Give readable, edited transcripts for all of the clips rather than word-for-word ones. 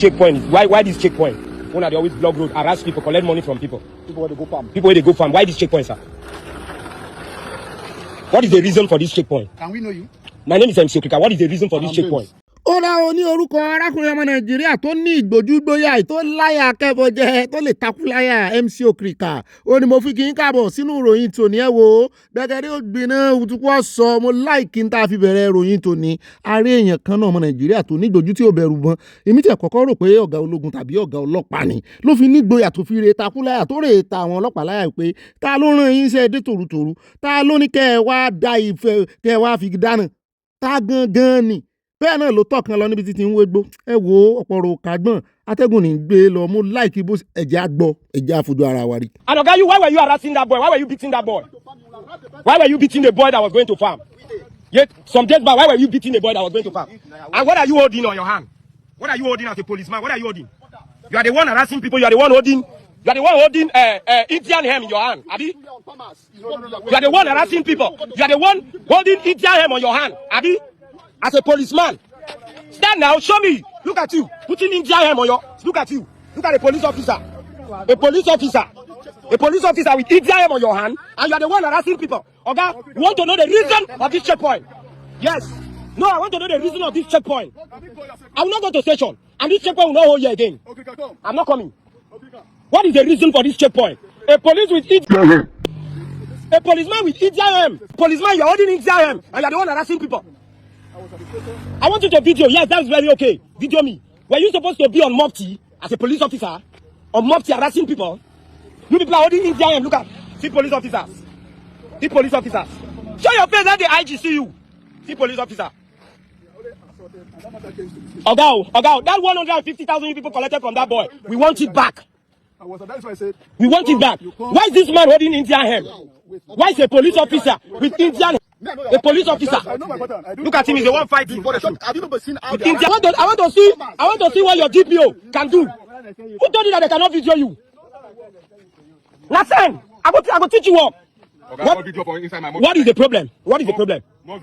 Checkpoint. Why this checkpoint? When they always block road, harass people, collect money from people. People where they go farm. People where they go farm. Why this checkpoint, sir? What is the reason for this checkpoint? Can we know you? My name is MC Okrika. What is the reason for this checkpoint? Ó dá o ní orúkọ arákùnrin ọmọ Nàìjíríà tó ní ìgbójúgbóyà tó láyà kẹ́bọjẹ tó lè takú láyà MC Okrika. Ó ní mo fi kí n káàbọ̀ sínú ìròyìn tòní ẹ wò. Gbẹ̀gẹ̀dẹ̀ ó gbiná utukọ̀ sọ mo láìkí n tá fi bẹ̀rẹ̀ ìròyìn tòní. Ààrẹ èèyàn kan náà ọmọ Nàìjíríà tó ní ìgbójú tí ó bẹ̀rù bọn. Èmi tí àkọ́kọ́ rò pé ọ̀gá ológun tàbí ọ̀gá ọlọ́pàá ni. Ló fi ní ìgboyà tó fi re takú láyà tó rè ta àwọn ọlọ́pàá láyà pé ta ló rán yín iṣẹ́ dé tòrutòru. Ta ló ní kẹ́ ẹ wá da ìfẹ́ kẹ́ ẹ wá fi dáná. Ta gangan ni. Bẹ́ẹ̀ náà ló tọ̀kan lọ níbi títí ń wégbó ẹ wo ọ̀pọ̀rọ̀ kàgbọ́n atẹ́gùn ní gbé lọ mú láìkí bó ẹ̀jẹ̀ àgbọ̀ ẹ̀jẹ̀ àfojú ara wa rí. And Oga, why were you harassing that boy? Why were you beating that boy? Why were you beating the boy that was going to farm? Yet some days back, why were you beating the boy that was going to farm? And what are you holding on your hand? What are you holding as a policeman? What are you holding? You are the one harassing people. You are the one holding. You are the one holding Indian hem in your hand, Abi. You are the one harassing people. You are the one holding Indian hem on your hand, Abi. As a policeman, stand now, show me. Look at you, putting India hem on your. Look at you. Look at a police officer. A police officer. A police officer with India hem on your hand, and you are the one harassing people. Okay? You want to know the reason of this checkpoint? Yes. No, I want to know the reason of this checkpoint. I will not go to station, and this checkpoint will not hold you again. I'm not coming. What is the reason for this checkpoint? A police with India. A policeman with India hem. Policeman, you are holding India hem, and you are the one harassing people. I want you to video. Yes, that's very okay. Video me. Were you supposed to be on Mopti as a police officer? On Mopti harassing people? You people are holding India and look at. See police officers. See police officers. Show your face, let the IG see you. See police officer. Oga, that 150,000 you people collected from that boy, we want it back. That's why I said, we want it back. Why is this man holding Indian hand? Why is a police officer with Indian? A police officer. Look at him, he's the one fighting. I want to see what your DPO can do. Who told you that they cannot video you? Listen, I will teach you what. What is the problem? What is the problem? What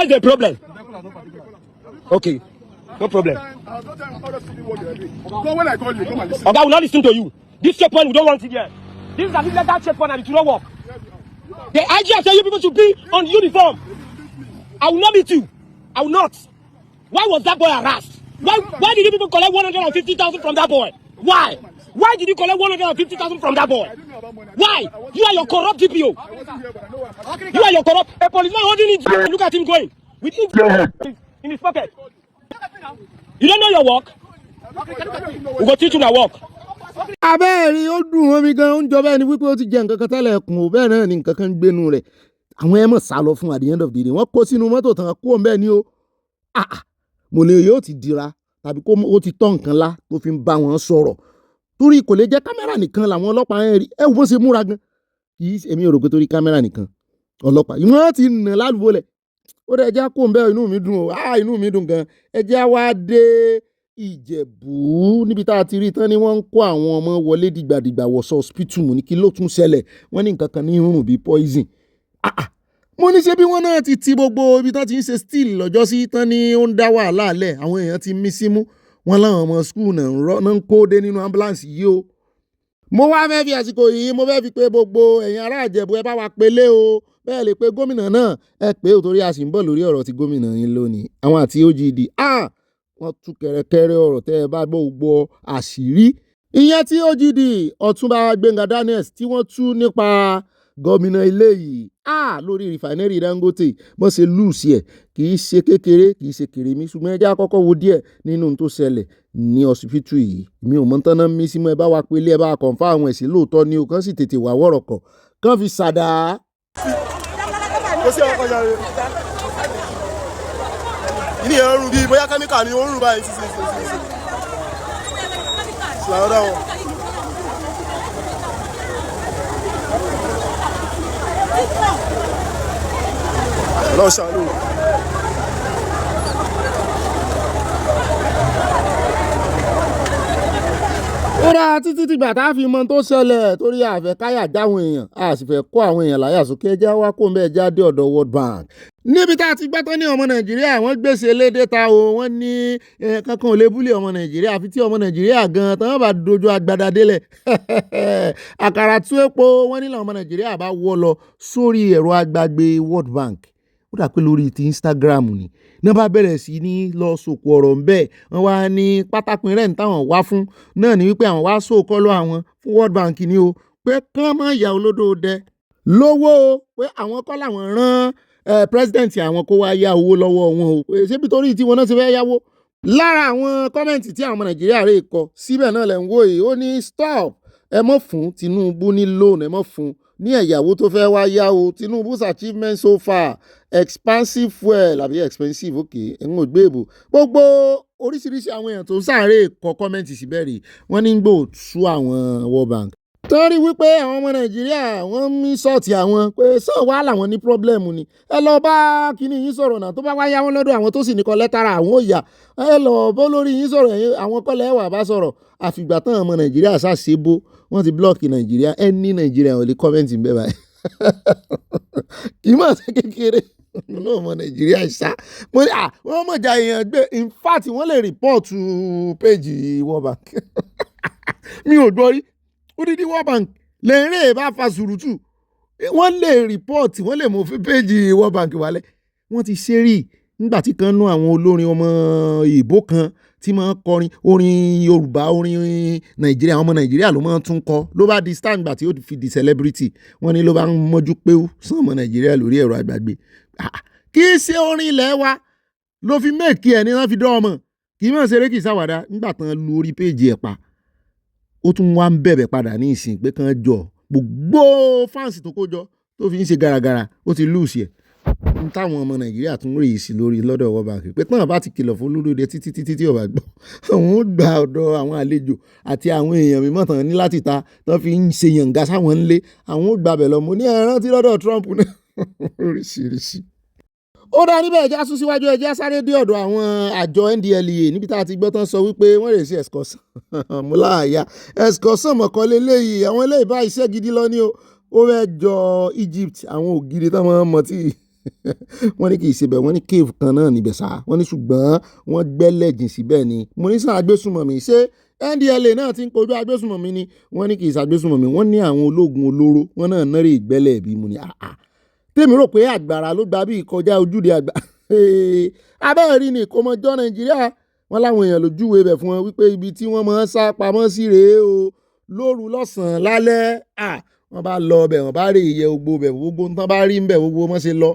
is the problem? Okay, no problem. Okay, I will not listen to you. This checkpoint, we don't want it here. This is an illegal checkpoint and it will not work. The IG has said you people should be on uniform. I will not meet you. I will not. Why was that boy harassed? Why did you people collect 150,000 from that boy? Why? Why did you collect 150,000 from that boy? Why? You are your corrupt DPO. You are your corrupt. A policeman holding it. Look at him going with it in his pocket. You don't know your work? We go teach you your work. Abẹ́ẹ̀rí ó dùn wọ́n mi gan oúnjẹ bẹ́ẹ̀ ni wípé ó ti jẹ nǹkan kan tẹ́lẹ̀ ẹ̀kùn ò bẹ́ẹ̀ náà ni nǹkan kan ń gbénu rẹ̀ àwọn ẹ̀mọ̀ sá lọ fún at the end of the day wọ́n kó sínú mọ́tò tán kó ń bẹ́ẹ̀ ni ó mo lè yóò ti dira tàbí kó ó ti tọ́ nǹkan lá tó fi ń bá wọn sọ̀rọ̀ torí kò lè jẹ́ kámẹ́rà nìkan làwọn ọlọ́pàá yẹn rí ẹ wọ́n ṣe múra gan kì í èmi ò rò pé torí kámẹ́rà nìkan ọlọ́pàá ìwọ́n ti nà lálùbọ́lẹ̀ ó dẹ̀ ẹja kó ń bẹ́ẹ̀ inú mi dùn ó inú mi dùn gan ẹja wá dé Ìjẹ̀bú níbi tá a ti rí tán ni wọ́n ń kó àwọn ọmọ wọlé dìgbàdìgbà wọ̀sọ̀ hospital mo ní kí ló tún ṣẹlẹ̀ wọ́n ní nǹkan kan ní rùn bíi poison. Mo ní ṣe bí wọ́n náà ti gbogbo ibi tán ti ń ṣe steel lọ́jọ́ sí tán ni ó ń dá wàhálà alẹ̀ àwọn èèyàn ti mí símú wọn láwọn ọmọ school náà ń kó dé nínú ambulance yìí o. Mo wá fẹ́ fi àsìkò yìí mo fẹ́ fi pé gbogbo ẹ̀yin ará Ìjẹ̀bú ẹ bá wa pélé o bẹ́ẹ̀ lè pe gómìnà náà ẹ pé ò torí a sì ń bọ̀ lórí ọ̀rọ̀ ti gómìnà yín lónìí àwọn àti OGD wọ́n tú kẹ̀rẹ̀kẹ̀rẹ̀ ọ̀rọ̀ tẹ́ ẹ bá gbọ́ àṣírí. Ìyẹn tí OGD Ọ̀túnba Gbénga Daniels tí wọ́n tú nípa gómìnà ilé yìí lórí rìfàìnẹ́rì Dangote wọ́n ṣe lùsì ẹ̀ kì í ṣe kékeré kì í ṣe kèrèmí ṣùgbọ́n ẹ jẹ́ àkọ́kọ́ wo díẹ̀ nínú tó ṣẹlẹ̀ ní ọsibítù yìí mi ò mọ̀ tán náà mí símú ẹ bá wa pélé ẹ bá kọ̀ǹfà àwọn ẹ̀sìn lóòótọ́ ni o kàn sì tètè wà wọ̀rọ̀kọ̀ kàn fi ṣàdá. Ini ẹrù bíi bóyá kẹ́míkà ni ó ń rù báyìí sí ṣàwọ́dá wọn. Ọlọ́run ṣàánú. ó dáa títí dìgbà tá a fi mọ tó ṣẹlẹ̀ torí àfẹ́ káyà jáwọn èèyàn a sì fẹ́ kó àwọn èèyàn láyà sókè ẹjẹ́ wá kó ń bẹ́ẹ̀ jáde ọ̀dọ̀ World Bank. níbi tá a ti gbọ́ tán ní ọmọ Nàìjíríà wọ́n gbèsè lédè ta o wọ́n ní kankan ò lè búlẹ̀ ọmọ Nàìjíríà àfi tí ọmọ Nàìjíríà gan tán bá dojú agbada délẹ̀ àkàrà tú epo wọ́n nílò ọmọ Nàìjíríà bá wọ́ lọ sórí ẹ̀rọ agbágbé World Bank ó dà pé lórí ti Instagram ni náà bá bẹ̀rẹ̀ sí ní lọ sòkò ọ̀rọ̀ ń bẹ́ẹ̀ wọ́n wá ní pátákùn rẹ̀ ń táwọn wá fún náà ní wípé àwọn wá sóòkọ́ lọ àwọn fún World Bank ni o pé kán mọ́ ìyá olódò dẹ lówó o pé àwọn kọ́ làwọn rán president àwọn kó wá yá owó lọ́wọ́ wọn o pé ṣébi torí tí wọn náà ti fẹ́ yáwó. lára àwọn kọ́mẹ̀ntì tí àwọn ọmọ Nàìjíríà rè kọ síbẹ̀ náà lẹ̀ ń wò yìí ó ní stop ẹ mọ́ fún Tinubu ní loan ẹ mọ́ fún ní ẹ̀yàwó tó fẹ́ wá yá o Tinubu's achievement so far expensive fuel àbí expensive okay ẹ̀hún ò gbé èbò gbogbo oríṣiríṣi àwọn èèyàn tó ń sáré kọ kọ́mẹ́ǹtì síbẹ̀ rè wọ́n ní gbò tú àwọn World Bank torí wípé àwọn ọmọ Nàìjíríà wọ́n mí sọ́ọ̀tì àwọn pé sọ wá làwọn ní pírọ́blẹ́mù ni ẹ lọ bá kíní yín sọ̀rọ̀ náà tó bá wá yá wọn lọ́dọ̀ àwọn tó sì ní kọ́ lẹ́tàrà àwọn ò yá ẹ lọ bó lórí yín sọ̀rọ̀ ẹ̀yin àwọn kọ́lẹ̀ ẹ̀wà bá sọ̀rọ̀ àfìgbà tán ọmọ Nàìjíríà ṣàṣebó wọ́n ti blọ́ọ̀kì Nàìjíríà ẹni Nàìjíríà ò lè kọ́mẹ́ǹtì ń bẹ́ báyìí kì í mọ̀ sí kékeré náà ọmọ Nàìjíríà ṣá mo ní wọ́n mọ̀jà èèyàn gbé in fact wọ́n lè rìpọ́ọ̀tù péjì World Bank mi ò gbọ́ rí odidi World Bank lẹ́rìn bá fa sùrùtù wọ́n lè rìpọ́ọ̀tì wọ́n lè mú péjì World Bank wálẹ̀ wọ́n ti ṣe rí nígbà tí kan nú àwọn olórin ọmọ ìbò kan tí máa ń kọrin orin Yorùbá orin Nàìjíríà ọmọ Nàìjíríà ló máa ń tún kọ ló bá di stand gbà tí ó fi di celebrity wọ́n ní ló bá ń mọ́jú pé ó sàn ọmọ Nàìjíríà lórí ẹ̀rọ àgbàgbé kì í ṣe orin ilẹ̀ wa ló fi méèkì ẹ̀ ní wọ́n fi dán ọmọ kì í mọ̀ ṣeré kì í ṣàwàdà nígbà tán lu orí péjì ẹ̀ pa ó tún wá ń bẹ̀bẹ̀ padà ní ìsìn pé kán jọ gbogbo fáǹsì tó kó jọ tó fi ń ṣe gàràgàrà ó ti lùsì ẹ̀ n táwọn ọmọ Nàìjíríà tún rí sí lórí lọ́dọ̀ World Bank pé tán bá ti kìlọ̀ fún olódòdó títí tí ó bá gbọ́ àwọn ó gba ọ̀dọ̀ àwọn àlejò àti àwọn èèyàn mímọ́ tán ní láti ta tán fi ń ṣe yànga sáwọn ńlé àwọn ó gbàbẹ̀ lọ mo ní ẹran tí lọ́dọ̀ Trump náà oríṣiríṣi. ó dá níbẹ̀ ẹja sún síwájú ẹja sáré dé ọ̀dọ̀ àwọn àjọ NDLEA níbi tá a ti gbọ́ tán sọ wípé wọ́n rè sí excursion mo láàyà excursion mọ̀kànlé léyìí àwọn eléyìí bá iṣẹ́ gidi lọ ní o ó fẹ́ jọ Egypt àwọn ògiri táwọn mọ̀ tí wọ́n ní kì í ṣe bẹ́ẹ̀ wọ́n ní cave kan náà níbẹ̀ sá wọ́n ní ṣùgbọ́n wọ́n gbẹ́lẹ̀ jìn síbẹ̀ ni mo ní sàn agbésùnmọ̀mí ṣé NDLEA náà ti ń kojú agbésùnmọ̀mí ni wọ́n ní kì í ṣàgbésùnmọ̀mí wọ́n ní àwọn ológun olóró wọ́n náà nárè ìgbẹ́lẹ̀ bí mo ní tèmi rò pé àgbàrá ló gba bí ìkọjá ojúde àgbà abẹ́ẹ̀rí ni kò mọ jọ́ Nàìjíríà wọ́n láwọn èèyàn lójúwe bẹ̀ fún wọn wípé ibi tí wọ́n máa ń sá pamọ́ sí rèé o lóru lọ́sàn-án lálẹ́ wọ́n bá lọ bẹ̀ wọ́n bá rí iye gbogbo bẹ̀ gbogbo tán bá rí ń bẹ̀ gbogbo wọ́n ṣe lọ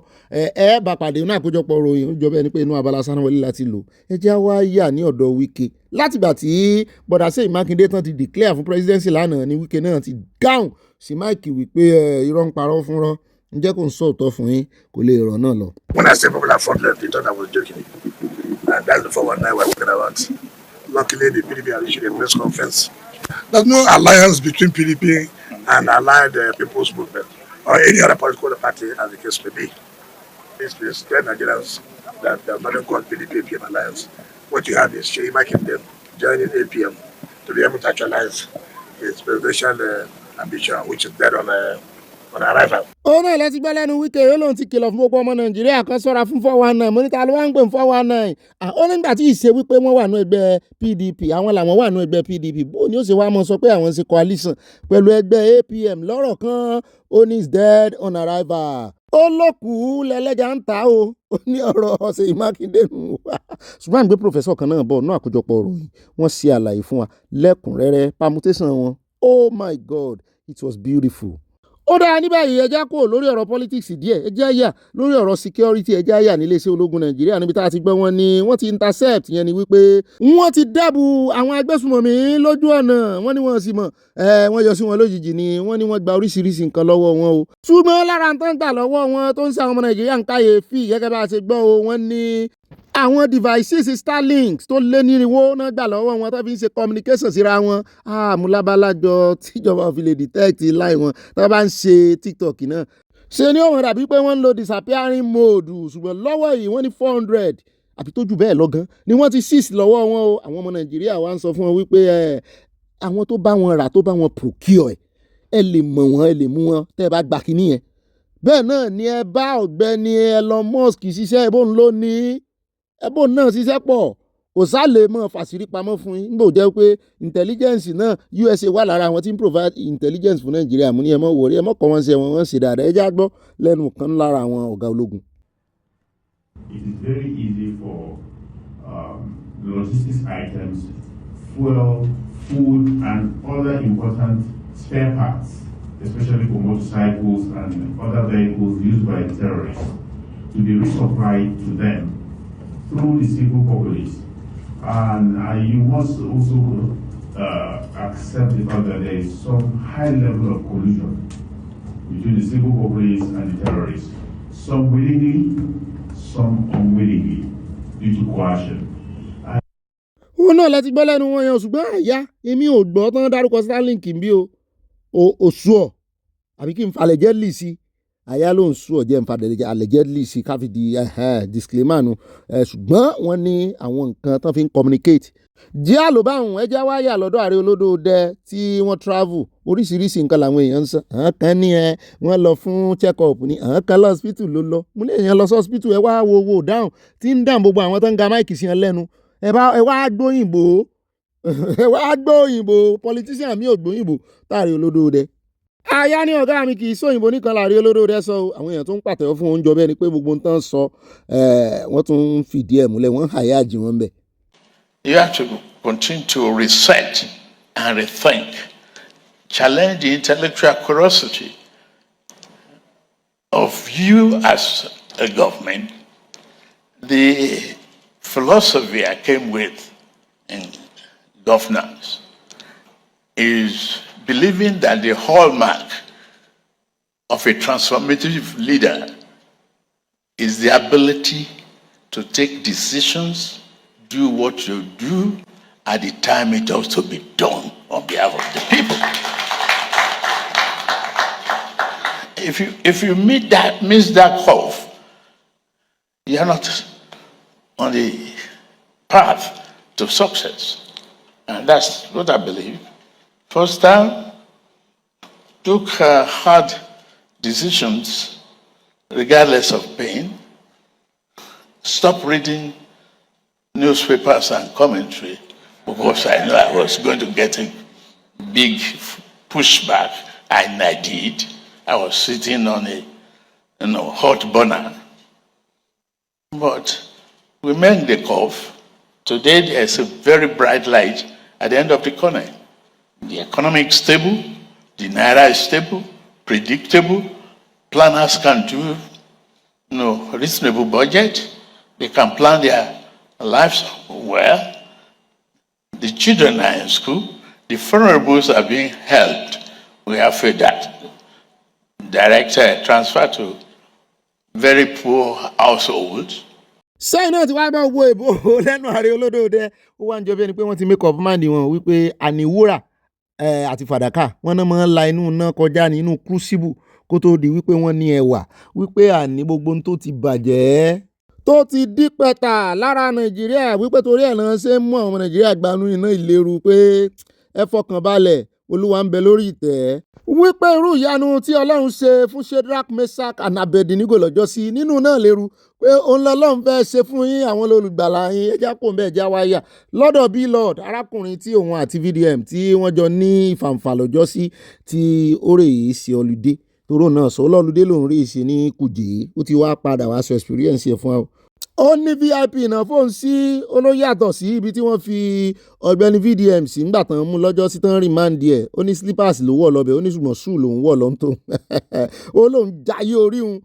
ẹ bá pàdé inú àkójọpọ̀ ròyìn ó jọ bẹ́ẹ̀ ni pé inú Abala Sanawole láti lò ẹ jẹ́ wá yà ní ọ̀dọ̀ Wike látìgbà tí bọ̀dà Ṣèyí Mákindé tán ti declare fún presidency lánàá ni Wike náà ti dáhùn sí máìkì wípé irọ́ ń parọ́ fúnrọ́ ǹjẹ́ kò ń sọ òótọ́ fún yín kò lè rọ̀ náà lọ. When I say people are fraudulent, they thought I was joking. And that's the 419 we're talking about. Luckily, the PDP has issued a press conference. There's no alliance between PDP and Allied People's Movement or any other political party, as the case may be. Please tell Nigerians that there's nothing called PDP alliance. What you have is Ṣèyí Mákindé joining APM to be able to actualize his presidential ambition, which is dead on arrival. ó náà lẹ́tí gbọ́ lẹ́nu Wike yóò lóun ti kìlọ̀ fún gbogbo ọmọ Nàìjíríà kan sọ́ra fún 419 mo ní ta ló wá ń pè fún 419 ó nígbà tí ìṣe wípé wọ́n wà ní ẹgbẹ́ PDP àwọn làwọn wà ní ẹgbẹ́ PDP bó ni ó ṣe wá mọ́ sọ pé àwọn ń ṣe coalition pẹ̀lú ẹgbẹ́ APM lọ́rọ̀ kan ó ní is dead on arrival ó lókùú lẹ́lẹ́jà ń ta ó ní ọ̀rọ̀ Ṣèyí Mákindé nù ṣùgbọ́n àgbẹ̀ pòfẹ́sọ̀ kan náà bọ̀ náà àkójọpọ̀ ròyìn wọ́n ṣe àlàyé fún wa lẹ́kùnrẹ́rẹ́ permutation wọn oh my God it was beautiful. ó dáa ní báyìí ẹjá kò lórí ọ̀rọ̀ politics díẹ̀ ẹjá yà lórí ọ̀rọ̀ security ẹjá yà níléeṣẹ́ ológun Nàìjíríà níbi tá a ti gbọ́ wọn ni wọ́n ti intercept yẹn ni wípé wọ́n ti dábù àwọn agbésùnmọ̀mí lójú ọ̀nà wọ́n ní wọ́n sì mọ̀ wọ́n yọ sí wọn lójijì ni wọ́n ní wọ́n gba oríṣiríṣi nǹkan lọ́wọ́ wọn o ṣùgbọ́n lára ń tán gbà lọ́wọ́ wọn tó ń ṣe àwọn ọmọ Nàìjíríà ń káyèéfì gẹ́gẹ́ bá a ṣe gbọ́ o wọ́n ní àwọn devices Starlink tó lé nírinwó náà gbà lọ́wọ́ wọn tó fi ń ṣe communication síra wọn àmúlábàlájọ tíjọba fi lè detect láì wọn tó bá ń ṣe TikTok náà ṣe ni ó wọ́n dàbí pé wọ́n ń lo disappearing mode ṣùgbọ́n lọ́wọ́ yìí wọ́n ní 400 àbí tó jù bẹ́ẹ̀ lọ gan ni wọ́n ti seize lọ́wọ́ wọn o àwọn ọmọ Nàìjíríà wa ń sọ fún wọn wípé àwọn tó bá wọn rà tó bá wọn procure ẹ lè mọ̀ wọ́n ẹ lè mú wọn tẹ́ ẹ bá gba kínní yẹn. Bẹ́ẹ̀ náà ni ẹ bá ọ̀gbẹ́ni Elon Musk ṣiṣẹ́ ẹbọn ló ní ẹbọn náà ṣiṣẹ́ pọ̀ kò sálè mọ́ fàṣírí pamọ́ fún yín nígbà jẹ́ pé intelligence náà USA wà lára àwọn tí ń provide intelligence fún Nàìjíríà mú ní ẹ mọ́ wọ̀rí ẹ mọ́ kọ́ wọn ṣe wọn ṣe dáadáa ẹ já gbọ́ lẹ́nu kan lára àwọn ọ̀gá ológun. It is very easy for logistics items, fuel, food, and other important spare parts, especially for motorcycles and other vehicles used by terrorists, to be resupplied to them through the civil populace. And you must also accept the fact that there is some high level of collusion between the civil populace and the terrorists, some willingly, some unwillingly, due to coercion. Òun náà láti gbọ́ lẹ́nu wọn yẹn ṣùgbọ́n àyà èmi ò gbọ́ tán dárúkọ Starlink bí o sú ọ àbí kí n fa allegedly sí àyà ló ń sú ọ jẹ́ n fa allegedly sí káfí di disclaimer nu ṣùgbọ́n wọ́n ní àwọn nǹkan tán fi ń communicate. Jẹ́ àlòbáhùn ẹja wáyà lọ́dọ̀ ààrẹ olódòdẹ tí wọ́n travel oríṣiríṣi nǹkan làwọn èèyàn ń sọ àwọn kan ní wọ́n lọ fún check up ní àwọn kan lọ hospital ló lọ mo lè yẹn lọ sí hospital ẹ wá wo dáhùn tí ń dáhùn gbogbo àwọn tó ń ga máìkì sí ẹ lẹ́nu ẹ wá gbóyìnbó ẹ wá gbóyìnbó politician mi ò gbóyìnbó táàrí olódòdẹ. Aya ní ọ̀gá mi kì í sóyìnbó nìkan láàrí olódòdẹ sọ àwọn èèyàn tó ń pàtẹ́wọ́ fún oúnjẹ bẹ́ẹ̀ ni pé gbogbo nǹkan sọ wọ́n tún ń fìdí ẹ̀ múlẹ̀ wọ́n hàyà jì wọ́n bẹ̀. You have to continue to research and rethink, challenge the intellectual curiosity of you as a government. The philosophy I came with in governance is believing that the hallmark of a transformative leader is the ability to take decisions, do what you do at the time it ought to be done on behalf of the people. If you miss that curve, you are not on the path to success. And that's what I believe. First time, took hard decisions regardless of pain. Stop reading newspapers and commentary because I know I was going to get a big pushback, and I did. I was sitting on a hot burner. But we made the curve. Today there's a very bright light at the end of the corner. The economy is stable, the naira is stable, predictable. Planners can do reasonable budget. They can plan their lives well. The children are in school. The vulnerables are being helped. We have that direct transfer to very poor households. Sẹ́yìn náà ti wá máa wo èbó lẹ́nu ààrẹ olódòdẹ ó wá ń jọ bí ẹni pé wọ́n ti make up mind wọn wípé àníwúrà àti fàdákà wọ́n náà máa ń la inú náà kọjá ní inú crucible kó tó di wípé wọ́n ní ẹwà wípé àní gbogbo tó ti bàjẹ́ tó ti dí pẹ́ta lára Nàìjíríà wípé torí ẹ̀ náà ṣe ń mú àwọn Nàìjíríà gbanú iná ìléru pé ẹ fọkàn balẹ̀ Olúwa ń bẹ lórí ìtẹ́. Wípé irú ìyanu tí Ọlọ́run ṣe fún Shadrach, Meshach and Abednego lọ́jọ́ sí nínú náà léru pé òun lọ́lọ́run fẹ́ ṣe fún yín àwọn olùgbàlà yín ẹja kò ń bẹ́ẹ̀ já wáyà lọ́dọ̀ bí Lord arákùnrin tí òun àti VDM tí wọ́n jọ ní ìfàǹfà lọ́jọ́ sí tí ó rè é ṣe ọlùdé toró náà sọ ọlọ́lùdé lòun rè é ṣe ní Kùjé ó ti wá padà wá sọ experience ẹ̀ fún wa. Ó ní VIP náà fóun sí olóyàtọ̀ sí ibi tí wọ́n fi ọ̀gbẹ́ni VDM sí ńgbà tán mú lọ́jọ́ sí tán rìmáǹdì ẹ̀ ó ní slippers ló wọ̀ lọ́bẹ̀ ó ní ṣùgbọ́n sùn lòun wọ̀ lọ́ntò ó lòun jayé orí òun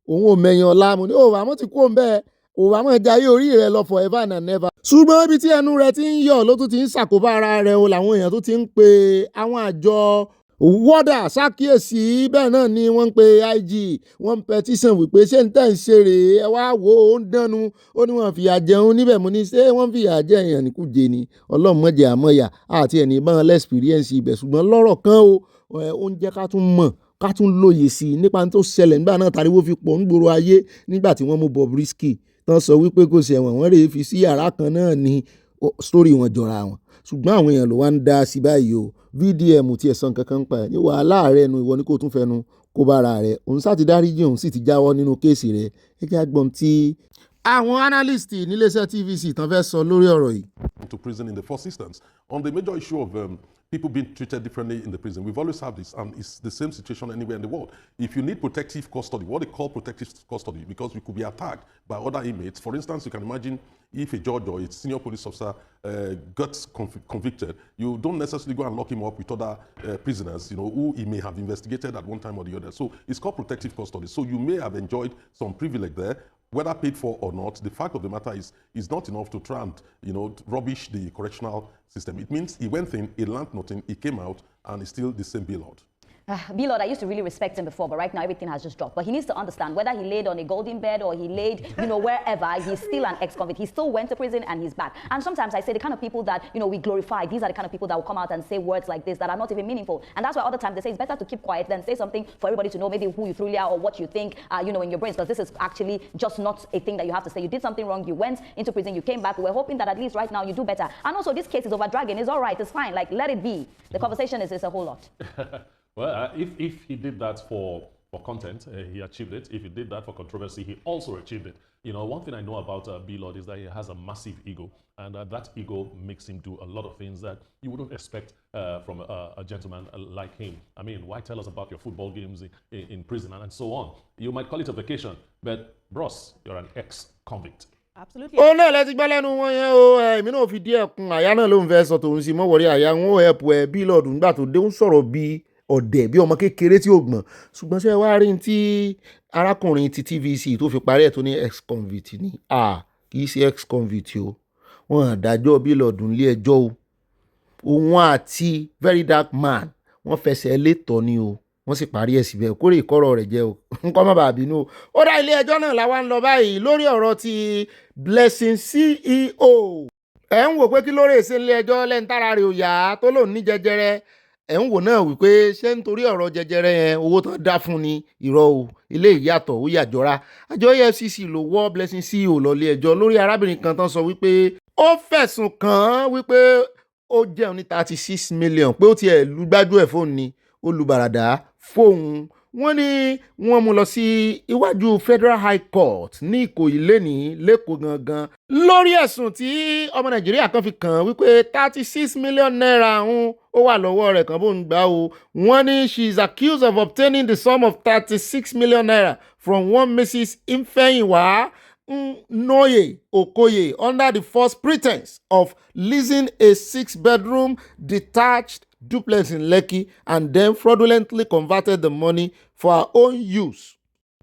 òun ò mẹ̀yàn ọ̀la mo ní òwò àmọ́ ti kú òun bẹ́ẹ̀ òwò àmọ́ jayé orí rẹ̀ lọ forever and never. Ṣùgbọ́n ibi tí ẹnu rẹ̀ ti ń yọ̀ ló tún ti ń ṣàkóbá ara rẹ̀ o làwọn èèyàn tó ti ń pe àwọn àjọ wọ́dà ṣàkíyèsí bẹ́ẹ̀ náà ni wọ́n ń pe IG wọ́n ń petition wípé ṣé ń tẹ̀ ń ṣe rèé ẹ wá wò ó ń dánu ó ní wọ́n fìyà jẹun níbẹ̀ mo ní ṣé wọ́n fìyà jẹ èèyàn ní Kùjé ni ọlọ́mọdé àmọ́yà àti ẹni ìbọn lẹ́spìríẹ́nsì ibẹ̀ ṣùgbọ́n lọ́rọ̀ kan ó ń jẹ́ ká tún mọ̀ ká tún lóye sí i nípa tó ṣẹlẹ̀ nígbà náà tariwo fi pọ̀ ń gbòòrò ayé nígbà tí wọ́n mú Bobrisky tán sọ wípé kò ṣẹ̀wọ̀n wọ́n rèé fi sí yàrá kan náà ní sítórì wọn jọra wọn ṣùgbọ́n àwọn èèyàn ló wá ń dá sí báyìí o VDM tí ẹ̀ sọ nǹkan kan pa ẹ̀ ní wàhálà rẹ̀ nu ìwọ ni kò tún fẹnu kó bára rẹ̀ òun sá ti dáríjì òun sì ti jáwọ́ nínú kéèsì rẹ̀ gẹ́gẹ́ agbọ́n tí àwọn analyst níléeṣẹ́ TVC tán fẹ́ sọ lórí ọ̀rọ̀ yìí. To prison in the first instance. On the major issue of people being treated differently in the prison, we've always had this, and it's the same situation anywhere in the world. If you need protective custody, what they call protective custody, because you could be attacked by other inmates. For instance, you can imagine if a judge or a senior police officer gets convicted, you don't necessarily go and lock him up with other prisoners, who he may have investigated at one time or the other. So it's called protective custody. So you may have enjoyed some privilege there, whether paid for or not. The fact of the matter is not enough to try and, rubbish the correctional system. It means he went in, he learned nothing, he came out, and he's still the same bailout. B-Lord, I used to really respect him before, but right now everything has just dropped. But he needs to understand whether he laid on a golden bed or he laid, wherever, he's still an ex-convict. He still went to prison and he's back. And sometimes I say the kind of people that, we glorify, these are the kind of people that will come out and say words like this that are not even meaningful. And that's why other times they say it's better to keep quiet than say something for everybody to know maybe who you truly are or what you think, in your brains, because this is actually just not a thing that you have to say. You did something wrong, you went into prison, you came back. We're hoping that at least right now you do better. And also this case is over dragging. It's all right, it's fine. Like, let it be. The conversation is a whole lot. Well, if he did that for content, he achieved it. If he did that for controversy, he also achieved it. One thing I know about B-Lord is that he has a massive ego, and that ego makes him do a lot of things that you wouldn't expect from a gentleman like him. I mean, why tell us about your football games in prison and so on? You might call it a vacation, but bros, you're an ex-convict. Absolutely. ó náà lẹ́tí gbọ́ lẹ́nu wọn yẹn o èmi náà fi díẹ̀ kun àyà náà ló ń fẹ́ sọ tòun sí mọ́wọ́rí àyà ń ó ẹ̀pù ẹ̀ B-Lord nígbà tó dé ń sọ̀rọ̀ bíi ọ̀dẹ̀ bí ọmọ kékeré tí ó gbọ̀n ṣùgbọ́n ṣé wàá rí tí arákùnrin ti TVC tó fi parí ẹ̀ tó ní ex-convict ni kì í ṣe ex-convict o wọ́n àdájọ́ B-Lord nílé ẹjọ́ o òun àti very dark man wọ́n fẹsẹ̀ létọ́ ni o wọ́n sì parí ẹ̀ síbẹ̀ kórè ìkọ́rọ̀ rẹ̀ jẹ́ o nǹkan má bàa bínú o ó dá ilé ẹjọ́ náà làwa ń lọ báyìí lórí ọ̀rọ̀ ti Blessing CEO ẹ̀ ń wò pé kí lóore ṣe ilé ẹjọ́ lẹ́ńtàrà rẹ̀ ò yá tó lòun ní jẹjẹrẹ ẹ̀ ń wò náà wípé ṣé nítorí ọ̀rọ̀ jẹjẹrẹ yẹn owó tán dá fún ni irọ́ o ilé ìyàtọ̀ ó yàjọra àjọ EFCC ló wọ́ Blessing CEO lọ́lé ẹjọ́ lórí arábìnrin kan tán sọ wípé ó fẹ̀sùn kàn án wípé ó jẹun ní 36 million pé ó tiẹ̀ lu gbájú ẹ̀ fóun ni ó lu bàràdà fóun wọ́n ní wọ́n mú lọ sí iwájú Federal High Court ní Ìkòyí lẹ́ni lẹ́kọ̀ọ́ gangan lórí ẹ̀sùn tí ọmọ Nàìjíríà kan fi kàn án wípé 36 million naira ó wà lọ́wọ́ rẹ̀ kan bó ń gbà o wọ́n ní she is accused of obtaining the sum of 36 million naira from one Mrs. Ifeyinwa Noye Okoye under the false pretense of leasing a 6-bedroom detached duplex in Lekki and then fraudulently converted the money for her own use.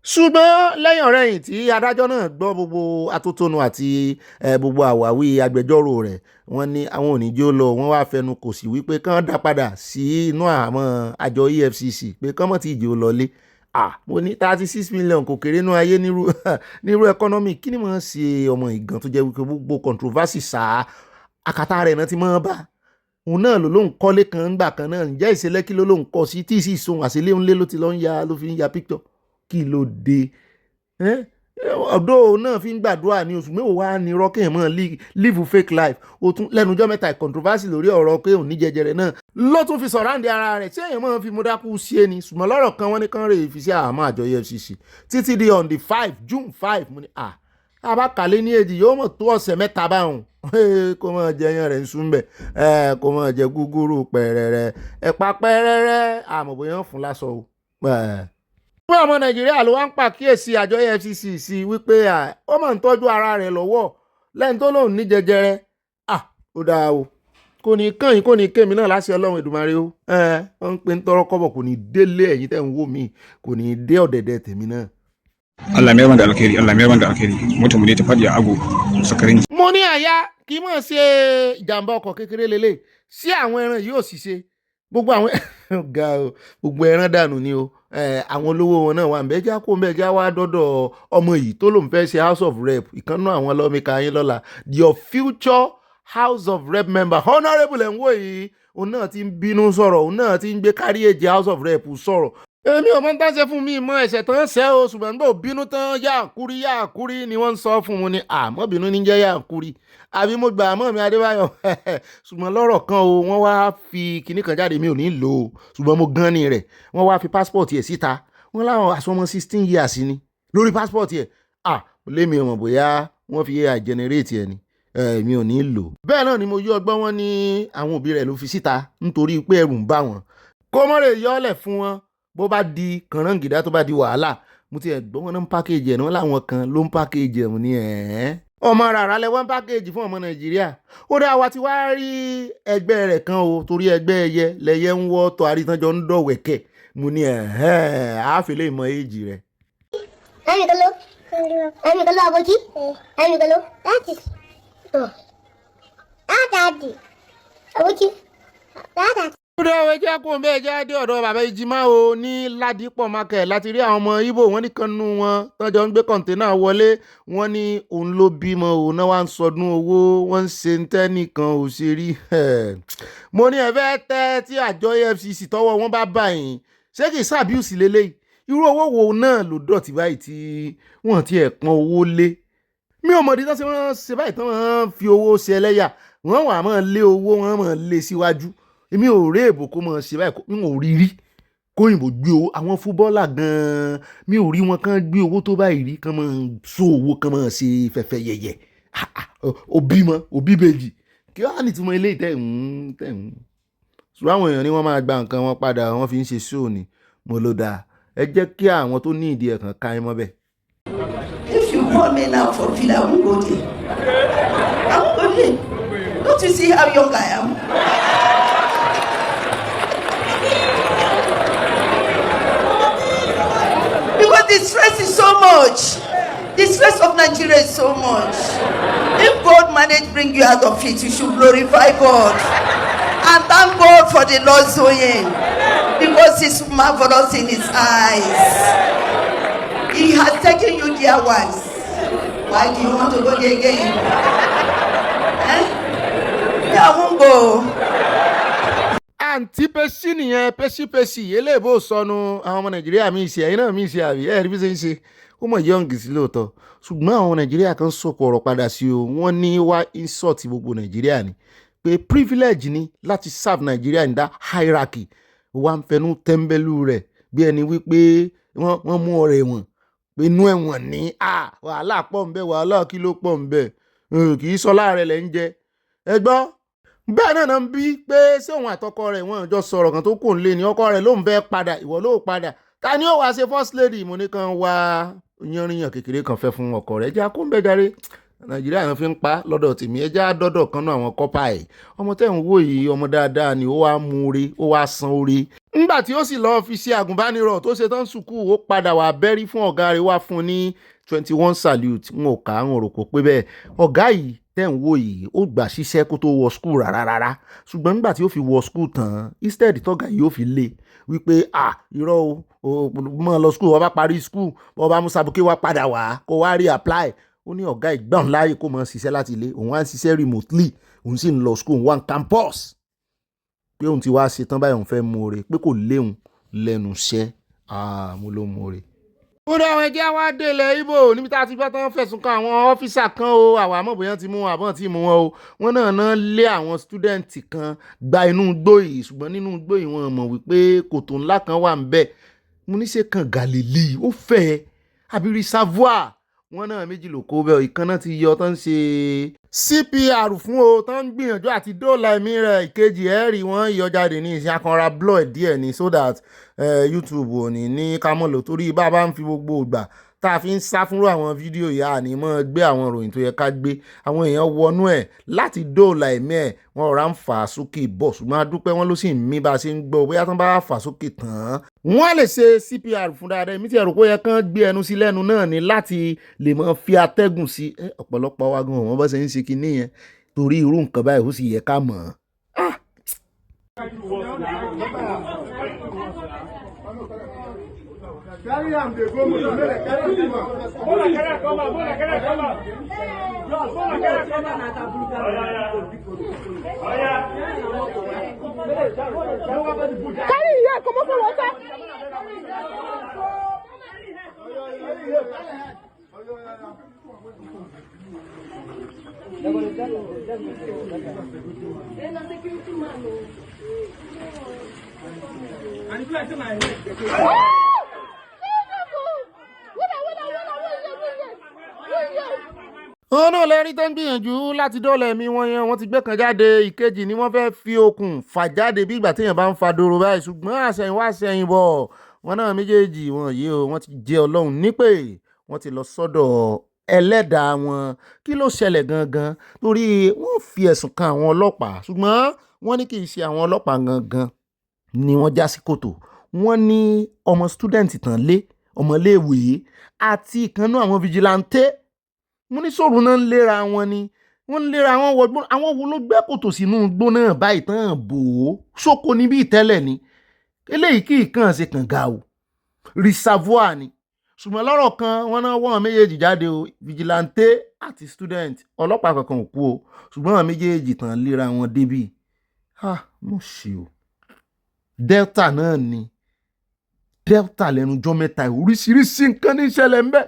ṣùgbọ́n lẹ́yìn ọ̀rẹ́yìn tí adájọ́ náà gbọ́ gbogbo atótónu àti gbogbo àwáwí agbẹjọ́rò rẹ̀ wọ́n ní àwọn oníjó lọ wọ́n wá fẹnu kò sí wípé kán dá padà sí inú àmọ́ àjọ EFCC pé kán mọ̀ tí ìjì ó lọlé mo ní 36 million kò kéré nú ayé nírú economy kí ni mo ń ṣe ọmọ ìgàn tó jẹ́ wípé gbogbo controversy sáà àkàtà rẹ̀ náà ti mọ́ bá òun náà ló lóun kọ́lé kan ńgbà kan náà ǹjẹ́ ìṣẹ̀lẹ́kí ló lóun kọ́ sí tí ì sì sohun àṣẹlé ńlé ló ti lọ ń ya ló fi ń ya picture kí ló dé ọ̀dọ́ òun náà fi ń gbàdúrà ní oṣù mẹ́wàá wá ní rọ́kẹ́ mọ́ live fake life ó tún lẹ́nujọ́ mẹ́ta controversy lórí ọ̀rọ̀ pé òun ní jẹjẹrẹ náà ló tún fi sọ̀ráǹdì ara rẹ̀ tí èèyàn máa fi mú dákú sí ẹni ṣùgbọ́n lọ́rọ̀ kan wọ́n ní kán rè fi sí àmọ́ àjọ EFCC títí di on the 5 June 5 mo ní abákàlẹ́ ní èjì yóò mọ̀ tó ọ̀sẹ̀ mẹ́ta báwọn kó mọ̀ jẹ yan rẹ̀ ń sún bẹ̀ kó mọ̀ jẹ gúgúrú pẹ̀rẹ̀rẹ̀ ẹ̀pà pẹ̀rẹ̀rẹ̀ àmọ̀ bóyá fún lásọ o. fún ọmọ Nàìjíríà ló wá ń pàkíyèsí àjọ EFCC sí wípé ó máa ń tọ́jú ara rẹ̀ lọ́wọ́ lẹ́yìn tó lóun ní jẹjẹrẹ ó dáa o kò ní kàn yín kò ní kémi náà láṣẹ Ọlọ́run Èdùmàrè o wọ́n ń pè ń tọrọ kọ́bọ̀ kò ní délé ẹ̀yin tẹ́ ń wò mí kò ní dé ọ̀dẹ̀dẹ̀ tèmi náà. Allah mai da alkhairi Allah mai da alkhairi mutum ne ta fadi a ago sakarin. mo ní àyà kì í mọ̀ ṣe ìjàmbá ọkọ̀ kékeré lélẹ̀ sí àwọn ẹran yìí ò sì ṣe gbogbo àwọn gbogbo ẹran dànù ni o àwọn olówó wọn náà wà ń bẹ́jà kó ń bẹ́jà wá dọ́dọ̀ ọmọ yìí tó lòun fẹ́ ṣe House of Rep ìkànnà àwọn lọ́mìkà yín lọ́la your future House of Rep member honourable ẹ̀ ń wò yìí òun náà ti ń bínú sọ̀rọ̀ òun náà ti ń gbé kárí èjì House of Rep sọ̀rọ̀ èmi ò mọ̀ tán ṣe fún mi mọ ẹ̀ṣẹ̀ tán ṣẹ́ o ṣùgbọ́n bó bínú tán yáàkúrí ni wọ́n ń sọ fún un ni àmọ́ bínú ní jẹ́ yáàkúrí àbí mo gbà àmọ́ mi Adébáyọ̀ ṣùgbọ́n lọ́rọ̀ kan o wọ́n wá fi kinní kan jáde mi ò ní lò ó ṣùgbọ́n mo gan ni rẹ̀ wọ́n wá fi passport ẹ̀ síta wọ́n láwọn àsọmọ 16 years ni lórí passport ẹ̀ lémi ò mọ̀ bóyá wọ́n fi AI generate ẹ̀ ni mi ò ní lò. bẹ́ẹ̀ náà ni mo yí ọgbọ́n wọn ní àwọn òbí rẹ̀ ló fi síta nítorí pé ẹ̀rù ń bà wọ́n kó mọ́ lè yọ́lẹ̀ fún wọn bó bá di kànáńgìdá tó bá di wàhálà mo ti ẹ̀ gbọ́ wọn náà ń pákéjì ẹ̀ náà láwọn kan ló ń pákéjì ẹ̀ ní ọmọ rárá lẹ́wọ́n pákéjì fún ọmọ Nàìjíríà ó dá wa ti wá rí ẹgbẹ́ rẹ̀ kan o torí ẹgbẹ́ ẹyẹ lẹ́yẹ ń wọ́ tọ́ àríntánjọ́ ń dọ̀wẹ̀kẹ̀ mo ní àáfẹ́lẹ́ ìmọ̀ èjì rẹ̀. ẹnì kan ló abojí ẹnì kan ló láti látàdì abojí látàdì. Kúrò ẹwẹ́ jẹ́ kó ń bẹ́ẹ̀ jáde ọ̀dọ̀ bàbá Ìjìmá o ní Ládìpọ̀ market láti rí àwọn ọmọ Ìgbò wọn nìkan nú wọn tọ́jọ́ ń gbé kọ̀ǹténà wọlé wọn ní òun ló bímọ òun náà wá ń sọdún owó wọn ń ṣe ń tẹ́ nìkan ò ṣe rí. mo ní ẹ̀fẹ́ tẹ́ tí àjọ EFCC tọwọ́ wọn bá bá yín ṣé kì í ṣàbíùsì lélẹ́yìí irú owó wo náà ló dọ̀tí báyìí tí wọ́n ti ẹ̀ pọn owó lé. mi ò mọ̀dí tán ṣe wọ́n ṣe báyìí tán wọ́n fi owó ṣe ẹlẹ́yà wọ́n wà máa lé owó wọ́n máa lé síwájú èmi ò rí èbò kó mọ̀ ṣe báyìí mi ò rí rí kóyìnbó gbé owó àwọn fúbọ́ọ̀là gan-an mi ò rí wọn kán gbé owó tó báyìí rí kán máa so owó kán máa ṣe fẹ́fẹ́ yẹ̀yẹ̀ òbí bèjì kí wàá ní ìtumọ̀ ilé ìtẹ̀ ṣùgbọ́n àwọn èèyàn ni wọ́n máa gba nǹkan wọn padà wọ́n fi ń ṣe ṣóò ni mo ló dáa ẹ jẹ́ kí àwọn tó ní ìdí ẹ̀kan ká ẹ mọ́ bẹ́ẹ̀. If you call me now for fill, I won't go there. I won't go there. Don't you see how young I am? Because the stress is so much. The stress of Nigeria is so much. If God managed to bring you out of it, you should glorify God. And thank God for the Lord's doing. Because He's marvelous in His eyes. He has taken you there once. Why do you want to go there again? Yeah, I won't go. àǹtí pẹ́sì nìyẹn pẹ́sì eléèbó sọnù àwọn ọmọ Nàìjíríà mi ṣe ẹ̀yin náà mi ṣe àbí ẹ̀rí bí ṣe ń ṣe ó mọ̀ yọ̀ǹgì sí lóòótọ́ ṣùgbọ́n àwọn Nàìjíríà kan sọ̀kò ọ̀rọ̀ padà sí o wọ́n ní wá insult gbogbo Nàìjíríà ni pé privilege ni láti serve Nàìjíríà in that hierarchy wà ń fẹnu tẹ́ḿbẹ́lú rẹ̀ bí ẹni wípé wọ́n mú ọ̀rẹ́ wọn pé inú ẹ̀wọ̀n ní wàhálà pọ̀ ń bẹ wàhálà kí ló pọ̀ ń bẹ kì í sọ láàrẹ̀ lẹ́ ń jẹ ẹ gbọ́ bẹ́ẹ̀ náà ń bí pé ṣé òun àtọkọ rẹ̀ wọ́n jọ sọ̀rọ̀ kan tó kò ń lé ní ọkọ rẹ̀ ló ń fẹ́ padà ìwọ ló padà ta ni ó wàá ṣe first lady mo ní kan wá yanriyan kékeré kan fẹ́ fún ọkọ rẹ̀ ẹja kó ń bẹ járe Nàìjíríà yẹn fi ń pa lọ́dọ̀ tèmi ẹja dọ́dọ̀ kan náà àwọn kọ́pà ẹ̀ ọmọ tẹ́ ń wò yìí ọmọ dáadáa ni ó wá mú orí ó wá san orí nígbà tí ó sì lọ́ọ́ fi ṣe àgùnbánirọ̀ tó ṣe tán sùkúù ó padà wà bẹ́rí fún ọ̀gá rẹ̀ wá fún ní 21 salute n ò ká ń rò kó pé bẹ́ẹ̀ ọ̀gá yìí tẹ́ ń wò yìí ó gbà ṣiṣẹ́ kó tó wọ skul rárá ṣùgbọ́n nígbà tí ó fi wọ skul tán instead tọ́gà yìí ó fi lé wípé irọ́ o mọ̀ lọ skul wọ́n bá parí skul wọ́n bá mú sabuké wá padà wá kó wá rí apply ó ní ọ̀gá ìgbọ̀n láàyè kó mọ̀ ṣiṣẹ́ láti ilé òun wá ń ṣiṣẹ́ remotely òun sì ń lọ skul one campus pé òun ti wá ṣe tán báyìí òun fẹ́ mú oore pé kò léun lẹ́nu iṣẹ́ mo ló mú oore. ó dá àwọn ẹjẹ́ wá délẹ̀ Ìgbò níbi tá a ti gbọ́ tán fẹ̀sùn kan àwọn ọ́fíìsà kan o àwọn àmọ́ bóyá ti mú wọn àbọ̀n tí mú wọn o wọ́n náà lé àwọn stúdẹ̀ǹtì kan gba inú igbó yìí ṣùgbọ́n nínú igbó yìí wọ́n mọ̀ wípé kòtò ńlá kan wà ń bẹ̀ mo ní ṣe kan Galilee ó fẹ́ àbí reservoir wọ́n náà méjì ló kó bẹ́ẹ̀ ìkan náà ti yọ tán ṣe CPR fún o tán ń gbìyànjú àti dóòlà ẹ̀mí rẹ̀ ìkejì ẹ̀rí wọ́n yọ jáde ní ìṣe akànra blood díẹ̀ ni so that YouTube ò ní kámọ́lò torí bá a bá ń fi gbogbo ìgbà tá a fi ń sá fúnrú àwọn fídíò yìí àní mọ́ gbé àwọn ìròyìn tó yẹ ká gbé àwọn èèyàn wọnú ẹ̀ láti dóòlà ẹ̀mí ẹ̀ wọ́n rà ń fà á sókè bọ̀ ṣùgbọ́n a dúpẹ́ wọn ló sì ń mí bá a ṣe ń gbọ́ bóyá tán bá fà á sókè tán wọ́n lè ṣe CPR fún dáadáa èmi tí ẹ̀rù kó yẹ kán gbé ẹnu sí lẹ́nu náà ni láti lè mọ́ fi atẹ́gùn sí ọ̀pọ̀lọpọ̀ wa gan wọ́n bá ṣe ń ṣe kinní yẹn torí irú nǹkan báyìí ó sì yẹ ká mọ̀ Carry am dey go motor make dem carry am come out. Mola carry come out. Mola carry come out na tabuka. Carry here comot for water. wọn náà lẹ́rí tó ń gbìyànjú láti dọ́ọ̀là ẹ̀mí wọn yẹn wọ́n ti gbé kan jáde ìkejì ni wọ́n fẹ́ fi okùn fà jáde bí ìgbà téèyàn bá ń fa dòrò báyìí ṣùgbọ́n àṣẹ̀yìnwá àṣẹ̀yìnbọ̀ wọn náà méjèèjì wọn yìí o wọ́n ti jẹ́ ọlọ́run nípè wọ́n ti lọ sọ́dọ̀ ẹlẹ́dàá wọn kí ló ṣẹlẹ̀ gangan torí wọ́n fi ẹ̀sùn kan àwọn ọlọ́pàá ṣùgbọ́n wọ́n ní kì í ṣe àwọn ọlọ́pàá gangan ni wọ́n já sí kòtò wọ́n ní ọmọ student tán lé ọmọléèwé àti ìkànnú àwọn vigilante mo ní sọ̀rọ̀ náà ń léra wọn ni wọ́n ń léra wọn wọgbọ́n àwọn wo ló gbẹ́ kòtò sínú igbó náà báyìí tán bò ó ṣókò níbí ìtẹ́lẹ̀ ni eléyìí kì í kàn ṣe kànga o reservoir ni ṣùgbọ́n lọ́rọ̀ kan wọ́n náà wọ́n méjèèjì jáde o vigilante àti student ọlọ́pàá kankan ò kú o ṣùgbọ́n àwọn méjèèjì tán léra wọn débì mo ṣe o delta náà ni delta lẹ́nu jọ́ mẹ́ta oríṣiríṣi nǹkan ní ìṣẹ̀lẹ̀ ńbẹ̀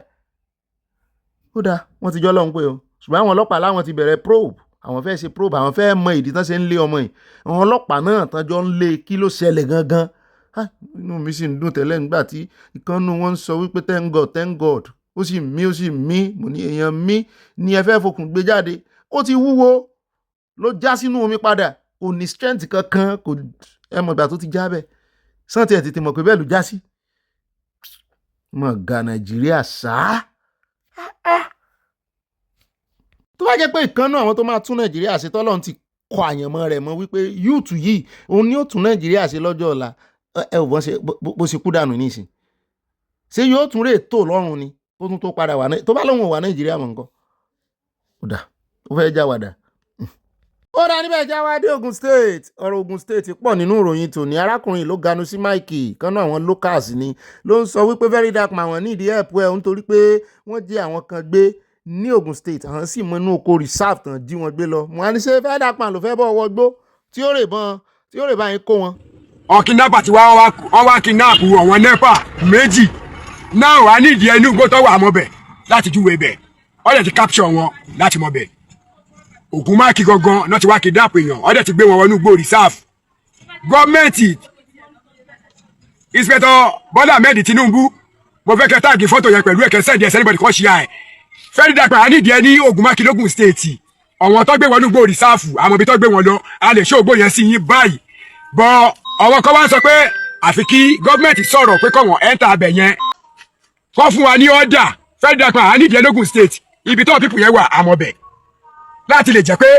ó dáa wọ́n ti jọ́ lọ́hùn pé o ṣùgbọ́n àwọn ọlọ́pàá láwọn ti bẹ̀rẹ̀ probe àwọn fẹ́ ṣe probe àwọn fẹ́ mọ ìdí tán ṣe ń lé ọmọ yìí àwọn ọlọ́pàá náà tán jọ ń lé kí ló ṣẹlẹ̀ gangan inú mi sì ń dùn tẹ́lẹ̀ nígbà tí ìkànnù wọn ń sọ wípé thank god ó sì mí mo ní èèyàn mí ni ẹ fẹ́ fokùn gbé jáde ó ti wúwo ló já sínú omi padà kò ní strength kankan kò ẹ mọ̀ ìgbà tó ti já bẹ́ẹ̀ sáǹtì ẹ̀ tètè mọ̀ pé bẹ́ẹ̀ ló já sí mọ̀ ga nàìjíríà sáà tó bá jẹ́ pé ìkànnà àwọn tó máa tún nàìjíríà ṣe tọ́lọ́run ti kọ àyànmọ́ rẹ̀ mọ́ wípé yúùtù yìí òun ni ó tún nàìjíríà ṣe lọ́jọ́ ọ̀la ẹ ò bó ṣe kú dànù nísìn ṣé yóò tún rè tó lọ́rùn ni tó tún tó padà wà tó bá lóun wà nàìjíríà mọ̀ nǹkan ó dà ó fẹ́ já wàdà. ó dá níbẹ̀ já wá dé Ogun State ọ̀rọ̀ Ogun State pọ̀ nínú ìròyìn tòní arákùnrin ló ganu sí máìkì kan náà àwọn locals ni ló ń sọ wípé very dark man wọ́n nídìí ẹ̀pù ẹ̀ nítorí pé wọ́n jẹ́ àwọn kan gbé ní Ogun State àwọn sì mọ inú oko reserve tán jí wọn gbé lọ wọn á ní ṣe very dark man ló fẹ́ bọ́ ọwọ́ gbó tí ó rè bá yín kó wọn. ọ̀kìnnápà tí wọ́n wá kidnap àwọn nepa méjì náà wà nídìí ẹnu igbó tó wà mọ́bẹ̀ láti júwe bẹ̀ wọ́n dẹ̀ ti capture wọn láti mọ́bẹ̀ ògùn máàkì gangan náà ti wá kidnap èèyàn wọ́n dẹ̀ ti gbé wọn wọnú igbó reserve gọ́ọ̀mẹ̀ntì inspector Bọ́lá Ahmed Tinubu mo fẹ́ kẹ́ táàgì fọ́tò yẹn pẹ̀lú ẹ̀kẹ́ sẹ́ẹ̀dì ẹ̀sẹ̀ níbọ̀dì kọ́ ṣíà ẹ̀ fẹ́ẹ́ dàgbà á nídìí ẹ ní Ògùnmákin lógùn stéètì ọ̀wọ́n tó gbé wọn nígbò rìsáàfù àwọn ibi tó gbé wọn lọ a lè ṣó ògbó yẹn sí yín báyìí bọ́ ọwọ́ kan wá sọ pé àfi kí gọ́ọ̀mẹ̀ntì sọ̀rọ̀ pé kọ̀wọ̀n ẹ̀ńtà abẹ yẹn kọ́ fún wa ní ọ̀dà fẹ́ẹ́ dàgbà á nídìí ẹ lógùn stéètì ibi tó pípù yẹn wà àmọ́ bẹ̀ láti lè jẹ́ pé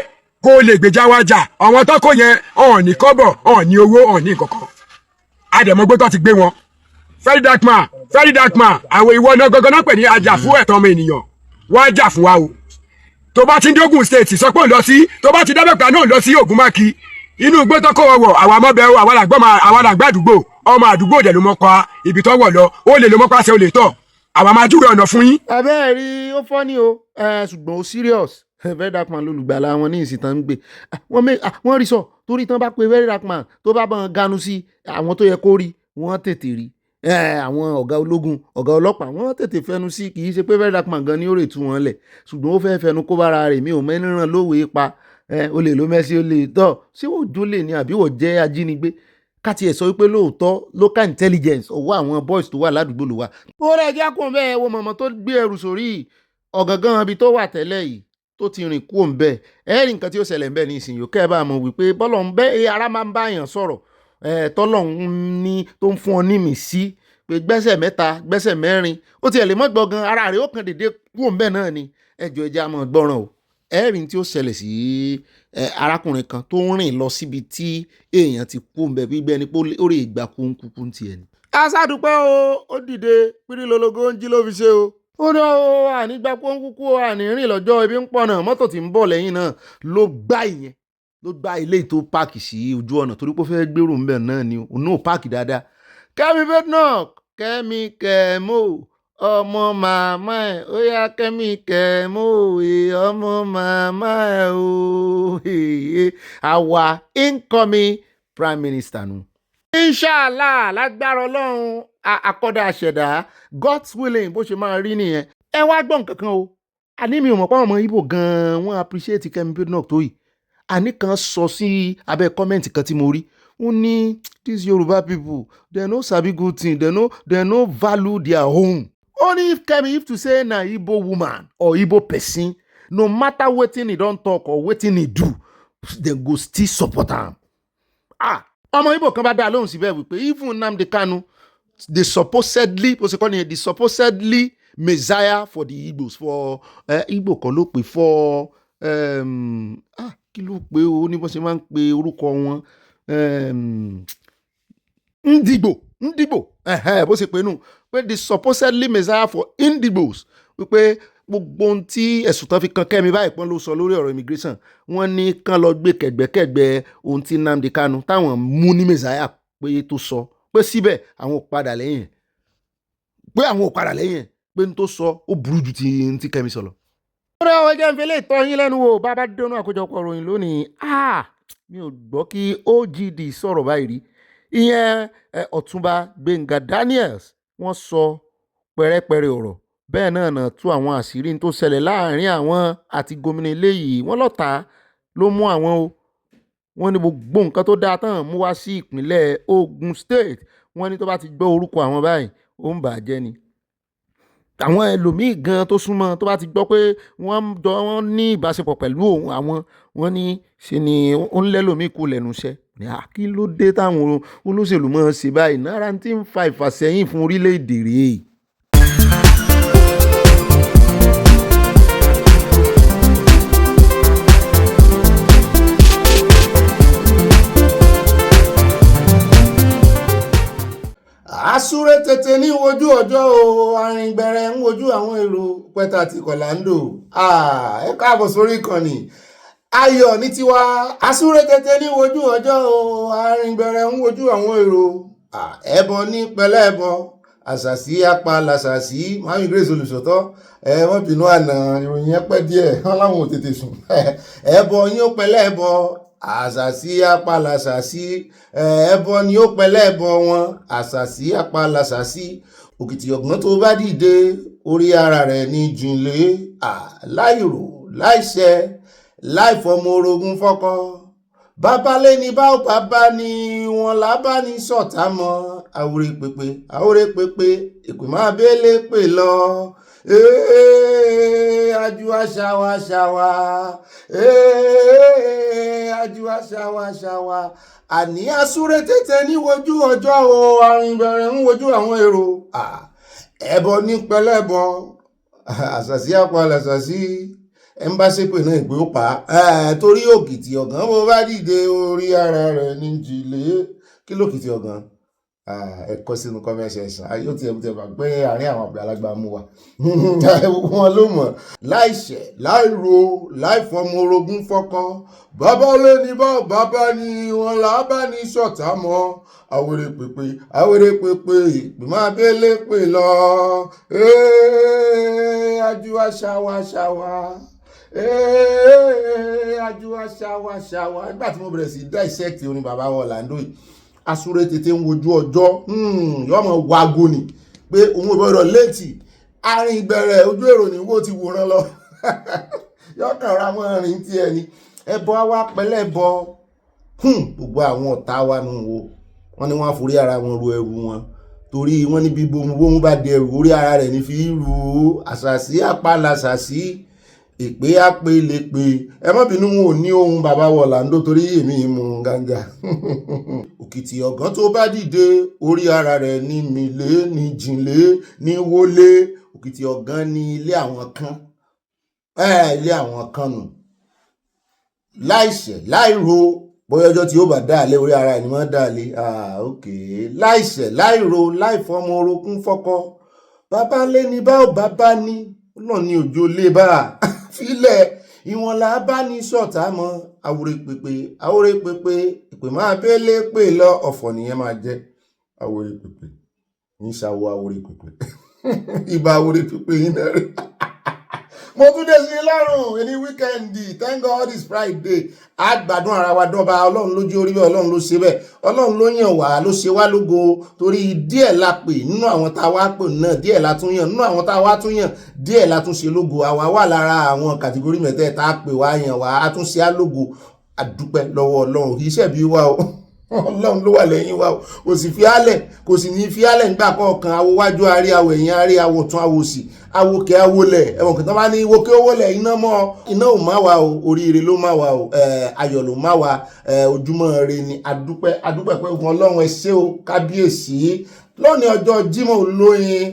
kó lè gbèjà wa jà àwọn tó kó yẹn ọ̀n ní kọ́bọ̀ ọ̀n ní owó ọ̀n ní nǹkankan àdèmọ́gbó tó ti gbé wọn very dark man àwọn ìwọ náà gangan náà pè ní ajá fún ẹ̀tọ́ ọmọ ènìyàn wọ́n á jà fún wa o tó bá ti ń dógùn state sọ pé ò lọ sí tó bá ti dábẹ́pẹ́ náà lọ sí Ògùnmákin inú igbó tó kó wọ̀ àwọn amọ́bẹ̀ àwọn àgbà àdúgbò ọmọ àdúgbò dẹ̀ ló mọ́ pa ibi tó wọ̀ lọ ó lè ló mọ́ pa ṣe ó lè tọ̀ àwọn máa júwe ọ̀nà fún yín. abẹ́ẹ̀ rí ó fọ́ ni o ṣùgbọ́n ó serious very dark man lólùgbàlà wọn ní ìsìn tán ń gbé wọ́n rí sọ torí tán bá pe very dark man tó bá bọ́n ganu sí àwọn tó yẹ kó rí wọ́n tètè rí àwọn ọ̀gá ológun ọ̀gá ọlọ́pàá wọ́n tètè fẹnu sí kì í ṣe pé very dark man gan ni ó rè tú wọn lẹ̀ ṣùgbọ́n ó fẹ́ fẹnu kó bára rẹ̀ mi ò mẹ́nìràn lówe pa o lè ló mẹ́sí o lè tọ́ ṣé wò jólè ni àbí wò jẹ́ ajínigbé káti ẹ̀ sọ wípé lóòótọ́ local intelligence ọwọ́ àwọn boys tó wà ládùúgbò ló wà. ó rẹ̀ jẹ́ kó bẹ́ẹ̀ wo mọ̀mọ́ tó gbé ẹrù sórí ọ̀gángan ibi tó wà tẹ́lẹ̀ yìí tó ti rìn kú òǹbẹ ẹ̀rí nǹkan tí ó ṣẹlẹ̀ ń bẹ ní ìsìn yòókè bá mọ̀ wípé bọ́lọ̀ ń bẹ́ ara máa ń bá èèyàn sọ̀rọ̀ tọ́lọ́hún ní tó ń fún ọ ní mì sí pé gbẹ́sẹ̀ mẹ́ta gbẹ́sẹ̀ mẹ́rin ó tiẹ̀ lè mọ́ gbọ̀ngàn ara rẹ̀ ó kàn dédé kú òǹbẹ náà ni ẹjọ́ ẹja máa gbọ́ràn o ẹ̀rí tí ó ṣẹlẹ̀ sí arákùnrin kan tó ń rìn lọ síbi tí èèyàn ti kú òǹbẹ bí gbẹ́ni pé ó rè gbà kúnkúnkú tiẹ̀ ni. aṣáàdúpẹ́ o ó dìde pírílólógó ń jí ló fi ṣe o ó ní ó ànígbà pọ́ńkúkú ànírìn lọ́jọ́ ibi ń pọ̀nà mọ́tò tí ń bọ̀ lẹ́yìn náà ló gbá ilé tó páàkì sí ojú ọ̀nà torí pé ó fẹ́ gbèrò ńbẹ̀ náà ni òun náà páàkì dáadáa kẹ́mi bednock kẹ́mi kẹ́mó ọmọ màmá ẹ̀ ó yá kẹ́mi kẹ́mó ọmọ màmá ẹ̀ ó àwa incoming prime minister nù. inshallah lágbára ọlọ́run akọ́dá àṣẹ̀dá God's willing bó ṣe máa rí nìyẹn. ẹ wá gbọ́ nǹkan kan o àní mi ò mọ̀ pé àwọn ọmọ Ìgbò gan-an wọ́n appreciate Kẹ́mi Badenoch tó yìí. àní kan sọ sí abẹ́ kọ́mẹ́ǹtì kan tí mo rí ó ní these Yoruba people they no sabi good thing they no value their home. Only if Kemi if to say na Igbo woman or Igbo person no matter wetin he don talk or wetin he do dem go still support am. ọmọ Igbo kan bá dá lóhùn síbẹ̀ wípé even Nnamdi Kanu the supposedly messiah for the Igbos for Igbo kan ló pè for kí ló pé o ní bó ṣe máa ń pe orúkọ wọn Ndigbo bó ṣe pé nù pé the supposedly messiah for Indigbos wípé gbogbo ohun tí ẹ̀sùn tán fi kan Kẹ́mi báyìí pọ́n ló sọ lórí ọ̀rọ̀ immigration wọ́n ní kán lọ gbé kẹ̀gbẹ́kẹ̀gbẹ́ ohun tí Nnamdi Kanu táwọn mú ní messiah pé tó sọ pé síbẹ̀ àwọn ò padà lẹ́yìn pé n tó sọ ó burú ju ti Kẹ́mi sọ lọ. ọ̀rẹ́ àwọn ẹgbẹ́ ìfẹ́lẹ́ ìtọ́ yín lẹ́nu wo bàbá dónú àkójọpọ̀ ròyìn lónìí mi ò gbọ́ kí OGD sọ̀rọ̀ báyìí rí ìyẹn Ọ̀túnba Gbénga Daniels wọ́n sọ pẹ̀rẹ́pẹ̀rẹ́ ọ̀rọ̀ bẹ́ẹ̀ náà tú àwọn àṣírí tó ṣẹlẹ̀ láàrin àwọn àti gómìnà eléyìí wọ́n lọ́ta ló mú àwọn o wọ́n ní gbogbo nǹkan tó dáa tán mú wá sí ìpínlẹ̀ Ogun State wọ́n ní tó bá ti gbọ́ orúkọ àwọn báyìí ó ń bàjẹ́ ni àwọn ẹlòmíì gan tó súnmọ́ tó bá ti gbọ́ pé wọ́n ní ìbáṣepọ̀ pẹ̀lú àwọn wọ́n ní ṣe ni ó ń lẹ́lòmíì kú lẹ́nu iṣẹ́ ní kí ló dé táwọn olóṣèlú máa ń ṣe báyìí náírà tí ń fa ìfàsẹ́yìn fún orílẹ̀-èdè rèé. àsúré tètè ní wojú ọjọ́ o arìngbẹ̀rẹ̀ ń wojú àwọn èrò pẹ́tà àti kọ̀láńdò ẹ káàbọ̀ sórí ìkànnì ayọ̀ ní tiwa àsúré tètè ní wojú ọjọ́ o arìngbẹ̀rẹ̀ ń wojú àwọn èrò ẹbọ ní pẹ̀lẹ́ ẹbọ àṣàṣì apá làṣàṣì mami grace olùsọ̀tọ̀ wọ́n bínú àná ìròyìn yẹn pẹ́ díẹ̀ wọ́n láwọn ò tètè sùn ẹbọ yín ó pẹ̀lẹ́ ẹbọ àṣàṣì apalàṣàṣì ẹbọ ni ó pẹ̀lẹ́ ẹbọ wọn àṣàṣì apalàṣàṣì òkìtì ọ̀gbọ́n tó bá dìde orí ara rẹ̀ ní jìnlẹ̀ láìrò láìṣẹ láìfọmọ orogún fọ́kọ bàbá lé ní báwo bàbá ni wọn lábá ní sọ̀tá mọ́ àwòrè pépé èpè máa bẹ́lẹ̀ pè lọ ajú aṣáwáṣáwá ajú aṣáwáṣáwá àní àsúré tètè ní wojú ọjọ́ o arìnbẹ̀rẹ̀ ń wojú àwọn èrò ẹbọ ní pẹlẹbọ àṣàṣì apalàṣàṣì ẹmbáṣẹ pé náà ìgbé ó pa torí òkìtì ọ̀gán bó bá dìde orí ara rẹ̀ ní jìlẹ̀ kí lókìtì ọ̀gán ẹ̀kọ́ sínú kọ́mẹ́ṣẹ̀ṣẹ̀ ayé ó ti ẹ̀bùtẹ̀ bà pé àárín àwọn àgbàlagbà mú wa wọn ló mọ̀ láìṣẹ̀ láìro láìfọmọ orogún fọ́kọ bàbá lé ní bàbá ni wọn làbá ní ṣọ̀tá mọ́ àwòrè pépé ìpè máa bẹ́lẹ̀ pè lọ ajú aṣáwáṣáwá ajú aṣáwáṣáwá nígbà tí mo bẹ̀rẹ̀ sí dissect orin bàbá wọn Orlando yìí àsúré tètè ń wojú ọjọ́ yọmọ wago ni pé òun ò gbọdọ̀ létí àárín ìbẹ̀rẹ̀ ojú èrò ní wo ti wòran lọ yọkàn ra mọ́ rìn tí ẹni ẹbọ wa pẹ̀lẹ́ bọ gbogbo àwọn ọ̀tá wa nù wo wọ́n ní wọ́n á forí ara wọn ru ẹrù wọn torí wọ́n ní bí bómú bá di ẹrù orí ara rẹ̀ ní fi rú àṣàṣì apalàṣàṣì èpè àpèlépè ẹ má bínú wọn ò ní ohun bàbá wọ Orlando torí èmi mú gánga òkìtì ọ̀gán tó bá dìde orí ara rẹ̀ ní mìlé ní jìnlé ní wọlé òkìtì ọ̀gán ní ilé àwọn kan nù láìṣẹ̀ láìro bóyá ọjọ́ tí ó bá dáàlé orí ara ẹni mọ́ dáàlé ok láìṣẹ̀ láìro láìfọmọ orogún fọ́kọ bàbá lé ní báwo bàbá ní náà ní òjò lé bá filẹ̀ ìwọ̀n là bá ní ṣọ̀tá mọ́ àwòrè pépé ìpè máa bẹ́lẹ̀ pè lọ ọ̀fọ̀ nìyẹn máa jẹ́ àwòrè pépé ní ṣàwọ̀ àwòrè pépé ìbá àwòrè pépé yín náà rẹ̀ mo tún dé sí lọ́rùn ẹni wíkẹ́ndì thank God it's Friday àgbàdùn ara wa dọ́ba ọlọ́run ló jẹ́ orí bẹ́ẹ̀ ọlọ́run ló ṣe bẹ́ẹ̀ ọlọ́run ló yàn wá ló ṣe wá lógo torí díẹ̀ la pè nínú àwọn tá a wá pè náà díẹ̀ la tún yàn nínú àwọn tá a wá tún yàn díẹ̀ la tún ṣe lógo àwa wà lára àwọn kàtígórì mẹ́tẹ̀ẹ̀ta pè wá yàn wá a tún ṣe á lógo àdúpẹ́ lọ́wọ́ ọlọ́run kì í ṣẹ̀bi wa o ọlọ́run ló wà lẹ́yìn wa kò sì fi álẹ̀ kò sì ní fi álẹ̀ nígbà kọ̀ọ̀kan awo wájú arí awo ẹ̀yìn arí awo tún awo sí awo kẹ́ awo lẹ̀ ẹ̀wọ̀n kìtàn bá ní wo kí owó lẹ̀ iná mọ́ iná ò má wa o oríire ló má wa o ayọ̀ ló má wa ojúmọ́ re ni adúpẹ́ pé ọlọ́run ẹ ṣé o kábíyèsí lónìí ọjọ́ Jímọ̀ olóyin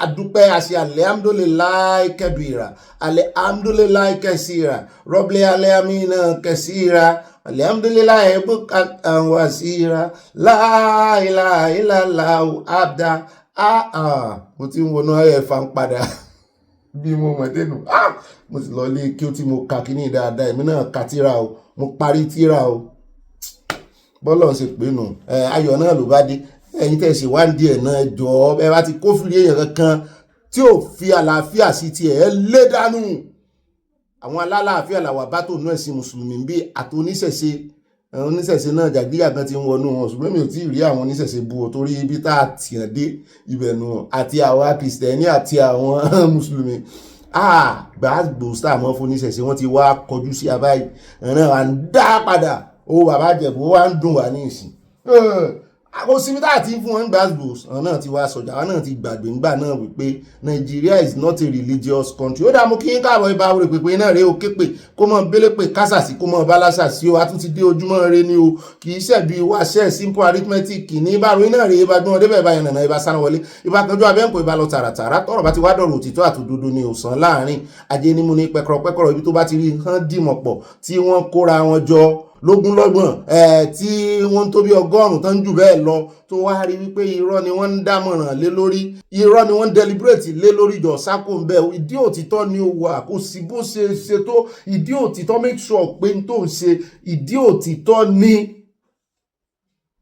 adúpẹ́ àṣẹ alhamdulillahi kabira alhamdulillahi kasira rọ́bìlẹ̀ alamina kasira alhamdulillahi bukan wasira la ilaha illallah abda mo ti ń wọnú ẹ̀fà ń padà bí mo mọ̀ dénú mo sì lọ lé kí ó tí mo kà kíní dáadáa èmi náà ka tíra o mo parí tíra o bọ́lọ̀ ṣe pé nù ayọ̀ náà ló bá dé ẹ̀yin tẹ́ ṣe wá ń díẹ̀ náà jọ ẹ bá ti kófìrí èèyàn kankan tí ò fi àlàáfíà sí tiẹ̀ ẹ lé dànù àwọn alálàáfíà làwà bá tó nú ẹ̀sìn mùsùlùmí bí àti oníṣẹ̀ṣe náà jàgídíjà kan ti ń wọnú wọn ṣùgbọ́n mi ò tí ì rí àwọn oníṣẹ̀ṣe bu o torí ibi tá a tìyàn dé ibẹ̀ nù àti àwa kìrìsìtẹ́nì àti àwọn mùsùlùmí gbàgbó sáà mọ́ fún oníṣẹ̀ṣe wọ́n ti wá kọjú sí abáyé ẹ̀ràn à ń dá padà ó bàbá àjẹ̀bù ó wá ń dùn wá ní ìsìn àwọn símítà àti fún wọn gbàgbós àwọn náà ti wá sọjà àwọn náà ti gbàgbé ńgbà náà wípé Nigeria is not a religious country ó dààmú kí n káàbọ̀ ibà wọlé pépé náà rèé o képe kó mọ bẹ́lẹ̀ pé kásàsì kó mọ bálásà sí o a tún ti dé ojúmọ́ rẹ ni o kì í ṣẹ̀bi wáṣẹ́ simple arithmetic ní ìbáru náà rèé ibà gbọ́n débẹ̀ ibà yànnà ibà Sanawole ibà kanjú abẹ́ǹkó ibà lọ tààràtàrà tọrọ bá ti wá dọ̀rọ̀ òtítọ́ àtòdodo ni òsàn láàrin ajé nímú ní pẹ́kọ̀rọ̀ ibi tó bá ti rí hàn dìmọ̀ pọ̀ tí wọ́n kóra wọn jọ lógúnlọ́gbọ̀n tí wọ́n tó bí 100 tán jù bẹ́ẹ̀ lọ tó wá rí wípé irọ́ ni wọ́n ń dámọ̀ràn lé lórí irọ́ ni wọ́n ń deliberate lé lórí jọ sákò ń bẹ́ ìdí òtítọ́ ni ó wà kò sí bó ṣe ṣe tó ìdí òtítọ́ make sure pé n tó ń ṣe ìdí òtítọ́ ni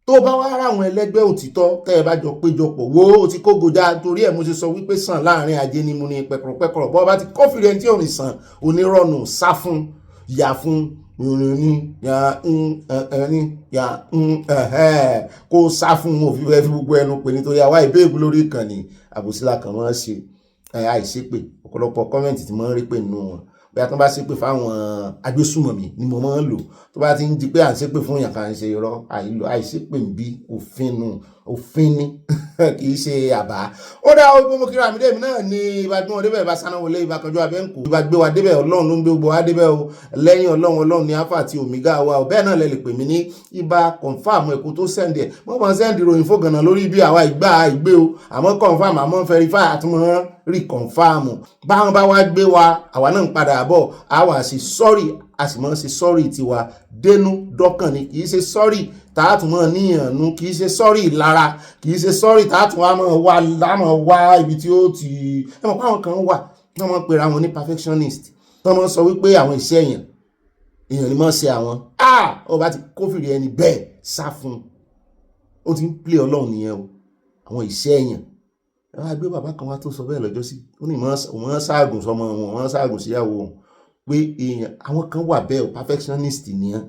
tó bá wá ráwọn ẹlẹ́gbẹ́ òtítọ́ tẹ́ ẹ bá jọ péjọpọ̀ wo ó ti kó gojá torí ẹ̀ mo ṣe sọ wípé sàn láàrin ajé ni mo ní pẹ̀kọ̀rọ̀ bọ́ bá ti kófìrí ẹni tí ò ní sàn onírọ̀nù sá fún yà fún ni ya ya kó sá fún òfin fẹ́ fi gbogbo ẹnu pè nítorí àwa ìbéèbù lórí ìkànnì àbòsílà kan wọ́n ṣe àìṣépè ọ̀pọ̀lọpọ̀ kọ́mẹ̀ntì tí mo ń rí pè nínú wọn bóyá tó bá ṣépè fáwọn agbésùmọ̀mí ni mo máa ń lò tó bá ti ń di pé à ń ṣépè fún èèyàn kan ṣe irọ́ àìṣépè ń bí òfin ni kì í ṣe àbá ó dá ogun mo kíra mi dé mi náà ni ibà gbé wọn débẹ̀ ibà Sanawole ibà kanjú abẹ́ǹkó ibà gbé wa débẹ̀ ọlọ́run ló ń gbé gbogbo wa débẹ̀ o lẹ́yìn ọlọ́run ní alpha àti omega wa o bẹ́ẹ̀ náà lẹ lè pè mí ní ibà confam ẹ̀kú tó sẹ́ndì ẹ̀ mo máa ń sẹ́ndì ròyìn fógànà lórí bí àwa ìgbé o àmọ́ confam àmọ́ verify àtúmọ̀ reconfirm báwọn bá wá gbé wa àwa náà ń padà bọ̀ àwa sì sorry a sì mọ́ ṣe sorry tiwa dénú dọ́kàn ni kì í ṣe sorry tààtù mọ́ níyànú kì í ṣe sorry lára kì í ṣe sorry tààtù wa mọ́ wá ibi tí ó ti ẹmọ̀ pàwọn kan wà wọ́n mọ́ pèrè àwọn ní perfectionist tó mọ́ sọ wípé àwọn iṣẹ́ èèyàn ni mọ́ ṣe àwọn ó bá ti kófìrí ẹni bẹ́ẹ̀ sá fún ó ti ń play ọlọ́run nìyẹn o àwọn iṣẹ́ èèyàn ẹwà gbé bàbá kan wá tó sọ bẹ́ẹ̀ lọ́jọ́ sí ó ní wọ́n ṣáàgùn sọmọ wọn wọ́n ṣáàgùn síyàwó wọn pé èèyàn àwọn kan wà bẹ́ẹ̀ o perfectionist nìyẹn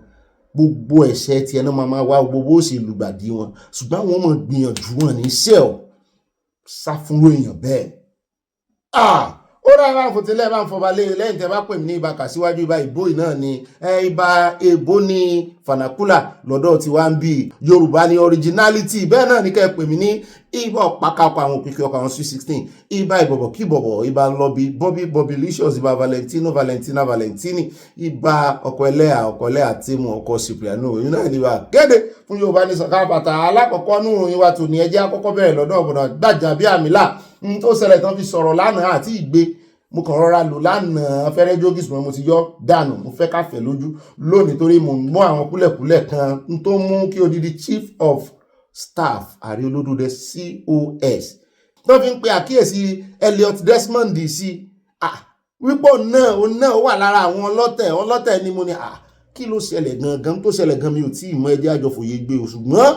gbogbo ẹ̀ṣẹ̀ tí ẹnu máa wá gbogbo ó sì lùgbàdì wọn ṣùgbọ́n àwọn ọmọ gbìyànjú wọn ní iṣẹ́ ọ̀ sá fúnrú èèyàn bẹ́ẹ̀ ó rà bá ń fòtẹ́lẹ̀ bá ń fọba lẹ́yìn tẹ́ bá pè mí ní ibà kàsíwájú ibà ìbò náà ni ibà èbó ní fanakula lọ́dọ̀ tí wá ń bí Yorùbá ní originality bẹ́ẹ̀ náà ní kẹ́ pè mí ní ibà ọ̀pákápá àwọn òkìkí ọkọ̀ àwọn 16 ibà ìbọ̀bọ̀ kí bọ̀bọ̀ ibà lọ́bí Bobbylicious ibà Valentina Valentini ibà ọkọ̀ ẹlẹ́à tèmù ọkọ̀ Cipriano òyìn náà ní wà kéde fún Yorùbá ní sọ̀ká bàtà alákọ̀ọ́kọ́ nù òyìn wa tò ní ẹjẹ́ àkọ́kọ́ bẹ̀rẹ̀ lọ́dọ̀ ọ̀bọ̀nà gbàjà bí àmìlà tó ṣẹlẹ̀ tán fi sọ̀rọ̀ lánàá àti ìgbé mo kàn rọra lò lánàá fẹ́rẹ́ jógì ṣùgbọ́n mo ti yọ dànù mo fẹ́ káfẹ́ lójú lónìí torí mo mú àwọn kúlẹ̀kúlẹ̀ kan tó mú kí odidi chief of staff àrí olódùdẹ COS tó fi ń pe àkíyèsí Elliot Desmond sí wípò náà wà lára àwọn ọlọ́tẹ̀ ni mo ní kí ló ṣẹlẹ̀ gangan tó ṣẹlẹ̀ gan mi ò tí ì mọ ẹjẹ́ àjọfòye gbé o ṣùgbọ́n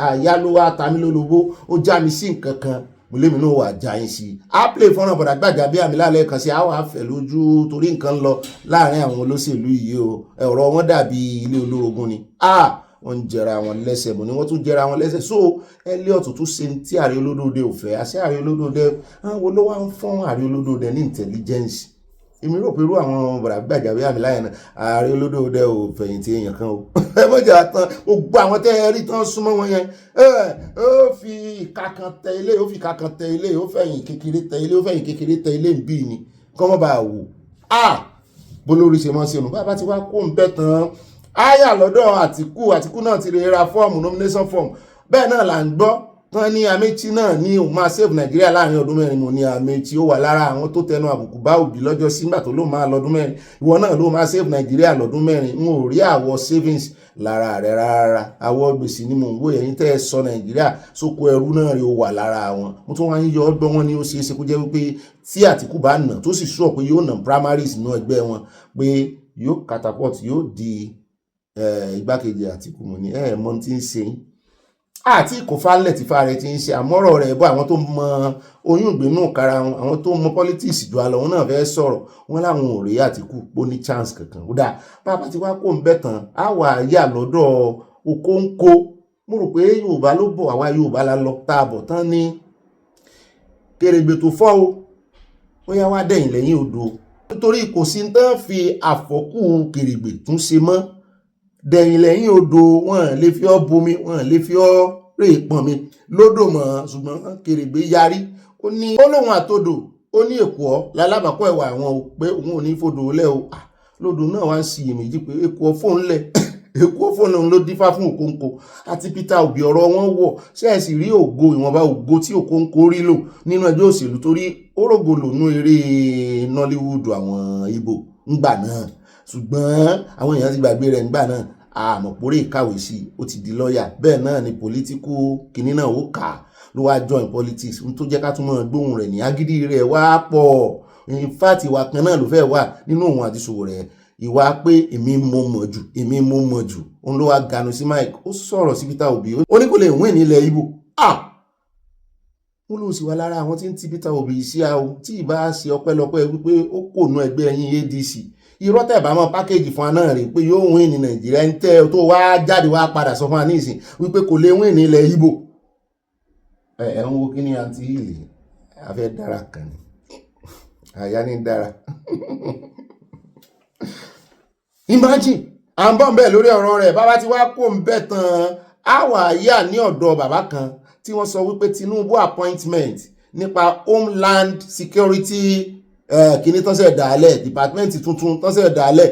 àyálówó àtàmílólobó ó já mi sí nǹkan kan mo lé mi náà wà já yín sí á play fọ́nrán bọ̀dà Gbajabiamila lẹ́ẹ̀kan sí àwọn àfẹ́ lójú torí nǹkan lọ láàrin àwọn olóṣèlú yìí o ọ̀rọ̀ wọn dàbí ilé olórogún ni wọ́n ń jẹra wọn lẹ́sẹ̀ mo ní wọ́n tún jẹra wọn lẹ́sẹ̀ so Elliot tún ṣe tí Ààrẹ Olódòdé ò fẹ́ àṣẹ Ààrẹ Olódòdé àwọn ló wá ń fún Ààrẹ Olódòdé ní intelligence èmi rò pé irú àwọn bọ̀dà Gbajabiamila yẹn Ààrẹ Olódòdé ò fẹ̀yìntì èèyàn kan o ẹ mọ̀jà tán gbogbo àwọn tẹ́ ẹ rí tán súnmọ́ wọn yẹn ó fi ìka kan tẹ ilé ó fi ìka kan tẹ ilé ó fẹ̀yìn kékeré tẹ ilé ó fẹ̀yìn kékeré tẹ ilé ń bí ni kọ́ mọ́ bá wò bolórí ṣe mọ́ sí ọ̀nà bàbá ti wá kó ń bẹ́ tán áyà lọ́dọ̀ Àtìkù náà ti ra fọ́ọ̀mù nomination form bẹ́ẹ̀ náà là ń gbọ́ tán ní Amechi náà ní òun máa save Nàìjíríà láàrin ọdún mẹ́rin mo ní Amechi ó wà lára àwọn tó tẹnu àbùkù bá Obi lọ́jọ́ sígbà tó ló máa lọ́dún mẹ́rin ìwọ náà ló máa save Nàìjíríà lọ́dún mẹ́rin n ò rí àwọ̀ savings lára rẹ̀ rárá àwọ̀ gbèsè ni mò ń wò ẹ̀yìn tẹ́ ẹ sọ Nàìjíríà sóko ẹrú náà rí ó wà lára wọn mo tún wá ń yọ ọgbọ́n wọn ní ó ṣeé ṣe kó jẹ́ wípé tí Àtìkù bá nà tó sì sọ pé yóò nà primaries nínú ẹgbẹ́ wọn pé yóò catapult yóò di igbákejì Àtìkù mo ní mọ́ tí ń ṣe àti kò falẹ̀ tí fa rẹ̀ ti ń ṣe àmọ́rọ̀ rẹ̀ bọ́ àwọn tó mọ oyún ìgbénú kára wọn àwọn tó mọ politics jù àlọ́ wọn náà fẹ́ sọ̀rọ̀ wọn láwọn ò rí Àtìkù pó ní chance kankan ó dáa bàbá tí wàá kó ń bẹ̀ tán á wà yà lọ́dọ̀ Okonkwo mo rò pé Yorùbá ló bọ̀ àwa Yorùbá la lọ tá a bọ̀ tán ní Kèrègbè tó fọ́ ó yá wá dẹ̀yìn lẹ́yìn odò nítorí kò sí tán fi àfọ́kù Kèrègbè tún ṣe mọ́ dẹ̀yìn lẹ́yìn odò wọn lè fi ọ́ bomi wọn lè fi ọ́ rè pọ̀n mi lódò mọ́ ṣùgbọ́n Kèrègbè yarí ó ní olóhùn àtodò ó ní èkó ọ́ lálábàákọ́ ẹ̀wà àwọn ò pé òun ò ní fodò lẹ́ o lódò náà wá ń ṣiyèméjì pé èkó fóun lẹ̀ èkó fóun lòun ló dífá fún Okonkwo àti Peter Obi ọ̀rọ̀ wọn wọ̀ ṣẹ́ẹ̀sì rí ògo ìwọ̀nba ògo tí Okonkwo rí lò nínú ẹgbẹ́ òṣèlú torí ó rògbò lònú eré Nollywood àwọn Ìgbò ńgbà náà ṣùgbọ́n àwọn èèyàn ti gbàgbé rẹ̀ ńgbà náà àmọ̀pórè ìkàwé sí ó ti di lọ́ọ̀yà bẹ́ẹ̀ náà ni political kìnní náà ó kà ló wá join politics tó jẹ́ ká tún mọ̀ gbóhùn rẹ̀ ní agídí rẹ̀ wá pọ̀ in fact ìwà kan náà ló fẹ́ wà nínú òun àti Sowore ìwà pé èmi mo mọ̀ jù òun ló wá ganu sí Mike ó sọ̀rọ̀ sí Peter Obi ó ní kò lè win nílẹ̀ Ìgbò wọ́n ló sì wá lára àwọn tí ń ti Peter Obi sí àwọn tí ìbá ṣe ọpẹ́lọpẹ́ wípé ó kò nú ẹgbẹ́ ẹ̀yìn ADC irọ́ tẹ̀ bá mọ́ pákéjì fún wa náà rí pé yóò win ní Nàìjíríà ń tẹ́ tó wá jáde wá padà sọ fún wa ní ìsìn wípé kò lè win ní ilẹ̀ Ìgbò ẹ̀ ń wo kí ni àǹtí ìlì afẹ́ dára kan ní àyà ní dára imagine à ń bọ̀ ń bẹ̀ lórí ọ̀rọ̀ rẹ̀ bàbá tí wá kó ń bẹ̀ tán àwọ̀ àyà ní ọ̀dọ̀ bàbá kan tí wọ́n sọ wípé Tinubu appointment nípa Homeland Security kìíní tán ṣe dàálẹ̀ department tuntun tán ṣe dàálẹ̀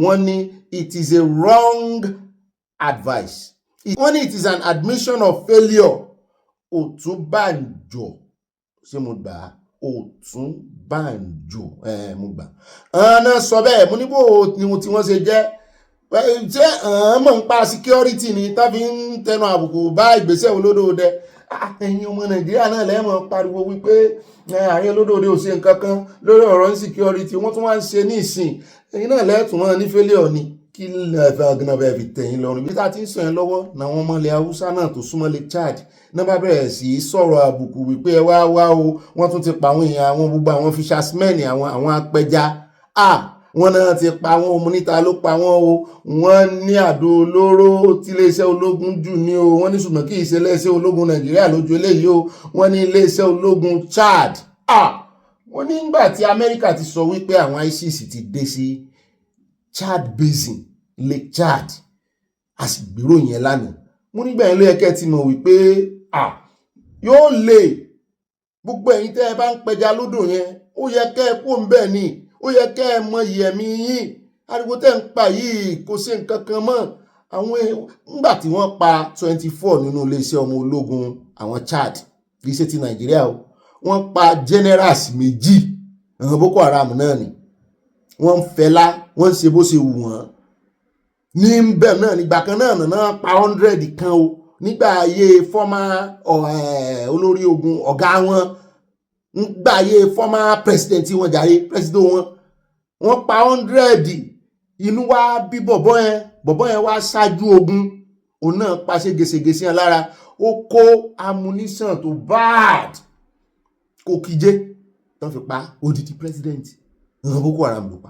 wọ́n ní it is a wrong advice wọ́n ní it is an admission of failure Ọ̀túnbànjọ ṣé mo gbà á Ọ̀túnbànjọ mo gbà ọ̀nà sọ bẹ́ẹ̀ mo ní bò ní tí wọ́n ṣe jẹ́ ṣé mọ̀ ń pa security ni tàbí ń tẹnu àbùkù bá ìgbésẹ̀ Olódòdé ẹ̀yin ọmọ Nàìjíríà náà lẹ́mọ̀ pariwo wípé Ààrẹ Olódòdé ò ṣe nǹkan kan lórí ọ̀rọ̀ insecurity wọ́n tún wá ń ṣe ní ìsìn ẹ̀yin náà lẹ́tùn wọn ní failure ni kí lẹ́fẹ̀ẹ́ ọ̀gbìn ọ̀bẹ̀ fi tẹ̀yìn lọ́rùn bí tá a ti ń sọ yẹn lọ́wọ́ làwọn ọmọ ilẹ̀ Haúsá náà tó súnmọ́ lè Chad náà bá bẹ̀rẹ̀ sí í sọ̀rọ̀ àbùkù wípé ẹ wá o wọ́n tún ti pa àwọn èèyàn àwọn gbogbo àwọn fishermen àwọn apẹja wọ́n náà ti pa àwọn òmùníta ló pa wọ́n o wọ́n ní àdó olóró tí iléeṣẹ́ ológun jù ní o wọ́n ní ṣùgbọ́n kì í ṣe iléeṣẹ́ ológun Nàìjíríà lójú eléyìí o wọ́n ní iléeṣẹ́ ológun Chad wọ́n ní nígbà tí Amẹ́ríkà ti sọ wípé àwọn ISIS ti dé sí Chad Basin Lake Chad a sì gbèrò yẹn lánàá mo nígbà yẹn ló yẹ kẹ́ ti mọ̀ wípé yóò lè gbogbo ẹ̀yin tẹ́ ẹ bá ń pẹja lódò yẹn ó yẹ kẹ́ ẹ kó ń bẹ̀ ni ó yẹ kẹ́ ẹ mọ ìyẹ̀mí yín ariwo tẹ́ ń pa yìí kò ṣe nǹkan kan mọ́ àwọn nígbà tí wọ́n pa 24 nínú iléeṣẹ́ ọmọ ológun àwọn Chad kì í ṣe ti Nàìjíríà o wọ́n pa generals méjì àwọn Boko Haram náà ni wọ́n ń fẹlá wọ́n ń ṣe bó ṣe wù wọ́n ní bẹ́ẹ̀ náà nígbà kan náà pa 100 kan o nígbà ayé former olórí ogun ọ̀gá wọn nígbà ayé former president wọn jàre president wọn pa 100 inú wa bí bọ̀bọ́ yẹn wá ṣáájú ogun òun náà pa ségesège sí ẹ lára ó kó ammunition tó bad Kókíjé tán fi pa odidi president àwọn Boko Haram ló pa.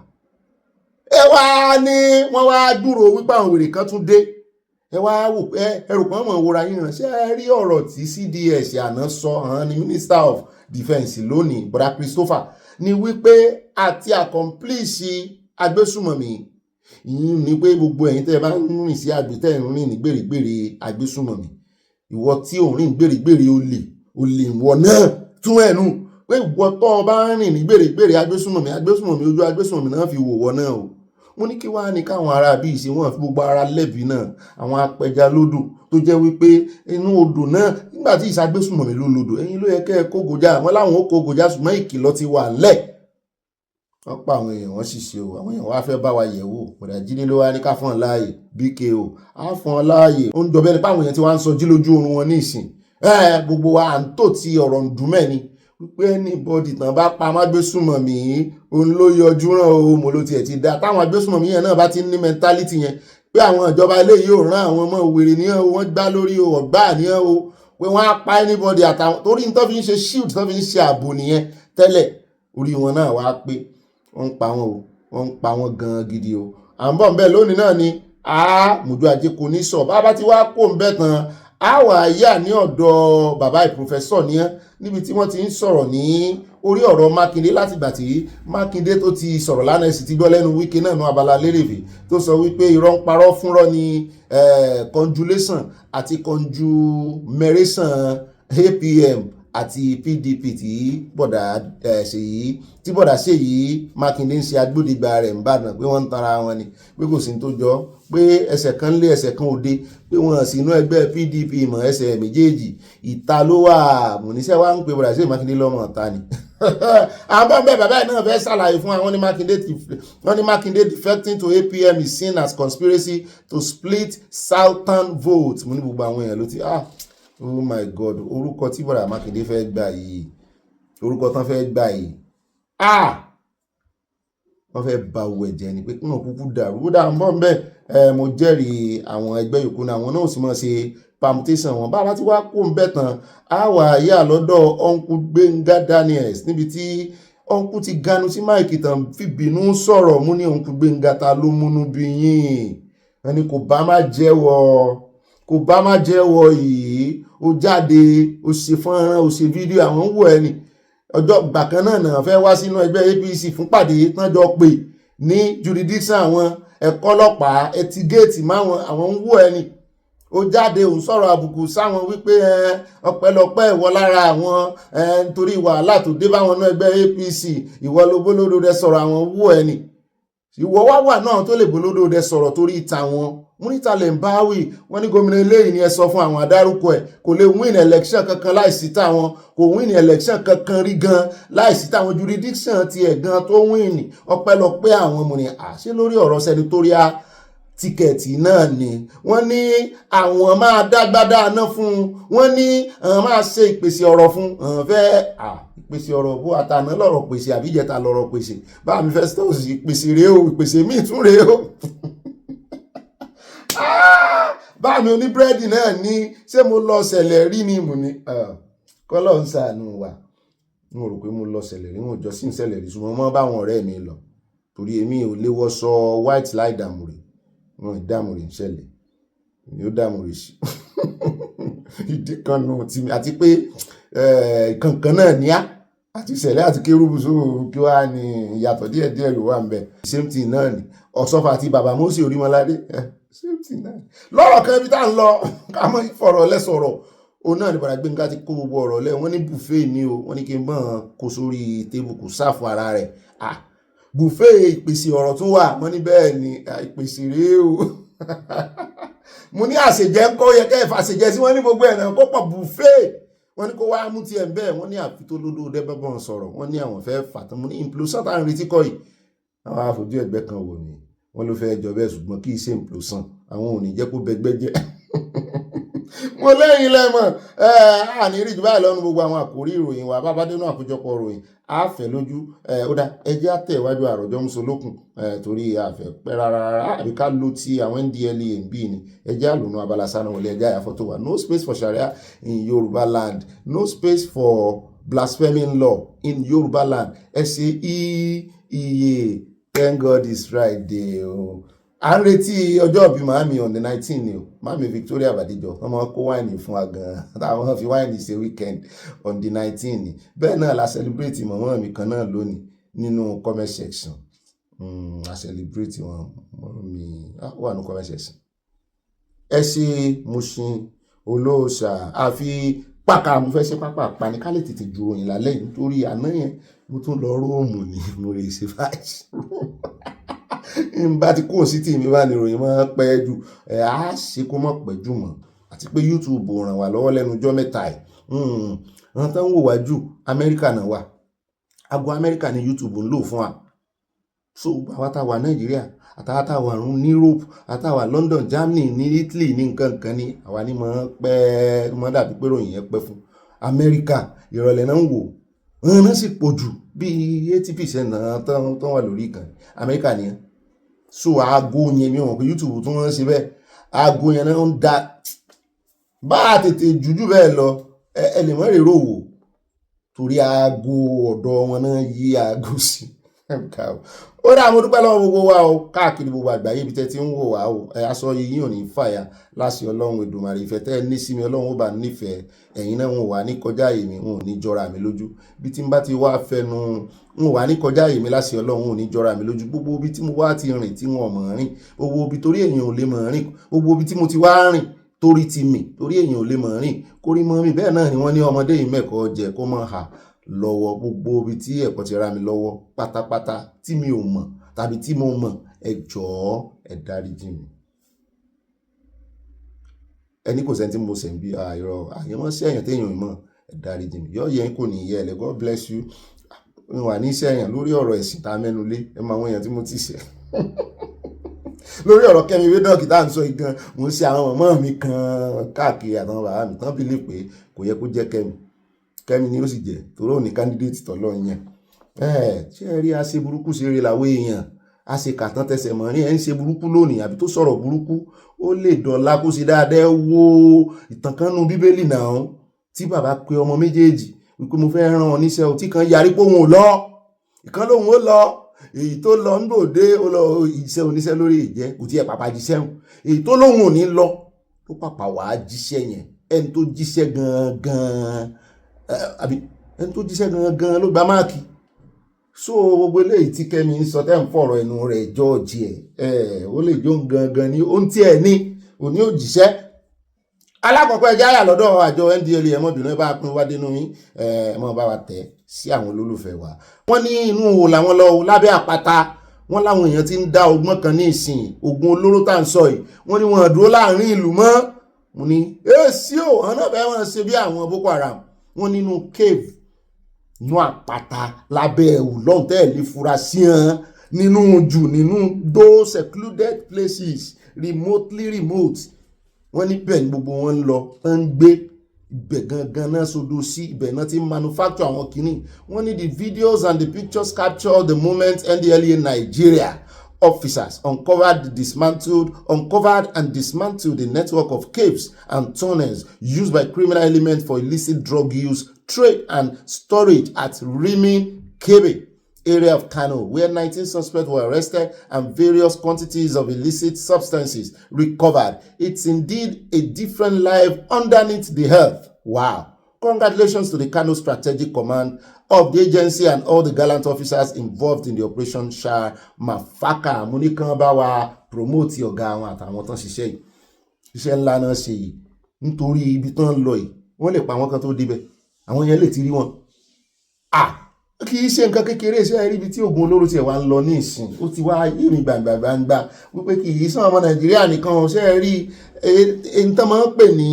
Ẹ wá ní wọ́n wá dúró wípé àwọn wèrè kan tún dé. Ẹ wá wò pé ẹrù kan mọ̀ wòra yín hàn ṣé ẹ rí ọ̀rọ̀ tí CDS àná sọ hàn ní Minister of Defence lónìí Bọ́dá Christopher ni wípé àti accomplish agbésùmọ̀mí yìí ni pé gbogbo ẹ̀yin tẹ́ bá ń rìn sí àgbẹ̀tẹ̀ ń rìn ní gbèrègbèrè agbésùmọ̀mí ìwọ tí ò ń rìn gbèrègbèrè olè ìwọ náà tún ẹnu pé ìwọ tó bá ń rìn ní gbèrègbèrè agbésùmọ̀mí ojú agbésùmọ̀mí náà fi wò wọ náà o. Mo ní kí wá ní káwọn ará bíi ṣe wọ́n fi gbogbo ara lẹ́bi náà àwọn apẹja lódò tó jẹ́ wípé inú odò náà nígbà tí ìṣàgbésùmọ̀mí ló lodò ẹ̀yin ló yẹ kẹ́ ẹ kógojá wọn láwọn ó kógojá ṣùgbọ́n ìkìlọ̀ ti wà ńlẹ̀. Wọ́n pa àwọn èèyàn wọ́n ṣiṣẹ́ o àwọn èèyàn wá fẹ́ bá wa yẹ̀ wò Bọ̀dá Jídé ló wá ní ká fọ́n láàyè BKO á fọ́n láàyè ó ń jọ bẹ́ẹ̀ ni páwọn èèyàn ti wá ń sọ jí lójú oorun wọn ní ìsìn gbogbo wa à ń tò tí ọ̀rọ̀ ń dùn mẹ́ni wípé anybody tán bá pa mágbésùmọ̀mí òun ló yọjú ràn o mo ló tiẹ̀ ti dá táwọn agbésùmọ̀mí yẹn náà bá ti ní mentality yẹn pé àwọn ìjọba eléyìí ò rán àwọn ọmọ wèrè ní o wọ́n gbá lórí o ọ̀gbá ní o pé wọ́n á pa anybody àtàwọn torí ní tó fi ń ṣe shield tó fi ń ṣe ààbò nìyẹn tẹ́lẹ̀ orí wọn náà wá pé wọ́n ń pa wọn o wọ́n ń pa wọn gan gidi o à ń bọ̀ ń bẹ̀ lónìí náà ni mùjú ajé kò ní sọ bá ti wá kó ń bẹ̀ tán àwa yà ní ọ̀dọ̀ bàbá ìprofẹ́sọ̀ ní níbi tí wọ́n ti ń sọ̀rọ̀ ní orí ọ̀rọ̀ Mákindé látìgbà tí Mákindé tó ti sọ̀rọ̀ lánàá sì ti gbọ́ lẹ́nu Wike náà ní Abala Lerefe tó sọ wípé irọ́ ń parọ́ fúnrọ́ ní conjugation àti conjumeration APM àti PDP tí bọ̀dà Ṣèyí Mákindé ń ṣe agbódegbà rẹ̀ ń bàdàn pé wọ́n ń tara wọn ni pé kò sí tó jọ pé ẹsẹ̀ kan lé ẹsẹ̀ kan òde pé wọ́n sì inú ẹgbẹ́ PDP mọ̀ ẹsẹ̀ méjèèjì ìta ló wà mọ̀níṣẹ́ wa ń pe bọ̀dà Ṣèyí Mákindé lọ́mọ ọ̀ta ni. àwọn bẹ́ẹ̀ bàbá náà fẹ́ ṣàlàyé fún àwọn ní Mákindé defecting to APM is seen as conspiracy to split southern votes mo ní gbogbo àwọn èèyàn ló ti oh my God orúkọ tí bọ̀dà Mákindé fẹ́ gbà yìí orúkọ tán fẹ́ gbà yìí wọ́n fẹ́ ba owó ẹ̀jẹ̀ ni pé kí wọ́n kúkú dàrú ó dà ń bọ̀ ń bẹ̀ mo jẹ́rìí àwọn ẹgbẹ́ yòókù náà àwọn náà sì mọ̀ ṣe permutation wọn bá ti wá kó ń bẹ̀ tán á wà yà lọ́dọ̀ ọ̀nkú Gbénga Daniels níbi tí ọ̀nkú ti ganu sí máìkì tán fìbínú sọ̀rọ̀ mú ní ọ̀nkú Gbénga ta ló múnú bí yín ẹni kò bá má jẹ́wọ́ yìí ó jáde ó ṣe fọ́nrán ó ṣe fídíò àwọn ń wò ẹni ọjọ́ gbàkan náà fẹ́ wá sínú ẹgbẹ́ APC fún pàdé tán jọ pé ní jurisdiction àwọn ẹ̀kọ́ ọlọ́pàá ẹtìgéètì máwọn àwọn ń wò ẹni ó jáde òun sọ̀rọ̀ àbùkù sáwọn wípé ọpẹ́lọpẹ́ ìwọ lára àwọn nítorí wàhálà tó dé báwọn náà ẹgbẹ́ APC ìwọ ló bólódó dẹ sọ̀rọ̀ àwọn wò ẹni ìwọ wà náà tó lè bólódó dẹ sọ̀rọ̀ torí ìta wọn múnítà lè ń bá wí wọ́n ní gómìnà eléyìí ni ẹ sọ fún àwọn adárúkọ ẹ̀ kò lè win election kankan láìsí táwọn kò win election kankan rí gan láìsí táwọn jurisdiction ti ẹ̀ gan tó win ọpẹ́lọpẹ́ àwọn ọmọ ní àṣẹ lórí ọ̀rọ̀ senatorial tíkẹ̀tì náà ni wọ́n ní àwọn máa dágbádá náà fún wọ́n ní àwọn máa ṣe ìpèsè ọ̀rọ̀ fún fẹ́ ìpèsè ọ̀rọ̀ bó àtàná lọ́rọ̀ pèsè àbíjẹta lọ́rọ̀ pèsè bá mi fẹ́ stọ́ọ̀sì ìpèsè rèé o ìpèsè míì tún rèé o bá mi oníbírẹ́dì náà ní ṣé mo lọ ṣẹlẹ̀ rí ni mo ní kọ́lọ̀ ń ṣàánú wa mo rò pé mo lọ ṣẹlẹ̀ rí mo jọ sí ṣẹlẹ̀ rí ṣùgbọ́n mọ́ báwọn ọ̀rẹ́ mi lọ torí èmi ò léwọ́ sọ white láì dààmú rẹ̀ wọn ìdààmú rẹ̀ ń ṣẹlẹ̀ ni ó dààmú rẹ̀ sí ìdí kan nù tí àti pé kankan náà ní á àti ṣẹlẹ̀ àti kérúbù sóòrù kí wàá ní ìyàtọ̀ díẹ̀díẹ̀ ló wà ń bẹ̀ same thing náà ni Ọ̀ṣọ́fà àti bàbá Mósè Orímọládé lọ́rọ̀ kan ibi tá ń lọ ká mọ́ ìfọ̀rọ̀ lẹ́sọ̀rọ̀ òun náà ní Bọ̀dá Gbénga ti kó gbogbo ọ̀rọ̀ lẹ́ wọ́n ní buffet ni o wọ́n ní kí n bọ́n kó sórí tébù kò sáfù ara rẹ̀ buffet ìpèsè ọ̀rọ̀ tún wà wọ́n ní bẹ́ẹ̀ ni ìpèsè rèé o mo ní àṣejẹ ń kọ́ yẹ kẹ́ ẹ̀fà àṣejẹ sí wọ́n ní gbogbo ẹ̀ náà kó pọ̀ buffet wọ́n ní kó wá mú tiẹ̀ ń bẹ́ẹ̀ wọ́n ní àfi tó lódò dẹ́bẹ̀bọ̀n sọ̀rọ̀ wọ́n ní àwọn fẹ́ fàtàn mo ní implosion tá à ń retí kọ́ yìí àwọn àfojú ẹgbẹ́ kan wò ni wọ́n ló fẹ́ jọ bẹ́ẹ̀ ṣùgbọ́n kì í ṣe implosion àwọn ò ní jẹ́ kó bẹgbẹ́ jẹ́ mo lẹ́yìn lẹ́mọ̀ àní rí jù báyìí lọ́nu gbogbo àwọn àkórí ìròyìn wa bá bá dénú àkójọpọ̀ ìròyìn àfẹ́ lójú ó dá ẹjẹ́ àtẹ̀wájú àròjọ musolókun torí àfẹ́ pẹ́ rárá àbí ká ló ti àwọn NDLEA ń bí ni ẹjẹ́ àlùnú Abala Sanawole ẹjẹ́ àyàfọ́ tó wà no space for Sharia in Yoruba land no space for blaspheming law in Yoruba land. Ẹ ṣe iye thank God is right there o. À ń retí ọjọ́ ìbí màámi on the 19 ni o. Màámi Victoria Badijo wọ́n máa kó wáìnì fún wa gan-an táwọn fi wáìnì ṣe weekend on the 19 ni. Bẹ́ẹ̀ náà la celebrate mọ̀mọ́ mi kan náà lónìí nínú comment section. A celebrate wọn mọ̀mọ́ mi wà ní comment section. Ẹ ṣe Mushin olóòṣà àfi pàkà mo fẹ́ ṣe pápá pani ká lè tètè ju òyìn lálẹ́ yìí nítorí àná yẹn mo tún lọ Róòmù ni mo lè ṣe fàájì. N bá ti kó sí tí mi bá ní ìròyìn máa pẹ́ jù á ṣe kó mọ̀ pẹ́ jù mọ́ àti pé YouTube ràn wá lọ́wọ́ lẹ́nu ọjọ́ mẹ́ta ẹ̀ wọ́n tán wò wá jù Amẹ́ríkà náà wà aago Amẹ́ríkà ní YouTube ń lò fún wa so àwa tá wà Nàìjíríà àtàwọn tá wà ní Europe àtàwọn London Germany ní Italy ní nǹkan kan ní àwa ní máa pẹ́ máa dàbí pé ròyìn yẹn pẹ́ fún Amẹ́ríkà ìrọ̀lẹ́ náà ń wò wọ́n náà sì pọ̀ jù bíi 80% náà tán wà lórí ìkànnì Amẹ́ríkà nìyẹn. So aago yẹn mi wọn pé YouTube tún wọ́n ṣe bẹ́ẹ̀ aago yẹn náà ń da bá a tètè jùjú bẹ́ẹ̀ lọ ẹ lè mọ́ rèrò wò torí aago ọ̀dọ̀ wọn náà yí aago sí ó dá mo dúpẹ́ lọ́wọ́ gbogbo wa o káàkiri gbogbo àgbáyé ibi tẹ́ ti ń wò wá o aṣọ yìí ò ní fàyà láṣẹ Ọlọ́run Èdùmàrè ìfẹ́ tẹ́ ní sí mi Ọlọ́run ó bá nífẹ̀ẹ́ ẹ̀yin náà wọn wà ní kọjá èmi wọn ò ní jọra mi lójú bí tí n bá ti wá fẹnu wọn wà ní kọjá èmi láṣẹ Ọlọ́run ò ní jọra mi lójú gbogbo ibi tí mo wá ti rìn tí wọn mọ̀ rìn gbogbo ibi torí èèyàn ò lè mọ̀ rìn gbogbo ibi tí mo ti wá rìn torí ti mi torí èèyàn ò lè mọ̀ rìn kórí mọ́ mi bẹ́ẹ̀ náà ni wọ́n ní ọmọdé yìí mẹ́kọ̀ọ́ jẹ kó mọ̀ hà lọ́wọ́ gbogbo ibi tí ẹ̀kọ́ ti ra mi lọ́wọ́ pátápátá tí mi ò mọ̀ tàbí tí mo mọ̀ ẹ jọ̀ọ́ ẹ dáríjì mi. Ẹni kò sẹ́ni tí mo sẹ̀ ń bí àìrọ̀ àyẹ̀mọ́ sí ẹ̀yàn téèyàn mọ̀ ẹ dáríjì mi yọ yẹn kò ní yẹ ẹ God bless you wà ní iṣẹ́ ẹ̀yàn lórí ọ̀rọ̀ ẹ̀sìn tá a mẹ́nu lé ẹ máa wọ́n èèyàn tí mo ti ṣẹ̀ lórí ọ̀rọ̀ Kẹ́mi Wédọ́ọ̀kì tá à ń sọ ìgan mo ń ṣe àwọn ọmọ mi kan káàkiri àtàwọn bàbá mi tán bí lè pé kò yẹ kó jẹ́ Kẹ́mi ni ó sì jẹ́ torí òun ní candidate tọ́lọ́ yẹn ṣé ẹ rí àṣẹ burúkú ṣe rí làwọn èèyàn àṣẹ kàtán tẹsẹ̀ mọ́ rí ẹ̀ ń ṣe burúkú lónìí àbí tó sọ̀rọ̀ burúkú ó lè dọ̀la kó ṣe dáadáa wo ìtàn kan nínú Bíbélì náà tí bàbá pe ọmọ méjèèjì wípé mo fẹ́ rán ọ níṣẹ́ o tí kan yarí pé òun ò lọ ìkan lòun ó lọ èyí tó lọ ń gbòde ó lọ iṣẹ́ oníṣẹ́ lórí ìjẹ́ kò tiẹ̀ pàpà jíṣẹ́ hùn èyí tó lòun ò ní lọ tó pàpà wàá jíṣẹ́ yẹn ẹni tó jíṣẹ́ gangan àbí ẹni tó jíṣẹ́ gangan ló gba máàkì so gbogbo eléyìí tí Kẹ́mi ń sọ tẹ́ ń fọ̀rọ̀ ẹnu rẹ̀ jọ́ọ̀jì ẹ̀ ó lè jó gangan ní ohun tí ẹ̀ ní òní ò jíṣẹ́ alákọ̀ọ́kọ́ ẹjẹ́ àyà lọ́dọ̀ àjọ NDLEA ẹmọ́bìnrin bá pín wá dénú yín ẹmọ́ bá wa tẹ̀ sí àwọn olólùfẹ́ wa wọ́n ní inú wo làwọn lọ lábẹ́ àpáta wọ́n láwọn èèyàn ti ń dá ọgbọ́n kan ní ìsìn ogun olóró tá à ń sọ yìí wọ́n ní wọn dúró láàrin ìlú mọ́ mo ní èsì ò hàn náà bẹ́ẹ̀ wọ́n ṣe bí àwọn Boko Haram wọ́n nínú cave inú àpáta lábẹ́ ẹ̀wù lọ́hùn tẹ́ẹ̀lì fura sí hàn nínú jù nínú those secluded places remotely remote wọ́n ní bẹ́ẹ̀ ni gbogbo wọn ń lọ ń gbé ibẹ̀ gangan náà sodo sí ibẹ̀ náà ti manufacture àwọn kìíní wọ́n ní the videos and the pictures capture the moment NDLEA Nigeria officers uncovered and dismantled the network of caves and tunnels used by criminal elements for illicit drug use, trade and storage at Rimi Kebe area of Kano, where 19 suspects were arrested and various quantities of illicit substances recovered. It's indeed a different life underneath the earth. Wow. Congratulations to the Kano Strategic Command of the agency and all the gallant officers involved in the Operation Shah Mafaka. Munikan bá wa promote ọ̀gá wọn àtàwọn tán ṣiṣẹ́ yìí. Iṣẹ́ ńlá náà ṣe yìí. Nítorí ibi tán lọ yìí, wọ́n lè pa àwọn kan tó débẹ̀. Àwọn yẹn lè ti rí wọn. Kì í ṣe nǹkan kékeré ṣe rí ibi tí ogun olóró tiẹ̀ wá ń lọ ní ìsìn. Ó ti wá yé mi gbàngbàngbà wípé kì í sàn ọmọ Nàìjíríà nìkan ṣe rí èyí tán máa ń pè ní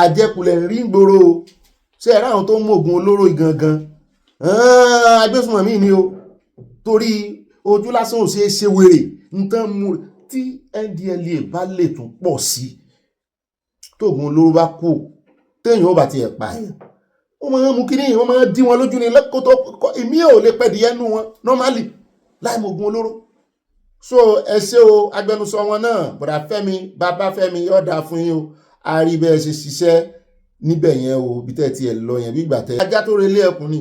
àjẹkùlẹ̀ rí gbòòrò ṣe ẹ̀rọ àwọn tó ń mú ogun olóró gangan agbésùnmọ̀mí ni o torí ojú lásán ò ṣe é ṣe wèrè nǹkan mú tí NDLEA bá lè tún pọ̀ sí tóògùn olóró bá kú téèyàn ó bá ti ẹ̀ pààyàn wọ́n máa ń mú kíní wọ́n máa ń dí wọn lójú ní lẹ́kọ̀ọ́ èmi ò lè pẹ́ díẹ̀ nú wọn normally láì mọ ogun olóró so ẹ ṣé o agbẹnusọ wọn náà bọ̀dà Fẹ́mi bàbá Fẹ́mi yóò dáa fún yín o àrí bẹ́ẹ̀ ṣe ṣiṣẹ́ níbẹ̀ yẹn o bí tẹ́ ti ẹ̀ lọ yẹn bí ìgbà tẹ́ ajá tó relé ẹkùn ni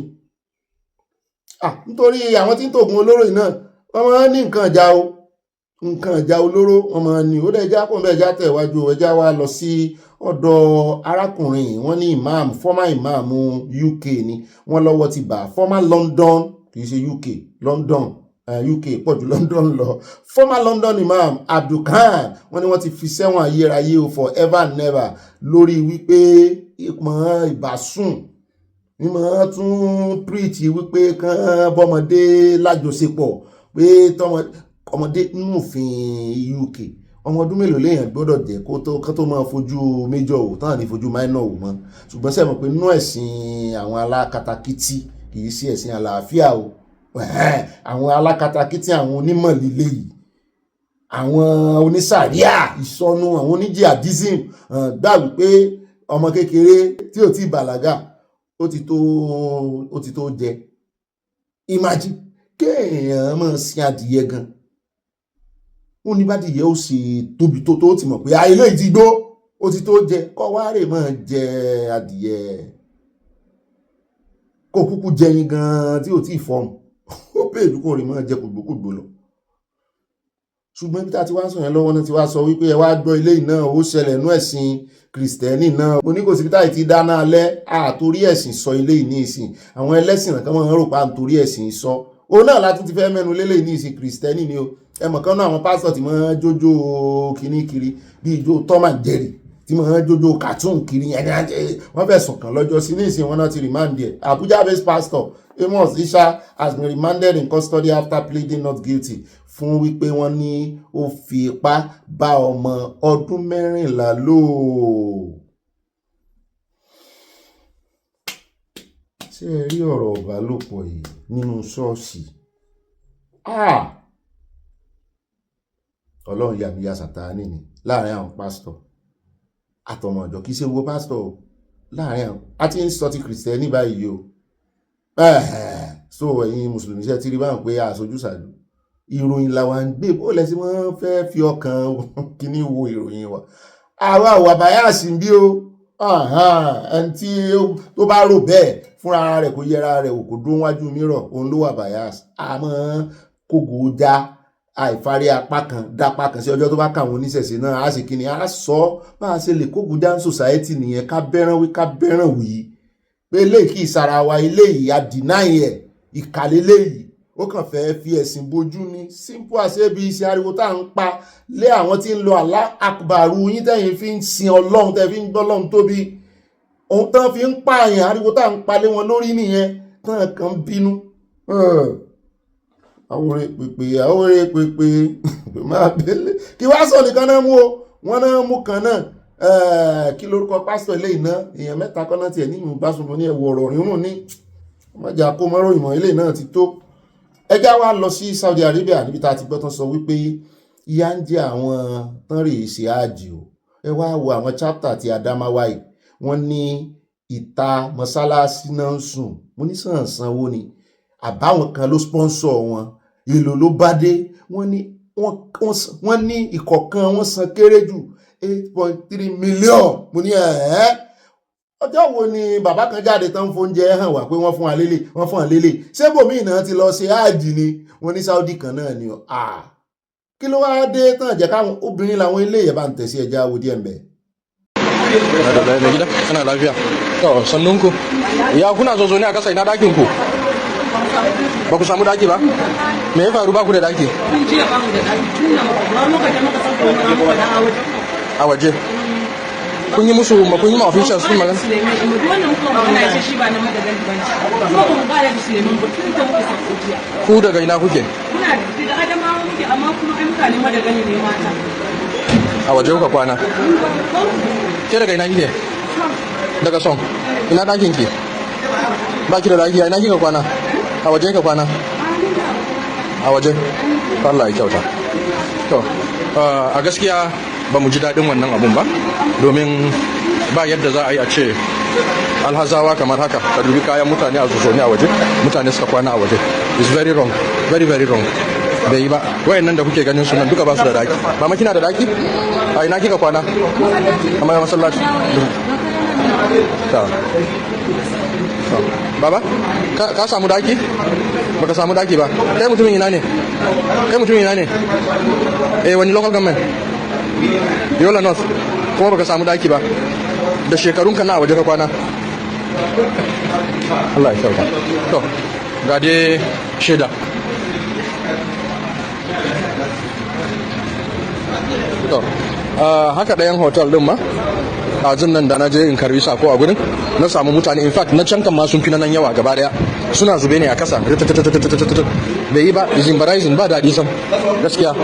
nítorí àwọn tí ń tògùn olóró yìí náà wọ́n máa ń ní nǹkan ìjà o nǹkan ìjà olóró wọ́n máa ń ní ó dẹ̀ já pọ̀ bẹ́ẹ̀ já tẹ̀ wájú ẹja wa lọ sí ọ̀dọ̀ arákùnrin yìí wọ́n ní imam former imam UK ni wọ́n lọ́wọ́ ti bà former London kì í ṣe UK London UK pọ̀ ju London lọ former London imam Abdulkhan wọ́n ní wọ́n ti fi sẹ́wọ̀n ayérayé o forever and never lórí wípé ìpọ̀n ìbásùn ní mọ̀ tún preach wípé kán bọ́mọdé lájọṣepọ̀ pé ọmọdé nínú òfin UK ọmọ ọdún mélòó léèyàn gbọ́dọ̀ jẹ́ kó tó máa fojú major wò tán ní fojú minor wò mọ́ ṣùgbọ́n sẹ́mọ̀ pé nínú ẹ̀sìn àwọn alákatakítí kì í sí ẹ̀sìn àlàáfíà o àwọn alákatakítí àwọn onímọ̀ líle yìí àwọn onísàríà ìsọnù àwọn oníjihadism gbà wípé ọmọ kékeré tí ò tí bàlágà ó ti tó jẹ imagine kéèyàn máa sin adìyẹ gan wọ́n ní bádìyẹ ó sì tóbi tó ti mọ̀ pé ilé yìí ti gbó ó ti tó jẹ kọ́ wá rè máa jẹ adìyẹ kó kúkú jẹyin gan tí ò tí fọ́ọ̀mù ó bèèrè dúkùn rè máa jẹ kùgbókùgbó lọ ṣùgbọ́n bí tá ti wá sọ yẹn lọ́wọ́ náà ti wá sọ wípé ẹ wá gbọ́ ilé yìí náà ó ṣẹlẹ̀ nú ẹ̀sìn kìrìsìtẹ́nì náà mo ní kò sí bí táyì ti dáná alẹ́ àtòrí ẹ̀sìn sọ ilé yìí ní ìsìn àwọn ẹlẹ́sìn nǹkan máa ń rò pa nítorí ẹ̀sìn sọ òun náà láti ti fẹ́ mẹ́nu lélẹ̀ ní ìsìn kìrìsìtẹ́nì ni o ẹ mọ̀ kán náà àwọn pásítọ̀ tí máa ń jójó kíní kiri bí ìjó Tom and Jerry tí máa ń jójó cartoon kiri yẹn wọ́n fẹ́ sùn kàn lọ́jọ́ sí ní ìsìn wọn náà ti remand ẹ̀ Abuja based pastor Amos Isha has been remanded in custody after pleading not guilty fún wípé wọ́n ní ó fi ipá bá ọmọ ọdún 14 lò. ṣé ẹ rí ọ̀rọ̀ ìbálòpọ̀ yìí nínú ṣọ́ọ̀ṣì ọlọ́run yàbíyà Sátánì ni láàrin àwọn pásítọ̀ àtọmọ ọ̀dọ́ kìí ṣe wo pásítọ̀ láàrin àwọn àti ń sọ ti kìrìsìtẹ́nì báyìí o so ẹ̀yin mùsùlùmí ṣe ti rí báwọn pé àṣojú ṣàlù ìròyìn làwọn ń gbé bó lẹ́sìn wọ́n fẹ́ fi ọkàn kíní wo ìròyìn wa àwa àwà báyàsì ń bí o ẹni tí tó bá rò bẹ́ẹ̀ fúnra ara rẹ̀ kó yẹra rẹ̀ ò kò dún wájú mìíràn òun ló wà báyàsì àmọ́ kógo já àìfarí apá kan dápá kan sí ọjọ́ tó bá káwọn oníṣẹ̀ṣe náà á sì kíni á sọ bá a ṣe lè kógo já ní society nìyẹn ká bẹ́ràn wí ká bẹ́ràn wí pé eléyìí kì í sara wa eléyìí a deny ẹ̀ ìkàlélé yìí ó kàn fẹ́ fi ẹ̀sìn bojú ní simple as ebi iṣẹ́ ariwo tá à ń pa lé àwọn tí ń lo Allah akbaru yín tẹ́yìn fi ń sin ọlọ́run tẹ́ fi ń gbọ́ ọlọ́run tóbi ohun tán fi ń pààyàn ariwo tá à ń pa lé wọn lórí nìyẹn tán kàn ń bínú àwòrán pèpè máa bẹ́lẹ̀ kí wá sọ nìkan náà mú o wọ́n náà mú kan náà kí lórúkọ pásítọ̀ ilé iná èèyàn 3 kan náà tiẹ̀ ní ìmú báṣubú ní ẹ̀wọ̀ ọ̀rọ̀ rírùn ní ọmọjà kó mọ́rọ̀ ìmọ̀ ilé náà ti tó ẹjá wa lọ sí Saudi Arabia níbi tá a ti gbọ́ tán sọ wípé ìyà ń jẹ àwọn tán rèé ṣe áàjì o ẹ wá wo àwọn chapter ti Adamawa yìí wọ́n ní ìta mọ́sálásí náà ń sùn mo ní sanwó ni àbáwọn kan ló sponsor wọn èlò ló bá dé wọ́n ní ìkọ̀ọ̀kan wọ́n san kéré jù 8.3 million mo ní ọjọ́ wo ni bàbá kan jáde tán fóúnjẹ hàn wá pé wọ́n fún wa lélẹ̀ ṣé bòmí náà ti lọ ṣe áàjì ni wọ́n ní Saudi kan náà ni kí ló wá dé tán jẹ́ káwọn obìnrin làwọn ilé yẹn bá ń tẹ̀sí ẹja wo díẹ̀ mbẹ́. da gida ana lafiya to sannun ku ya kuna zo ne a kasa ina dakin ku ba ku samu daki ba me ya faru ba ku da daki a waje kun yi musu kun yi ma officials sun magana ku daga ina kuke a waje kuka kwana ke daga ina kike daga son ina dakin ki ba ki da daki ina kika kwana a waje ka kwana a waje Allah ya kyauta to a gaskiya ba mu ji daɗin wannan abun ba domin ba yadda za a yi a ce alhazawa kamar haka ka dubi kayan mutane a zuzo a waje mutane suka kwana a waje is very wrong very very wrong bai yi ba wayannan da kuke ganin sunan duka ba su da daki ba ma kina da daki a ina kika kwana amma masallaci Baba, ka samu daki? Baka samu daki ba. Kai mutumin ina ne? Wani local government? Yola North. Kuma baka samu daki ba. Da shekarun ka na waje ka kwana. Allah ya sauka. To, ga dai shaida. To, haka ɗayan hotel din ma a nan da na je in karbi sako a gurin na samu mutane, in fact na can kan ma sun fi nan yawa gaba daya, suna zube ne a kasa, bai yi ba, zimbarizing ba daɗi sam gaskiya.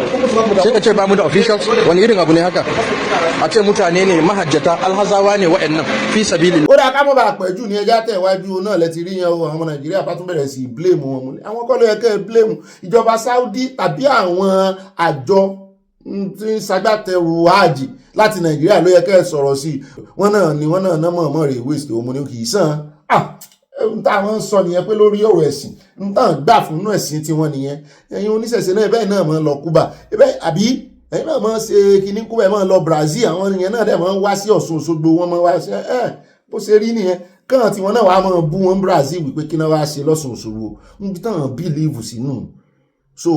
Sai ka ce ba mu da officials, wani irin abu ne haka a ce mutane ne mahajjata alhazawa ne wa'annan fi sabili. Ó dáa ká mọ́ bá pẹ̀jù ní ẹja tẹ̀ wájú náà lẹ́ti rí yẹn o, àwọn ọmọ Nàìjíríà bá tún bẹ̀rẹ̀ sí blame wọn mú ni àwọn kọ́ ló yẹ kẹ́ blame ìjọba Saudi tàbí àwọn àjọ tí ń ṣagbátẹrù hajj láti Nàìjíríà ló yẹ kẹ́ sọ̀rọ̀ sí. Wọ́n náà mọ̀ rè waste òun ni kì í sàn táwọn ń sọ nìyẹn pé lórí ọ̀rọ̀ ẹ̀sìn ń tàn gbà fún inú ẹ̀sìn tiwọn nìyẹn. Ẹ̀yin oníṣẹ̀ṣe náà bẹ́ẹ̀ náà máa ń lọ Cuba àbí ẹ̀yin náà máa ń ṣe kíní Cuba ẹ̀ máa ń lọ Brazil, àwọn ènìyàn náà dẹ̀ máa ń wá sí Ọ̀ṣun Òṣogbo, wọn máa wá sí bó ṣe rí nìyẹn. Kàn tí wọn náà wàá máa bú wọn Brazil wípé kí náà wá ṣe lọ́ṣun Òṣogbo níbi táwọn bílíìfù sínú. So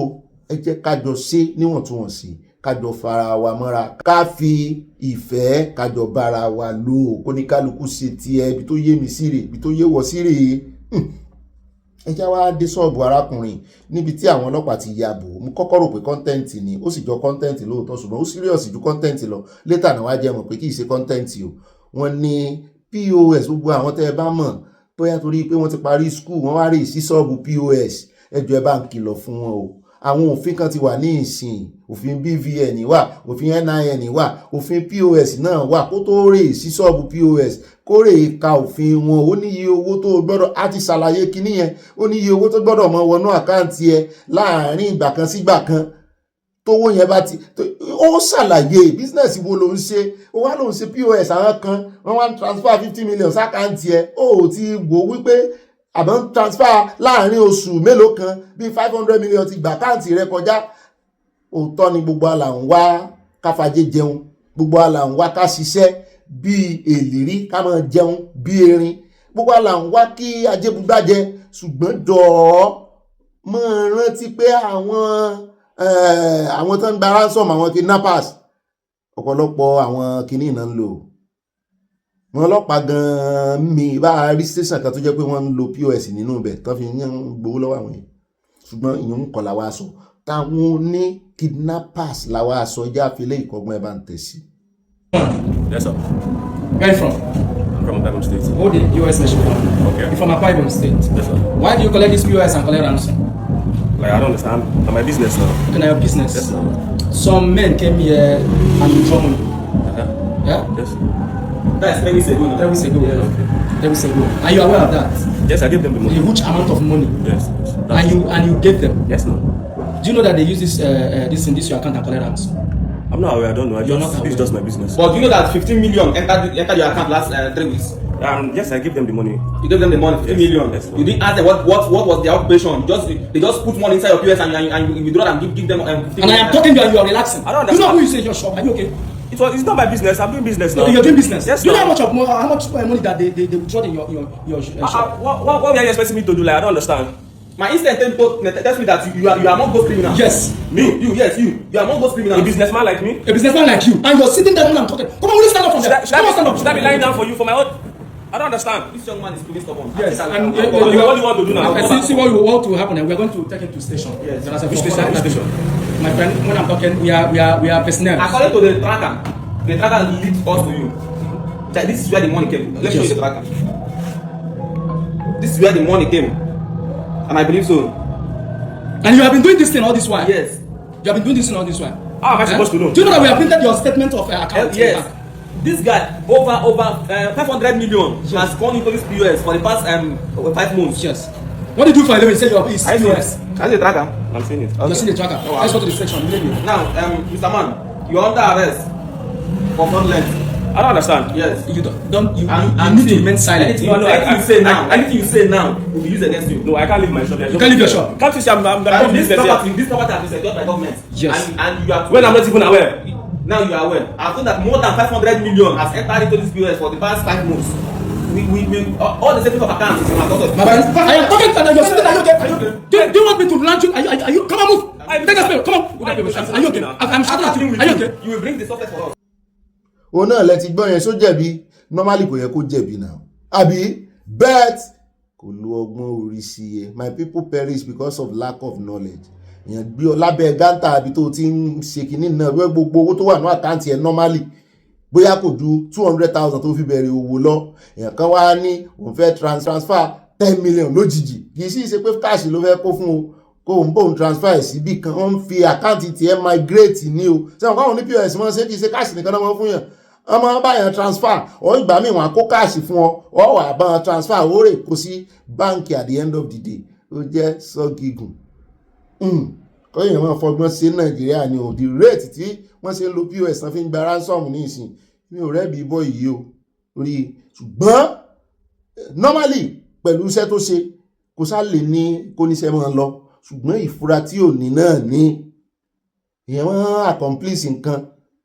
ẹ jẹ́ kájọ ṣe níwọ̀ntúnwọ̀nsì, kájọ fara wa mọ́ra, ká fi ìfẹ́ kájọ bára wa lò, kó ní kálukú ṣe tiẹ̀, ibi tó yé mi sí rè, ibi tó yé wọ sí rè. Ẹ já wá dé ṣọ́ọ̀bù arákùnrin níbi tí àwọn ọlọ́pàá ti ya bò. Mo kọ́kọ́ rò pé kọ́ńtẹ́ǹtì ni, ó sì jọ kọ́ńtẹ́ǹtì lóòótọ́ ṣùgbọ́n ó serious ju kọ́ńtẹ́ǹtì lọ. Later náà wá jẹ́ mọ̀ pé kì í ṣe kọ́ńtẹ́ǹtì o. Wọ́n ní POS, gbogbo àwọn tẹ́ ẹ bá mọ̀ bóyá torí pé wọ́n ti parí school wọ́n wá rí sí ṣọ́ọ̀bù POS, ẹ jọ̀ọ́ ẹ bá ń kìlọ̀ fún wọn o. Àwọn òfin kan ti wà ní ìsìn, òfin BVN wà, òfin NIN wà, òfin POS náà wà. Kó tó rè sí ṣọ́ọ̀bù POS kó rè ka òfin wọn, ó ní iye owó tó gbọ́dọ̀, á ti ṣàlàyé kinní yẹn, ó ní iye owó tó gbọ́dọ̀ mọ wọnú àkáǹtì ẹ láàárín ìgbà kan sígbà kan. Tówó yẹn bá ti ó ṣàlàyé business wo ló ń ṣe, ó wá ló ń ṣe POS, àwọn kan wọ́n wá ń transfer 50 million sákáǹtì ẹ, ó ti wò wípé àbọ̀ transfer láàrin oṣù mélòó kan bí 500 million ti gbà káàntì rẹ kọjá. Òótọ́ ni gbogbo àlà ń wá káfàjé jẹun, gbogbo àlà ń wá ká ṣiṣẹ́ bí èlìrí, ká máa jẹun bí erin, gbogbo àlà ń wá kí ajé bugbájẹ. Ṣùgbọ́n jọ̀ọ́ máa rántí pé àwọn tó ń gba ransom, àwọn kidnappers, ọ̀pọ̀lọpọ̀ àwọn kìíní náà ń lò. Wọn ọlọ́pàá gan-an mi bá rí station kan tó jẹ́ pé wọ́n ń lo POS nínú ibẹ̀ tó fi ń gbowó lọ́wọ́ àwọn yẹn. Ṣùgbọ́n ìyẹn ń kọ́ làwa sọ, táwọn ní kidnappers làwa sọ, ẹjẹ́ àfilẹ́ ìkọ́gbọ́n ẹ bá ń tẹ̀ sí. Yes, sir. Where are you from? I'm from Abala State. Oh, the US national. Okay. You're from Akwa State. Yes, sir. Why do you collect this POS and collect ransom? Like, I don't understand. I'm my business now. Can I have business? Yes, sir. Some men came here and withdraw money. Yeah? Yes. That's 3 weeks ago. 3 weeks ago. Yeah, okay. 3 weeks ago. Are you aware of that? Yes, I gave them the money. A huge amount of money. Yes. And you gave them. Yes, no. Do you know that they use this in this your account and collect ransom? I'm not aware. I don't know. It's just my business. But do you know that 15 million entered your account last 3 weeks? Yes, I gave them the money. You gave them the money, 15 million. Yes, you didn't ask them what was their occupation. They just put money inside your POS and you withdraw and give them 15 million. And I am talking to you and you are relaxing. I don't understand. You know who you say in your shop? Are you okay? It's not my business. I'm doing business now. You're doing business. Yes. Do you know how much money that they withdraw in your shop? What are you expecting me to do? Like, I don't understand. My instinct tells me that you are among those criminals. Yes. Me? You are among those criminals. A businessman like me? A businessman like you. And you're sitting there when I'm talking. Come on, will you stand up from there? Come on, stand up. Should I be lying down for you for my own? I don't understand. This young man is proving stubborn. Yes. And what do you want to do now? See what you want to happen, and we're going to take him to station. Yes. Which station? My friend, when I'm talking, we are personnel. According to the tracker leads us to you. This is where the money came. Let's show you the tracker. This is where the money came, and I believe so. And you have been doing this thing all this while. Yes. You have been doing this thing all this while. How am I supposed to know? Do you know that we have printed your statement of account? Yes. This guy over 500 million has gone into this POS for the past 5 months. Yes. What did you do for a living? You said your POS. Can you see the tracker? I'm seeing it. Okay. You're seeing the tracker. Oh, let's go to the section. Now, Mr. Man, you're under arrest for fraudulence. I don't understand. Yes. You need to remain silent. Anything you say now will be used against you. No, I can't leave my shop. You can't leave your shop. Can't you see I'm this property has been secured by government. Yes. And you are when I'm not even aware. Now you are aware. I've seen that more than 500 million has entered into this POS for the past 5 months. all the savings of accounts is in my daughter's. My friend, I am talking to you. Are you okay? Do you want me to launch you? Are you? Come on, move. Take a spell. Come on. Are you okay? I'm shouting at you. Are you okay? You will bring the success for us. òun náà lẹ ti gbọ́ yẹn só jẹ̀bi normally kò yẹ kó jẹ̀bi náà àbí bet kò lo ọgbọ́n orí sí i my people perish because of lack of knowledge èèyàn gbé ọ lábẹ́ gántà àbí tó ti ń ṣe kínní náà wẹ́ gbogbo owó tó wà ní àkáǹtì ẹ̀ normally bóyá kò ju 200,000 tó fi bẹ̀rẹ̀ owó lọ èèyàn kan wá ní òun fẹ́ transfer 10 million lójijì kì í sì ṣe pé cash ló fẹ́ kó fún o kó òun bóun transfer ẹ̀ síbì kan wọ́n ń fi àkáǹtì tiẹ̀ migrate ní o sẹ́wọ̀n káwọn ní pos wọ́n ṣe kì í ṣe cash nìkan náà wọ́n fún yàn ọmọ báyàn transfer ọ ìgbà míì wọn kó cash fún ọ wà bá transfer ó rè kó sí báǹkì at the end of the day ó jẹ́ sọ́gígùn kọ́ èèyàn máa fọgbọ́n sí nàìjíríà ni o the rate tí wọ́n ṣe ń lo pos náà fi ń gba ransom ní ìsìn mi ò rẹ́bi bọ́ yìí o orí ṣùgbọ́n normally pẹ̀lú iṣẹ́ tó ṣe kò sá lè ní kó níṣẹ́ máa lọ ṣùgbọ́n ìfura tí ò ní náà ní èèyàn máa accomplish nǹkan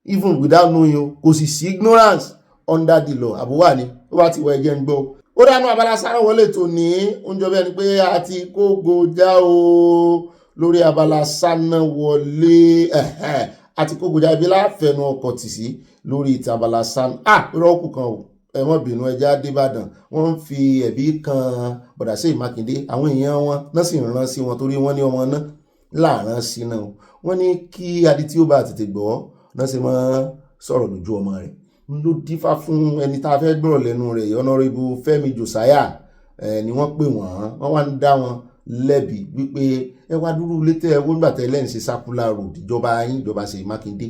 even without knowing o kò sì sí ignorance under the law àbúwà ni ó bá ti wọ ẹ̀jẹ̀ ń gbọ́ ó dánú Abala Sanawole tó ní oúnjẹ bẹ́ẹ̀ ni pé a ti kó gojá o lórí Abala Sanawole àti kó gojá ibi láfẹnu ọkọ̀ tì sí lórí ti Abala rọ́ọ̀kù kan o ẹ̀wọ̀n bínú ẹja adébàdàn wọ́n ń fi ẹ̀bí kan bọ̀dà Ṣèyí Mákindé àwọn èèyàn wọn náà sì rán sí wọn torí wọ́n ní ọmọ náà láàrán sí náà wọ́n ní kí adití ó bá tètè gbọ́ náà ṣe máa sọ̀rọ̀ lójú ọmọ rẹ̀ ló dífá fún ẹni tá a fẹ́ gbọ́rọ̀ lẹ́nu rẹ̀ Honorable Fẹ́mi Josiah ni wọ́n pè wọ́n wá ń dá wọn lẹ́bi wípé ẹ wá dúró létẹ́ ẹ wọ́n gbàtẹ́ lẹ́yìn ṣe circular road ìjọba yín ìjọba Ṣèyí Mákindé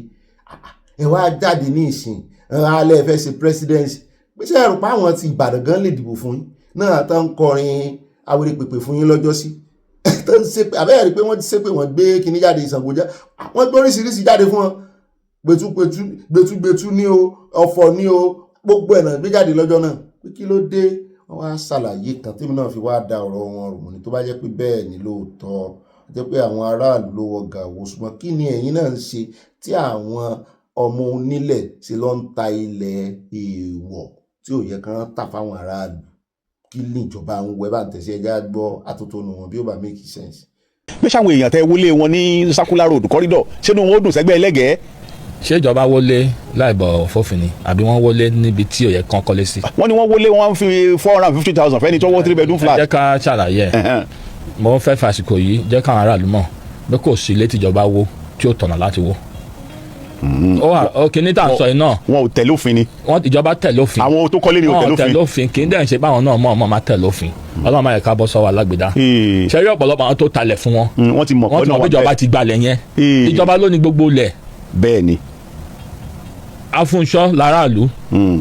ẹ wá jáde ní ìsìn alẹ́ fẹ́ ṣe presidency pèsè ẹ̀rù pa àwọn ti Ìbàdàn gan lè dìbò fún yín náà tó ń kọrin awere pèpè fún yín lọ́jọ́ sí tó ń ṣe àbẹ́rẹ́ rí pé wọ́n ti ṣe pé wọ́n gbé kinní jáde Ìṣàngó já wọ́n gbé oríṣiríṣi jáde fún wọn gbẹtúgbẹtú ní o ọ̀fọ̀ ní o gbogbo ẹ̀nà gbé jáde lọ́jọ́ náà pé kí ló dé wọ́n wá ṣàlàyé kan tèmi náà fi wá da ọ̀rọ̀ wọn rò ní tó bá jẹ́ pé bẹ́ẹ̀ ni lóòótọ́ jẹ́ pé àwọn aráàlú ló wọ gàwó ṣùgbọ́n kí ni ẹ̀yin náà ń ṣe tí àwọn ọmọ onílẹ̀ ṣe lọ ń ta ilẹ̀ èèwọ̀ tí ò yẹ kán tà fáwọn aráàlú kí ní ìjọba ń wẹ bá ń tẹ̀sí ẹja gbọ́ atótónu wọn bí ó bá make sense. bí sáwọn èèyàn tẹ wọlé wọn ní circular road corridor ṣé wọn ó dùn sẹ́gbẹ́ ẹlẹ́gẹ̀ẹ́. ṣé ìjọba wọlé láìbọ̀ fòfin ni àbí wọ́n wọlé níbi tí ò yẹ kán kọ́lé sí. wọ́n ní wọ́n wọlé wọ́n fi 450,000 fẹ́ni tó wọ́ 3 bedroom flat. jẹ́ ká ṣàlàyé mo fẹ́ fàṣìkò yìí jẹ́ káwọn aráàlú mọ̀ bí kò sí ilé tíjọba wó tí ó tọ̀nà láti wó. kìíní tá à ń sọ yìí náà. wọn ò tẹ̀lé òfin ni. ìjọba tẹ̀lé òfin. àwọn tó kọ́lé ni ò tẹ̀lé òfin. wọn ò tẹ̀lé òfin kì í dẹ̀ ń ṣe báwọn náà mọ̀ máa tẹ̀lé òfin. ọlọ́run máa yẹ ká bọ́ sọ́wọ́ alágbèdá. ṣẹ́rí ọ̀pọ̀lọpọ̀ àwọn tó talẹ̀ fún wọn. wọ́n ti mọ̀ pé ìjọba ti gbalẹ̀ yẹn. ìjọba ló ní gbogbo lẹ̀. bẹ́ẹ̀ ni. afúnṣọ́ láràlú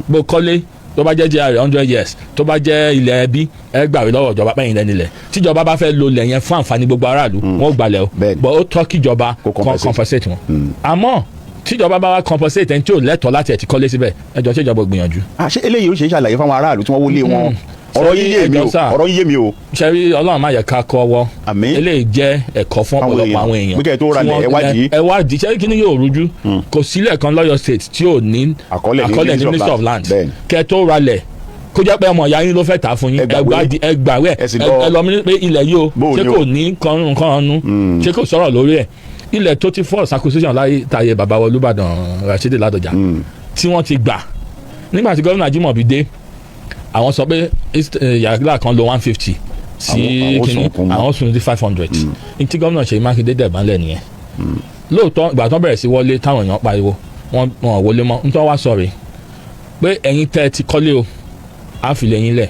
bó kọ́lé tó bá jẹ́ jẹ́ 100 years tó bá jẹ́ ilẹ̀ ẹbí ẹ gbàwé lọ́wọ́ ìjọba pẹ́yìn lẹ́ni lẹ̀ tíjọba bá fẹ́ lo lẹ̀ yẹn fún àǹfààní gbogbo aráàlú wọn ò gbalẹ̀ o bọ̀ ó tọ́ kíjọba compensate wọn àmọ́ tíjọba bá wá compensate ẹni tí ò lẹ́tọ̀ọ́ láti ẹ̀ ti kọ́lé síbẹ̀ ẹjọ́ ṣèjọba gbìyànjú. ṣé eléyìí ó ṣe é ṣàlàyé fáwọn aráàlú tí wọ́n wọlé wọn ọ̀rọ̀ yín yé mi o. ṣẹ́rí ọlọ́run má yẹ ká kọ́ ọwọ́ eléyìí jẹ́ ẹ̀kọ́ fún ọ̀pọ̀lọpọ̀ àwọn èèyàn. gbẹ́kẹ̀ tó ralẹ̀ ẹ̀wádìí ṣẹ́rí kí ni yóò rújú kò sílẹ̀ kan lọ́yọ̀ state tí ò ní àkọọ́lẹ̀ ní minister of land kẹ́ tó ralẹ̀ kó jẹ́ pé ọmọ ìyá yín ló fẹ́ tà fún yín ẹgbàwẹ̀ ẹ lọ mí pé ilẹ̀ yìí o ṣé kò ní nǹkan ọ̀nù ṣé kò sọ̀rọ̀ lórí ẹ̀ ilẹ̀ tó ti force acquisition láyé tàyè bàbá wa Olúbàdàn Rashidi Ládọjà tí wọ́n ti gbà nígbà tí gómìnà Ajímọ̀bí dé àwọn sọ pé yàrá kan lo 150 sí kínní àwọn sùn ní 500 ní tí gómìnà Ṣèyí Mákindé dẹ̀bánlẹ̀ nìyẹn lóòótọ́ ìgbà tó bẹ̀rẹ̀ sí wọlé táwọn èèyàn pariwo wọn wọlé mọ́ nítorí wá sọ̀rọ̀ pé ẹ̀yin tẹ́ ti kọ́lé o á fi lẹ́yìn lẹ̀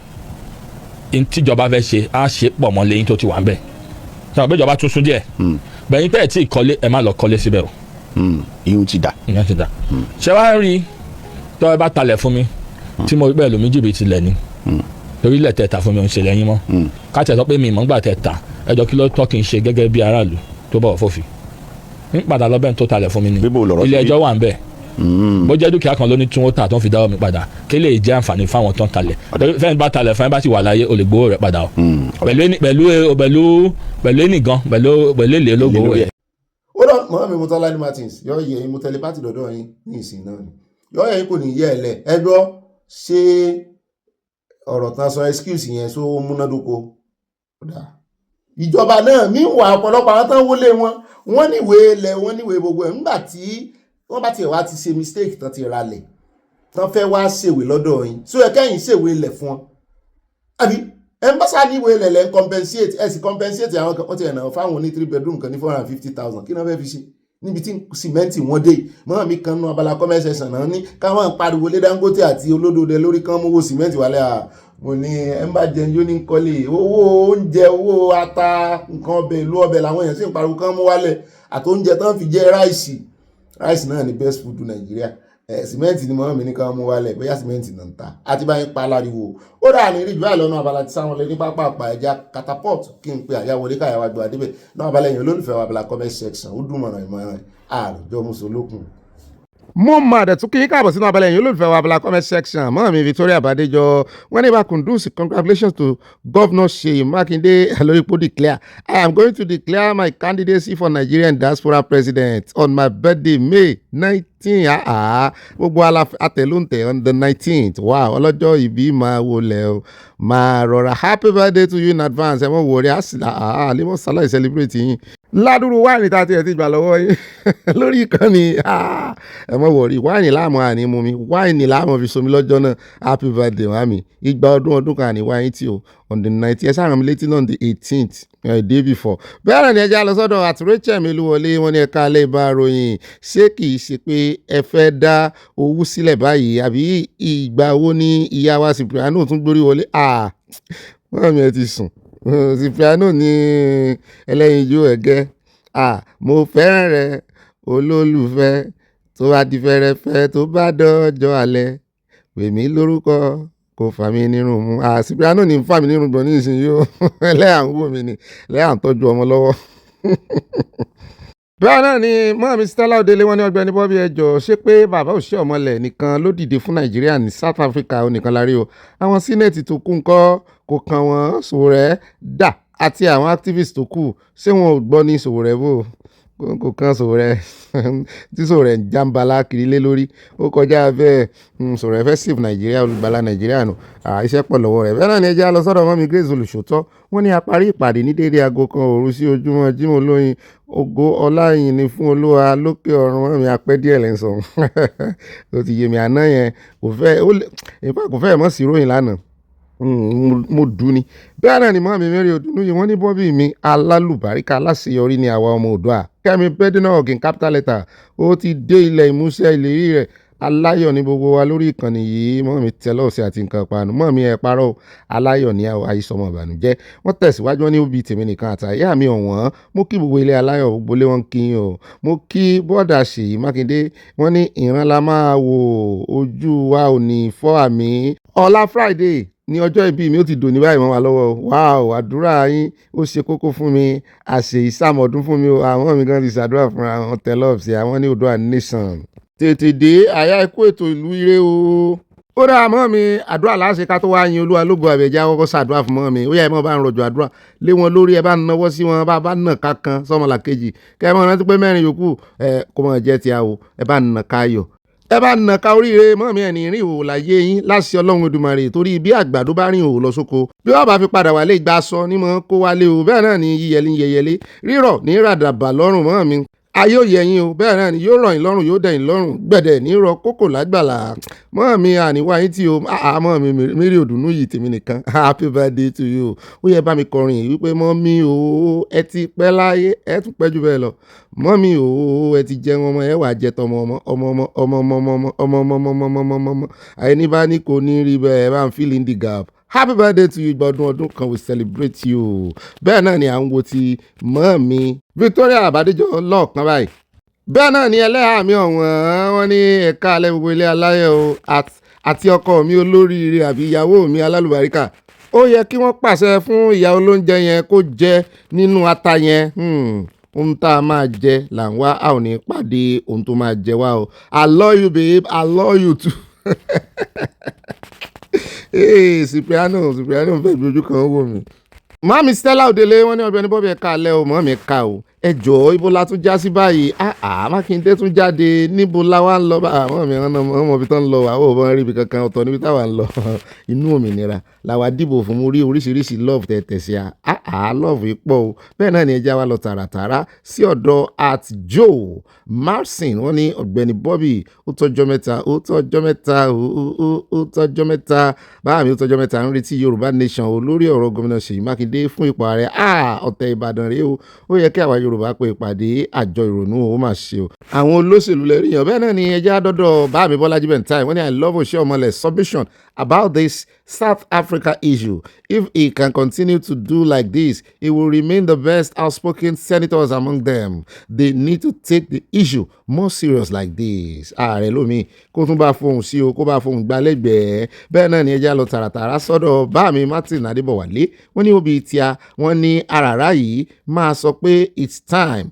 tíjọba fẹ́ ṣe á ṣe pọ̀ mọ́ lẹ́yìn tó ti wà ń bẹ̀ sọ̀rọ̀ pé ìjọba tún sún díẹ̀ bẹ̀yìn tẹ́ ẹ̀ tí kọ́lé ẹ má lọ kọ́lé síbẹ̀ o. ìyún ti dà. ṣé wàá rí tọ́ ẹ bá talẹ̀ fún mi tí mo rí bẹ́ẹ̀ lómi jìbìtì lẹ̀ ni torí ilẹ̀ tẹ̀ ta fún mi ò ń ṣe lẹ́yìn mọ́ káàtì sọ pé mi ìmọ̀ ńgbà tẹ̀ ta ẹjọ́ kí ló tọ́ kí n ṣe gẹ́gẹ́ bí aráàlú tó bọ̀ fòfin ń padà lọ bẹ́ẹ̀ tó talẹ̀ fún mi ni ilé ẹjọ́ wà ń bẹ̀ bó jẹ́ dúkìá kan ló ní tí wọ́n tà tó ń fi dáwọ́ mi padà kí lè jẹ́ àǹfààní fáwọn tó ń talẹ̀ fẹ́ẹ́ bá talẹ̀ fẹ́ẹ́ bá sì wà láyé o lè gbowó rẹ̀ padà o pẹ̀lú ẹnìgan pẹ̀lú èlé olóògbé rẹ̀. ó lọ Mohammed Murtala Martins yọ yẹ yín mo tẹlẹ pátì dọdọ yín ní ìsìn náà ni yọ yẹ yín kò ní yẹ ẹ lẹ ẹ gbọ́ ṣé ọ̀rọ̀ tán sọ excuse yẹn só múnádóko. Ìjọba náà meanwhile ọ̀pọ̀lọpọ̀ àwọn tán wọlé wọ́n níwèé ilẹ̀ wọ́n níwèé gbogbo ẹ̀ nígbà tí wọ́n bá tiẹ̀ wá ti ṣe mistake tán ti ralẹ̀ tán fẹ́ wá ṣèwé lọ́dọ̀ yín so ẹ kẹ́yìn ṣèwé ilẹ̀ fún wọn àbí ẹmbásá níwèé ilẹ̀ lẹ́ ń compensate ẹ sì compensate àwọn kan wọ́n ti ẹ̀ náà fáwọn ní 3 bedroom kan ní 450,000 kí náà fẹ́ fi ṣe níbi tí sìmẹ́ǹtì wọn dé mọ́ mi kan nú abala comment section náà ní káwọn pariwo lé Dangote àti olódòdó lórí kan mówó sìmẹ́ǹtì wálé mo ní ẹ ń bá jẹun yóò ní kọ́lé owó oúnjẹ owó ata nǹkan ọbẹ̀ ìlú ọbẹ̀ làwọn èèyàn sì ń pariwo kan mú wálẹ̀ àti oúnjẹ tán fi jẹ ráìsì náà ní best food Nàìjíríà sìmẹ́ǹtì ni mọ́ mi ní kan mú wálẹ̀ bóyá sìmẹ́ǹtì náà ń ta àti báyìí pa láriwo ó dà ní ríjú àlọ́nà abala ti sáwọn lé ní pápá ẹja catapult kí n pe àyàwọlé káyàwó àgbà débẹ̀ náà abala èèyàn olólùfẹ́ wa abala comment section ó dùn mọ̀ràn ìmọ̀ràn àròjọ mùsùlùkùn. mo máa dẹ̀ tún kí yín káàbọ̀ sínú abala ẹ̀yin olólùfẹ́ wa abala comment section mọ́ mi Victoria Badejo wọ́n ní Kunduz congratulations to Governor Seyi Makinde Aloripo declare I am going to declare my candidacy for Nigerian diaspora president on my birthday May 19 gbogbo àtẹ̀lóǹtẹ̀ on the 19th wow ọlọ́jọ́ ìbí máa wọlé o máa rọra happy birthday to you in advance ẹ̀ mọ̀ wọ̀rí àlẹ́mọ̀ sáláì celebrate yín ládùúrú wáìnì tá a ti gbà lọ́wọ́ yín lórí ìkànnì ẹ mọ̀ wọ̀rí wáìnì láàmú àní mú mi wáìnì láàmú fi somi lọ́jọ́ náà happy birthday mami igba ọdún kan àní wáyé tí o on the 19th ẹ sáà ràn mí létí náà on the 18th day before bẹ́ẹ̀ ni ẹja lọ sọ́dọ̀ àti Rachel Meluwọlé wọn ní ẹ̀ka alẹ́ ìbá ròyìn ṣé kìí ṣe pé ẹ fẹ́ dá owó sílẹ̀ báyìí àbí ìgbà wo ni ìyá wa Cipriano tún gbórí wọlé wọ́n mi ẹ ti sùn Cipriano ní ẹlẹ́yinjú ẹ̀gẹ́ mo fẹ́ràn rẹ olólùfẹ́ tó bá di fẹ́rẹ́fẹ́ tó bá dọ́jọ́ alẹ́ pèmí lórúkọ kò fà mí nírun mú Cipriano ní fà mí nírun gbọ̀n ní ìsinyìí ó ẹlẹ́yà ń wò mí ni ẹlẹ́yà ń tọ́jú ọmọ lọ́wọ́. bẹ́ẹ̀ náà ni mọ́mí Stella Odele wọn ní Ọ̀gbẹ́ni Bobby ẹjọ́ ṣé pé bàbá òṣìṣẹ́ ọmọlẹ̀ nìkan ló dìde fún Nàìjíríà ní South Africa onìkan la rí o àwọn sínẹ́ẹ̀tì tó kù ńkọ́ kò kàn wọ́n Sowore dà àti àwọn activists tó kù ṣé wọn ò gbọ́ ní Sowore bò kò kan Sowore tí Sowore ń jàǹbálá kiri lé lórí ó kọjá bẹ́ẹ̀ Sowore fẹ́ save Nàìjíríà olùgbàlà Nàìjíríà nù iṣẹ́ pọ̀ lọ́wọ́ rẹ̀ bẹ́ẹ̀ náà ni ẹjẹ́ lọ sọ́dọ̀ mọ́mí Grace Olùṣòótọ́ wọ́n ní a parí ìpàdé ní déédéé aago kan òru sí ojúmọ́ Jímọ̀ olóyin ògo ọláyìn ni fún Olúwa lókè ọ̀run mọ́mí apẹ́ díẹ̀ lẹ́sàn ó ti yé mi àná yẹn kò fẹ́ mọ̀ sí ròyìn lánàá mo dùn ni bẹ́ẹ̀ náà ni mọ́mí Mary Odùnú yìí wọ́n ní Bobby mi alálùbáríkà aláṣeyọrí ni àwa ọmọ Oòduà Kẹ́mi Bedinok in capital letter ó ti dé ilẹ̀ ìmúṣẹ ìlérí rẹ̀ aláyọ̀ ní gbogbo wa lórí ìkànnì yìí mọ́mí tẹ́lọ̀sì àti nǹkan panu mọ́mí ẹ parọ́ aláyọ̀ ní àìsọmọ ìbànújẹ́ wọ́n tẹ̀síwájú wọn ní òbí tèmi nìkan àtàyà mi ọ̀wọ́n mo kí gbogbo ilé aláyọ̀ gbogbo lé wọn kí yín o mo kí bọ́dà Ṣèyí Mákindé wọ́n ní ìran la máa wò ojú wa ò ní fọ́ àmì ọ̀la Friday ní ọjọ́ ìbí mi ó ti dòní báyìí mọ́ wa lọ́wọ́ wáò àdúrà yín ó ṣe kókó fún mi àṣẹ ìsàmọ̀dún fún mi àwọn mi gan ti ṣàdúrà fúnra wọn tẹ́lọ̀sì àwọn ní Oòduà nation tètè dé àyà ikú ètò ìlú ire o ó dáa mọ́ mi àdúrà láṣẹ ká tó wá yin Olúwa lógo àbẹ̀já kọ́kọ́ ṣàdúrà fún mọ́ mi ó yẹ ẹ mọ́ bá ń rọ̀jò àdúrà lé wọn lórí ẹ bá ń nawọ́ sí wọn bá nà kankan sọmọlà kejì kẹ́ ẹ mọ́ rántí pé mẹ́rin yòókù kó mọ̀ jẹ́ ti àwò ẹ bá nà káyọ̀ ẹ bá nà ká oríire mọ́ mi ẹni rìn òwò láyé yín láṣẹ Ọlọ́run Èdùmàrè torí bí àgbàdo bá rìn òwò lọ sóko bí wọ́n bá fi padà wálé ìgbà sọ ní mọ́ kó wálé o bẹ́ẹ̀ náà ni yíyẹlé rírọ̀ ní ràdàbà lọ́rùn mọ́ mi ayé òye yín o bẹ́ẹ̀ náà ni yóò rọ̀ yín lọ́rùn yóò dẹ̀ yín lọ́rùn gbẹ̀dẹ̀ ní rọ kókò lágbàlá mọ́ mi àníwá yín tí o mọ́ mi Mary Odùnú yìí tèmi nìkan happy birthday to you ó yẹ bá mi kọrin yìí wípé mọ́ mi o ẹ ti pẹ́ láyé ẹ tún pẹ́ jù bẹ́ẹ̀ lọ mọ́ mi o ẹ ti jẹun ọmọ ẹ wà jẹ tọmọ ọmọ àyẹ̀ní bá ní kò ní rí bẹ́ẹ̀ bá ń fill in the gap happy birthday to you ìgbà ọdún kan we celebrate you bẹ́ẹ̀ náà ni à ń wo ti mọ́ mi Victoria Badejo lọ́ọ̀kan báyìí bẹ́ẹ̀ náà ni ẹlẹ́hàá mi ọ̀wọ́n wọn ní ẹ̀ka alẹ́ gbogbo ilé aláyẹ̀ o àti ọkọ mi olóríire àbí ìyàwó mi alálùbáríkà ó yẹ kí wọ́n pàṣẹ fún ìyá olóúnjẹ yẹn kó jẹ nínú ata yẹn ohun tá a máa jẹ là ń wá a ò ní pàdé ohun tó máa jẹ wá o I love you babe I love you too Cipriano fẹ́ bí ojú kan wò mí. Mọ́mí Stella Odele wọ́n ní Ọ̀gbẹ́ni Bobby ẹ̀ka alẹ́ o mọ́mí ẹ̀ka o ẹ jọ̀ọ́ ibo la tún já sí báyìí Mákindé tún jáde níbo la wá ń lọ àwọn mi ọmọ ibi tó ń lọ àwọn òbọn rí ibi kankan ọ̀tọ̀ níbi táwa ń lọ inú òmìnira làwa dìbò fún mú rí oríṣiríṣi love tẹ̀tẹ̀ sí love yìí pọ̀ o bẹ́ẹ̀ náà ni ẹ já wa lọ tààràtàrà sí ọ̀dọ̀ at Joe Marcin wọ́n ní Ọ̀gbẹ́ni Bobby ó tọ́jọ́ mẹ́ta báà mi ó tọ́jọ́ mẹ́ta ń retí Yorùbá Nation o lórí ọ̀rọ̀ gómìnà Ṣèyí Mákindé fún ipò ààrẹ ọ̀tẹ̀ Ìbàdàn rèé o ó yẹ kí àwa Yorùbá pé ìpàdé àjọ ìrònú ó mà ṣe o àwọn olóṣèlú lẹ́rìí yàn bẹ́ẹ̀ náà ni ẹjẹ́ àdọ́dọ̀ bá mi Bọ́lájí Bẹ̀ntáì wọ́n ní I love Oshiomhole submission about this South Africa issue. If he can continue to do like this, he will remain the best outspoken senators among them. They need to take the issue more serious like this. Ààrẹ lómi kó tún bá fohùn sí o kó bá fohùn gbálẹ́gbẹ̀ẹ́ bẹ́ẹ̀ náà ni ẹjẹ́ lọ tààràtàrà sọ́dọ̀ bá mi Martin Adébọ̀wálé wọ́n ní obì tíá wọ́n ní àràrá yìí máa sọ pé it's time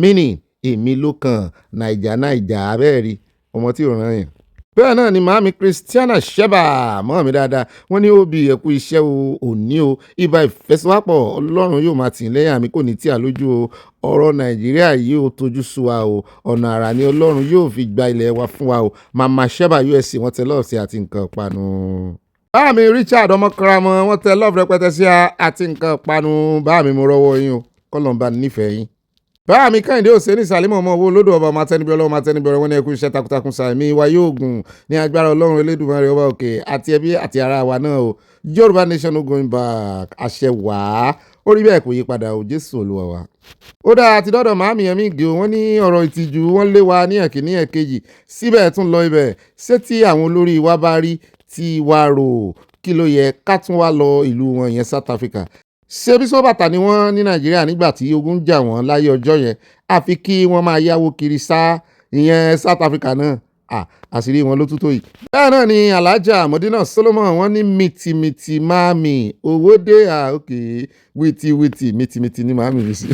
meaning èmi ló kàn naija abẹ́ẹ̀rí ọmọ tí ò rán yẹn. Bẹ́ẹ̀ náà ni màámi Christiana Sheba mọ́ mi dáadáa wọ́n ní òbí ẹ̀kú iṣẹ́ òní o ibà ìfẹsẹ̀wápọ̀ Ọlọ́run yóò máa tì lẹ́yìn àmì kò ní tí a lójú o ọ̀rọ̀ Nàìjíríà yìí ó tojú sú wa o ọ̀nà àrà ni Ọlọ́run yóò fi gba ilẹ̀ wa fún wa o màmá Sheba USC wọ́n tẹ lọ́ọ̀sì àti nǹkan panu. Báàmì Richard ọmọkànramọ wọ́n tẹ lọ́ọ̀fù rẹpẹtẹ sí àti nǹkan panu báàmì mo rọ́wọ́ yín o kọ́lọ́mbà nífẹ̀ẹ́ yín. Báàmì Kẹ́hìndé Òsèní Sàlímọ̀ ọmọ owó lódò ọba ọmọ atẹnibí ọlọ́run atẹnibí ọ̀rọ̀ wọn ní ẹkú iṣẹ́ takuntakun sàmì wa yóò gùn ní agbára Ọlọ́run Elédùmarè ọba òkè àti ẹbí àti ara wa náà o Yorùbá Nation no going back àṣẹ wàá ó rí bẹ́ẹ̀ kò yí padà o Jésù Olúwa wa. Ó dáa àti dọ́dọ̀ màámi ẹ̀mí ìgè wọ́n ní ọ̀rọ̀ ìtìjú wọ́n lé wa ní ẹ̀kíní ẹ̀kejì síbẹ̀ tún lọ ibẹ̀ ṣé tí àwọn olórí wa bá rí tí wa rò kí ló yẹ ká tún wá lọ ìlú wọn yẹn South Africa. Ṣebí sóbàtà ni wọ́n ní Nàìjíríà nígbà tí ogun jà wọ́n láyé ọjọ́ yẹn àfi kí wọ́n máa yáwó kiri sá ìyẹn South Africa náà àṣírí wọn ló tún tó yìí. Bẹ́ẹ̀ náà ni Alhaja Modina Solomon wọ́n ní mìtìmìtì máàmì owó dé òkè wìtìwìtì mìtìmìtì ni máàmì mi sí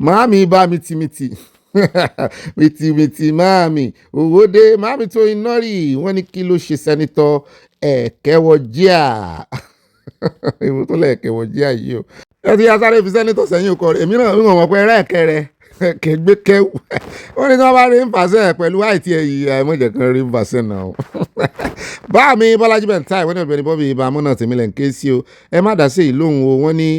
máàmì bá mìtìmìtì mìtìmìtì máàmì owó dé máàmì tó iná rí wọ́n ní kí ló ṣe sẹ́nitọ́ Ẹ̀kẹ́wọ́jíà ìwò tó lẹ́ẹ̀kẹ́wọ́ jí àyè o ẹ ti asáré fi sẹ́nitọ̀ sẹ́yìn ọkọ rẹ̀ èmi náà wọ́n mọ̀ pé ẹ̀rẹ́ẹ̀kẹ́ rẹ̀ kẹgbẹ́ kẹwù wọ́n ní tí wọ́n bá rí ń fàṣẹ pẹ̀lú àìtí ẹ̀yìn àìmọ̀jẹ̀ kan rí ń fàṣẹ náà bá mi Bọ́lájí Bẹ̀ntáì wọ́n ní Ọ̀gbẹ́ni Bobby ìbámu náà tèmi lẹ̀ ń ké sí o ẹ má dá sí ìlóhùn o wọ́n ní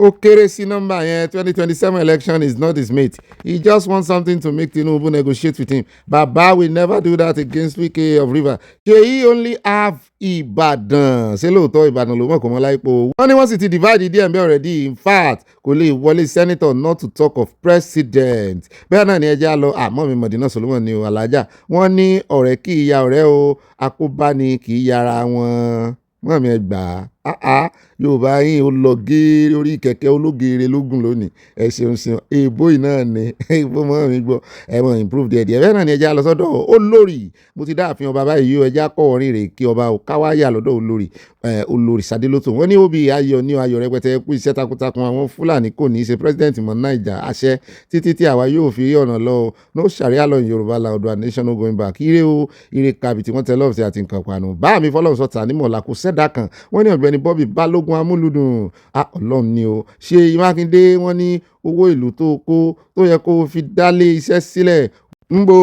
ó kéré sí nọ́mbà yẹn 2027 election is not his mate he just wants something to make Tinubu negotiate with him Baba will never do that against Wike of Rivers he only have Ìbàdàn ṣé lóòótọ́ Ìbàdàn ló mọ̀ kó mọ́ láìpò wọ́n ní wọ́n sì ti divide DMB already in fact kò lè wọlé senator not to talk of president bẹ́ẹ̀ náà ni ẹjẹ́ á lọ àmọ́ mi Mọ̀dínà Solomon ni o Alájà wọ́n ní ọ̀rẹ́ kì í ya ọ̀rẹ́ o akóbáni kì í yára wọn mọ̀ mi ẹ gbà á Yorùbá yín ó lọ géèrè orí kẹ̀kẹ́ ológeere lógún lónìí ẹ ṣeun èèbó yìí náà ni èèbó mọ́ mi gbọ́ ẹ mọ̀ improve díẹ̀ bẹ́ẹ̀ náà ni ẹjẹ́ á lọ sọ́dọ̀ olórí mo ti dá àfihàn ọba báyìí yóò ẹjẹ́ akọ̀wọ́ rírè kí ọba ò káwáyà lọ́dọ̀ olórí Sàdélótò wọ́n ní òbí ayọ̀ ní ayọ̀ rẹpẹtẹ kú iṣẹ́ takuntakun àwọn Fúlàní kò ní í ṣe president mọ́ Naija àṣẹ títí tí àwa yóò fi ọ̀nà lọ no sharia law in Yorùbá la ọ̀dọ̀ nation no going back ire o ire kabi tí wọ́n tẹ lọ́ọ̀sì àti nǹkan panu bá mi fọlọ́run sọ̀tà nímọ̀ làkó sẹ́dá kan wọ́n ní Ọ̀gbẹ́ni Bobby Balógun amúlùdùn Ọlọ́run ni o Ṣèyí Mákindé wọ́n ní owó ìlú tó kó tó yẹ kó fi dálé iṣẹ́ sílẹ̀ ńbo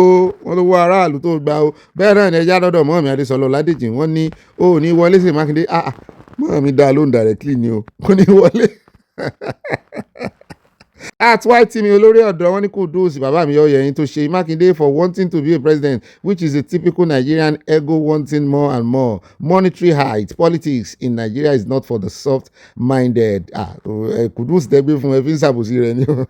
wọn ló wọ aráàlú tó gbà o bẹ́ẹ̀ náà ní ẹjá dọ́dọ̀ mọ́ mi Adésọlọ Ládèjì wọ́n ní ó ní wọlé sí Mákindé mọ́ mi dá lóhùn directly ni o kò ní wọlé at white team olórí ọ̀dọ́ wọn ní kò dóòsì bàbá mi ọ̀yẹ̀ yín tó ṣe Mákindé for wanting to be a president which is a typical Nigerian ego wanting more and more monetary height politics in Nigeria is not for the soft minded kùdùsì tẹ́gbẹ́ fún ẹ fi ń ṣàbòsí rẹ ni o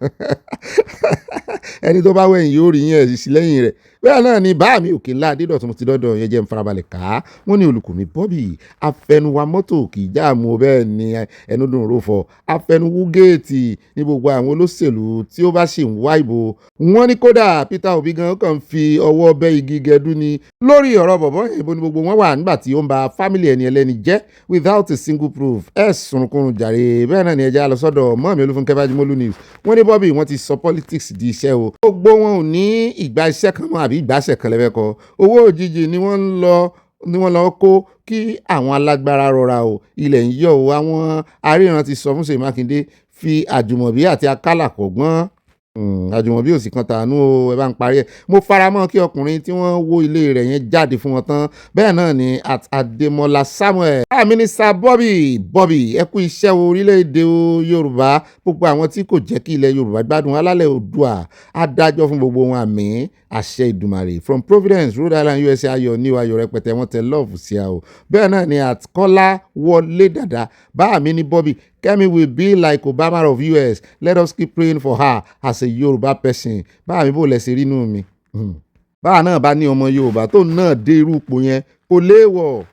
ẹni tó bá wẹ̀yìn yóò rí yẹn sí lẹ́yìn rẹ̀ bẹ́ẹ̀ náà ni bá mi òkè ńlá adédọ̀tún ti dọ́dọ̀ yẹn jẹ́ ń farabalẹ̀ ká wọ́n ní Olùkùnmi Bobby afẹnuwa mọ́tò kì í jáàmù bẹ́ẹ̀ ni ẹnudùn rófọ̀ afẹnuwú géètì ní gbogbo àwọn olóṣèlú tí ó bá sì ń wá ìbò wọ́n ní kódà Peter Obi gan kàn fi ọwọ́ bẹ́ igi gẹdú ni lórí ọ̀rọ̀ bọ̀bọ̀ ìbò ni gbogbo wọn wà nígbà tí ó ń ba family ẹni ẹlẹ́ni jẹ́ without a single proof sunkúrun jàre bẹ́ẹ̀ náà ni ẹja lọ sọ́dọ̀ mọ́ọ̀mí Olúfúnkẹ́ Bájímọ́lú news wọ́n ní Bobby wọ́n ti sọ politics di iṣẹ́ o gbogbo wọn ò ní ìgbà iṣẹ́ kan mọ́ àbí ìgbàṣẹ̀ kan lẹ́fẹ̀kọ́ owó òjijì ni wọ́n lọ kó kí àwọn alágbára rọra o ilẹ̀ ń yọ̀ o àwọn aríran ti sọ fún Ṣèyí Mákindé fi àjùmọ̀bí àti akálà kọ̀gbọ́n Àjùmọ̀bí òsì kan tàánú o ẹ bá ń parí ẹ̀. Mo faramọ́ kí ọkùnrin tí wọ́n wó ilé rẹ̀ yẹn jáde fún wọn tán. Bẹ́ẹ̀ náà ni Adémọ́lá Samuel. Mínísítà Bobby ẹ kú iṣẹ́ orílẹ̀-èdè Yorùbá. Gbogbo àwọn tí kò jẹ́ kí ilẹ̀ Yorùbá gbádùn alálẹ̀ Oòduà adájọ́ fún gbogbo wọn àmín àṣẹ Ìdùmarè. From Providence, Rhode Island, USA ayọ̀ ní ayọ̀ rẹpẹtẹ wọ́n tẹ love sí a o. Bẹ́ẹ̀ náà ni Kọ́lá wọlé dàda bá mi ní Bobby. Kemi will be like Obama of US. Let us keep praying for her as a Yoruba person. Báà mi bò lẹ́sẹ̀ rí inú mi. Báà náà bá ní ọmọ Yorùbá tó náà dé irú ipò yẹn kò léèwọ̀.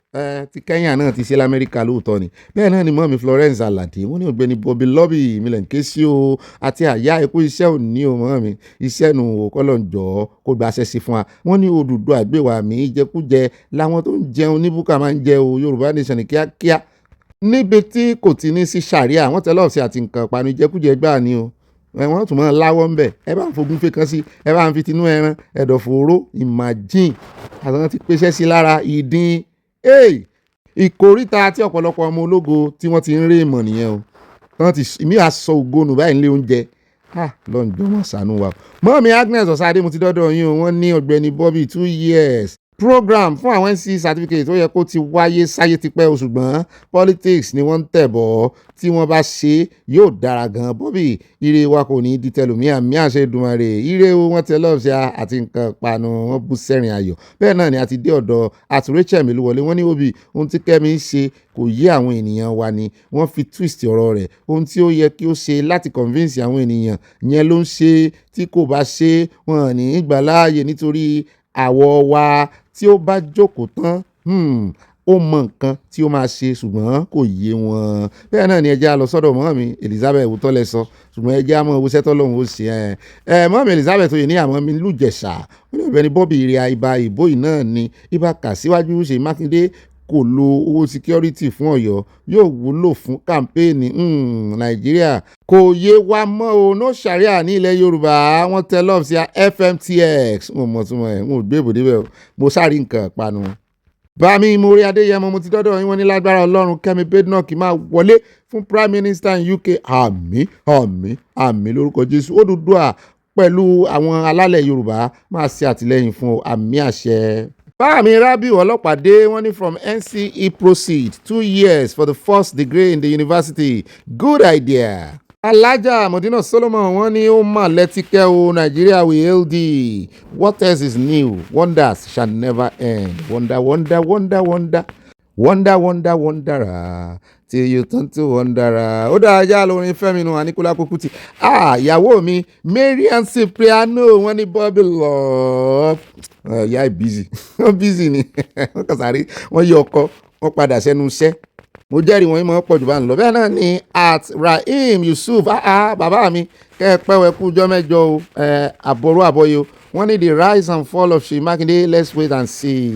Ti Kenya náà ti ṣe l'Amẹ́ríkà lóòótọ́ ni. Bẹ́ẹ̀ náà ni mọ́mi Florence Alade wọ́n ní Ọ̀gbẹ́ni Bobby Lobby mílẹ̀ ń ké sí o àti àyà ikú iṣẹ́ òní o mọ́ mi iṣẹ́ nu kọ́lọ̀ ń jọ kó gba aṣẹ́ sí fún wa. Wọ́n ní Odùduwà àgbéwà mi jẹkújẹ làwọn tó ń jẹun ní búkà máa ń jẹ o Yorùbá nation ní kíákíá. Níbi tí kò ti ní sí sàríà wọ́n tẹ́lọ̀ sí àti nǹkan ìpanu jẹkújẹ gbà ní o wọ́n tún máa láwọ́ ń bẹ̀ ẹ bá ń fogun fẹ́ kan sí ẹ bá ń fi tinú ẹran ẹ̀dọ̀fóró imagine àtàwọn ti pèsè sí lára ìdín ìkóríta tí ọ̀pọ̀lọpọ̀ ọmọ ológo tí wọ́n ti ń rí ìmọ̀ nìyẹn o wọ́n ti ìmí àsọ ògónù báyìí nílé oúnjẹ lọ́njọ́ wọn ṣàánú wa. Mọ́mí Agnes Ọ̀sádé mo ti dọ́dọ̀ yín o wọ́n ní Ọ̀gbẹ́ni Bobby 2 years program fún àwọn NC certificate tó yẹ kó ti wáyé sáyé tipẹ́ o ṣùgbọ́n politics ni wọ́n ń tẹ̀ bọ̀ tí wọ́n bá ṣe yóò dára gan. Bobby ire wa kò ní di tẹlòmí àmì àṣẹ Èdùmàrè ire o wọ́n tẹ lọ́ọ̀ṣẹ́ àti nǹkan panu wọ́n bú sẹ́rìn ayọ̀. Bẹ́ẹ̀ náà ni a ti dé ọ̀dọ̀ àti Rachel Mélúwọlé wọ́n ní Obi ohun tí Kẹ́mi ń ṣe kò yé àwọn ènìyàn wa ni wọ́n fi twist ọ̀rọ̀ rẹ̀ ohun tí ó yẹ kí ó ṣe láti convince àwọn ènìyàn yẹn ló ń ṣe tí kò bá ṣe wọn ní ìgbàláàyè nítorí àwọ̀ wa tí ó bá jókòó tán ó mọ nǹkan tí ó máa ṣe ṣùgbọ́n kò yé wọn. Bẹ́ẹ̀ náà ni ẹjẹ́ á lọ sọ́dọ̀ mọ́mí Elizabeth Wutọ́lẹ̀ sọ ṣùgbọ́n ẹjẹ́ á mọ owó sẹ́tọ́ lòun ó ṣe mọ́mí Elizabeth oyè ní àmọ́ mi lùjẹ̀ṣà wọ́n ní Ọ̀gbẹ́ni Bobby ìrìn ìbá ìbò yìí náà ni ibà kà síwájú Ṣèyí Mákindé kò lo owó security fún Ọ̀yọ́ yóò wúlò fún kàmpéènì Nàìjíríà kò yé wa mọ́ o no sharia ní ilẹ̀ Yorùbá wọ́n tẹ lọ́ọ̀fù sí FMTX mo mọ̀ túmọ̀ ẹ̀ mo gbé ibòdè bẹ́ẹ̀ mo sáré nǹkan panu. Bámi Mórí Adéyẹmọ mo ti dọ́dọ̀ yín wọ́n ní lágbára Ọlọ́run Kẹ́mi Badenoch máa wọlé fún Prime Minister in UK àmín àmín àmín lórúkọ Jésù Odùduwà pẹ̀lú àwọn alálẹ̀ Yorùbá máa ṣe àtìlẹ́yìn fún àmín àṣẹ. Báàmí Rábíù Ọlọ́pàdé wọ́n ní from NCE proceed 2 years for the first degree in the university good idea. Alájà Modina Solomon wọ́n ní ó mà lẹ́tíkẹ́ o Nigeria we LD what else is new wonders shall never end wonder wonder wonder wonder wonder wonder wonder till you turn to wonder. Ó dáa já lórin Fẹ́mi nu Aníkúlápó Kútì ìyàwó mi Marian Cipriano wọ́n ní Bobby love ìyá busy wọ́n busy ni wọ́n kàn sáré wọ́n yí ọkọ wọ́n padà sẹ́nu iṣẹ́ mo jẹ́rìí wọn mọ̀ pọ̀ jù bá ń lọ. Bẹ́ẹ̀ náà ni Rahim Yusuf bàbá mi kẹ́ ẹ pẹ́ wẹ kú ọjọ́ mẹ́jọ o àbọ̀rú àbọ̀yọ wọ́n ní the rise and fall of Ṣèyí Mákindé let's wait and see.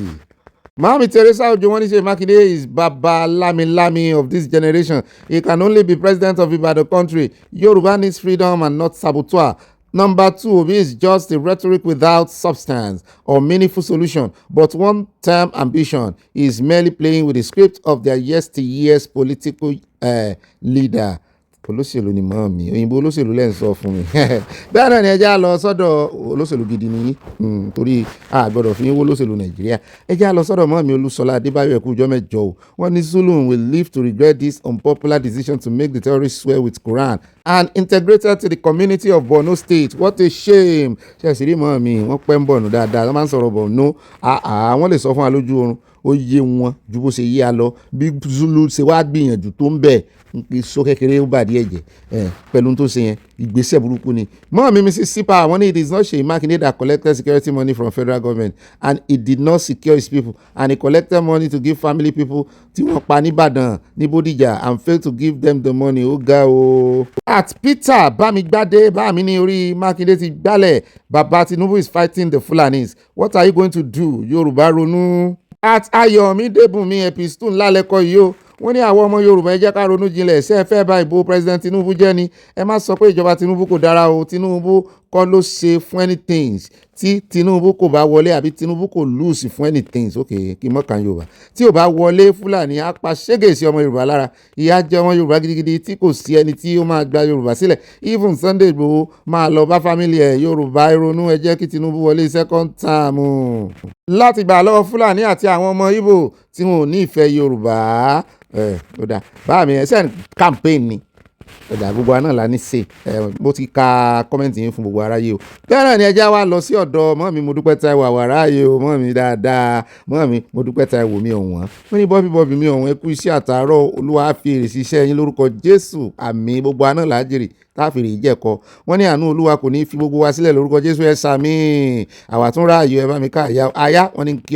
Mami Teresa Ojo wọ́n ní Ṣèyí Mákindé is baba lami of this generation he can only be president of Ibadan country Yoruba needs freedom and not saboteur. Number 2, Obi is just a rhetoric without substance or meaningful solution, but one-term ambition is merely playing with the script of their yesteryear's political leader. Olóṣèlú ni mọ́ mi òyìnbó olóṣèlú lẹ́ ń sọ fún mi bẹ́ẹ̀ náà ni ẹjẹ́ á lọ sọ́dọ̀ olóṣèlú gidi nìyí torí a gbọ́dọ̀ fi wó olóṣèlú Nàìjíríà ẹjẹ́ á lọ sọ́dọ̀ mọ́ mi Olúṣọlá Adébáyọ̀ ẹ̀kú ọjọ́ mẹ́jọ o wọ́n ní Zulum will live to regret this unpopular decision to make the terrorists swear with Quran and integrated to the community of Borno State. What a shame. Ṣé ẹ̀sìn rí mọ́ mi wọ́n pẹ́ ń bọ̀nù dáadáa wọ́n máa ń sọ̀rọ̀ Borno wọ́n lè sọ fún wa lójú oorun ó yé wọn ju bó ṣe yé a lọ bí Zulu ṣe wá gbìyànjú tó ń bẹ̀ so kékeré ó bàdí ẹ̀jẹ̀ pẹ̀lú tó ṣe yẹn ìgbésẹ̀ burúkú ni. Mọ́ mi Mrs. Sipa wọ́n ní it is not Ṣèyí Mákindé that collected security money from federal government and he did not secure his people and he collected money to give family people tí wọ́n pa nìbàdàn ní Bódìjà and failed to give them the money ó ga o. At Peter Bámigbádé bámi ní orí Mákindé ti gbálẹ̀ bàbá Tinubu is fighting the Fulanis what are you going to do Yorùbá ronú. At Ayọ̀mídé Bùnmi epistun lálẹ́kọ̀ọ́ yìí o wọ́n ní àwọn ọmọ Yorùbá ẹ jẹ́ ká ronú jinlẹ̀ ṣé ẹ fẹ́ bá ìbò President Tinubu jẹ́ ni ẹ má sọ pé ìjọba Tinubu kò dára o Tinubu kọ́ ló ṣe fún anything tí Tinubu kò bá wọlé àbí Tinubu kò lose fún anything okay kí mọ́ kan Yorùbá tí ò bá wọlé Fúlàní á pa ṣégè sí ọmọ Yorùbá lára ìyà jẹ ọmọ Yorùbá gidigidi tí kò sí ẹni tí ó máa gba Yorùbá sílẹ̀ even Sunday Igboho máa lọ bá family ẹ̀ Yorùbá ronú ẹ jẹ́ kí Tinubu wọlé second term láti gbà lọ́wọ́ Fúlàní àti àwọn ọmọ Ìgbò tí wọn ò ní ìfẹ́ Yorùbá ó dà báà mi ẹsẹ̀ campaign ni ọjà gbogbo àná la ní ṣe mo ti ka kọ́mẹ́ǹtì yín fún gbogbo aráyé o bẹ́ẹ̀ náà ni ẹja wa lọ sí ọ̀dọ̀ mọ́ mi mo dúpẹ́ Táíwò àwàráyé o mọ́ mi dáadáa mọ́ mi mo dúpẹ́ Táíwò mi ọ̀wọ́n wọ́n ní bọ́bí mi ọ̀wọ́n ẹ kú iṣẹ́ àtàárọ̀ Olúwa á fi èrè sí iṣẹ́ yín lórúkọ Jésù àmín gbogbo àná làájèrè táfìrì ìjẹ́kọ wọ́n ní àánú Olúwa kò ní fi gbogbo wa sílẹ̀ lórúkọ Jésù ẹ sàmín àwa tún ráàyè ẹ bá mi ká àyà wọ́n ní kí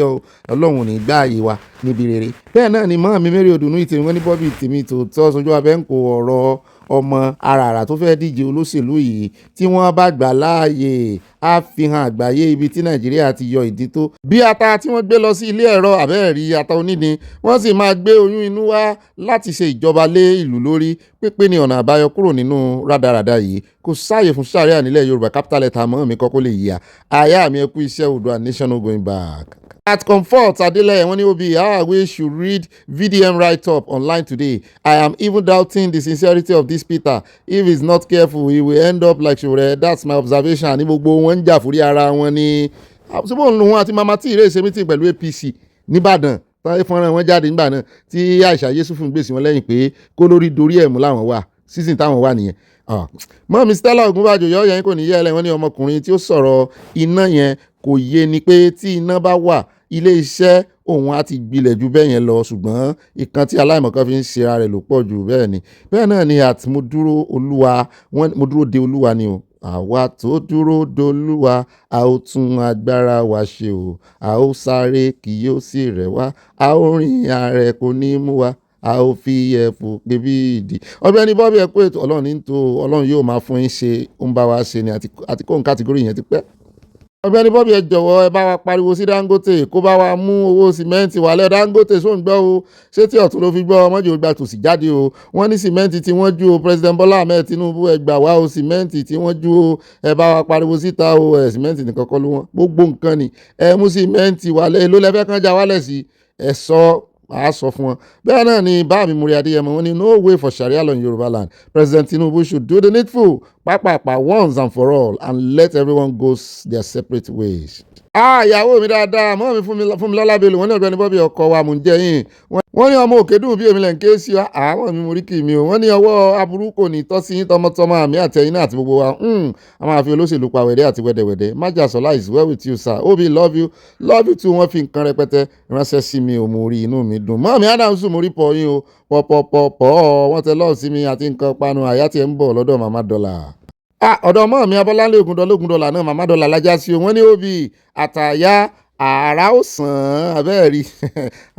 Ọlọ́run ní gbá àyè wa níbi rere bẹ́ẹ̀ náà ni mọ́ mi Mary Odùnú ìtẹ̀mí wọ́n ní bọ́bí tèmi tòótọ́ sojú abẹ́ ń kó ọ̀rọ̀ ọmọ àràrà tó fẹ́ díje olóṣèlú yìí tí wọ́n bá gbà láàyè á fi hàn àgbáyé ibi tí Nàìjíríà ti yọ ìdí tó bí ata tí wọ́n gbé lọ sí ilé ẹ̀rọ àbẹ́ẹ̀rí ata onídìí wọ́n sì máa gbé oyún inú wá láti ṣe ìjọba lé ìlú lórí pípé ní ọ̀nà àbáyọ kúrò nínú rádaràda yìí kò sáàyè fún sàríà nílẹ̀ Yorùbá capital letter mọ́ mi kọ́kọ́ lè yíya àyà mi ẹ kú iṣẹ́ Oòduà nation no going back. At Comfort Adeleye wọ́n ní Obi how I wish you read VDM write-up online today. I am even doubting the sincerity of this Peter. If he's not careful, he will end up like Sowore. That's my observation. Ní gbogbo wọn ń jà fúrí ara wọn ni. Ṣùgbọ́n òun àti Mama T ìrèé ṣe meeting pẹ̀lú APC nìbàdàn. Táyé fọ́nrán wọn jáde nígbà náà tí Aisha Yesufu ń gbèsè wọn lẹ́yìn pé kó lórí dorí ẹ̀mú làwọn wà. Season táwọn wà nìyẹn. Mọ́mí Stella Ogunbàjò yọ̀ yẹn kò ní yẹ́ ẹlẹ́wọ̀n ní ọmọkùnrin tí ó sọ̀rọ̀ iná yẹn kò yé ni pé tí iná bá wà ilé iṣẹ́ òun á ti gbilẹ̀ ju bẹ́ẹ̀ yẹn lọ ṣùgbọ́n ìkan tí aláìmọ̀kan fi ń ṣe ara rẹ̀ ló pọ̀ jù bẹ́ẹ̀ ni bẹ́ẹ̀ náà ni àti mo dúró de Olúwa ni o àwa tó dúró dolúwa a ó tún agbára wa ṣe o a ó sáré kì yóò sì rẹ̀ wá a ó rìn ààrẹ kò ní mú wa a ó fi ẹ̀fù pé bí ìdí Ọ̀gbẹ́ni Bobby ẹ kú ètò Ọlọ́run ní tó Ọlọ́run yóò máa fún yín ṣe ó ń bá wa ṣe ni àti kóhun kátígórì yẹn ti pẹ́. Ọ̀gbẹ́ni Bobby ẹ jọ̀wọ́ ẹ bá wa pariwo sí Dangote kó bá wa mú owó sìmẹ́ǹtì wálẹ̀ Dangote sóun gbọ́ o ṣé tí ọ̀tún ló fi gbọ́ ọmọdé ò gbà tòsí jáde o wọ́n ní sìmẹ́ǹtì tí wọ́n jú o President Bola Ahmed Tinubu ẹ gbà wá o sìmẹ́ǹtì tí wọ́n jú o ẹ bá wa pariwo síta o sìmẹ́ǹtì nìkan kọ́ ló wọ́n gbogbo nǹkan ni ẹ mú sìmẹ́ǹtì wálẹ̀ ló lẹ́fẹ́ kan já wálẹ̀ sí ẹ sọ a sọ fún wọn bẹ́ẹ̀ náà ni báàmì Múrí Adéyẹmọ wọn ní no way for Sharia law in Yoruba land President Tinubu should do the needful pápápá once and for all and let everyone go their separate ways. Ìyàwó mi dáadáa mọ́ mi fún mi lọ́lá bẹ́ẹ̀ wọ́n ní Ọ̀gbẹ́ni Bobby ọkọ wa mò ń jẹ́ yín wọ́n ní ọmọ òkè dùn bí èmi lẹ̀ ń ké sí àwọn mi mo rí kì mí o wọ́n ní ọwọ́ aburú kò ní tọ́ sí yín tọmọtọmọ àmì àtẹ̀yìn náà àti gbogbo wa a máa fi olóṣèlú pa wẹ̀dẹ́ àti wẹ̀dẹ̀wẹ̀dẹ̀ Májàsọ́lá is well with you sir Obi love you too wọ́n fi nǹkan rẹpẹtẹ ránṣẹ́ sí mi ò mo rí inú mi dùn mọ́mí Adams mo rí pọ̀ yín o pọ̀pọ̀pọ̀ wọ́n tẹ lọ́ọ̀ sí mi àti nǹkan panu àyà tí ẹ̀ ń bọ̀ lọ́dọ̀ Mama Dollar. Ọ̀dọ̀ mọ́ mi Abọ́láńlé Ògúndọ́lá náà Mama Dollar lájá sí o wọ́n ní Obi àtàyà àrà ó sàn abẹ́ẹ̀ rí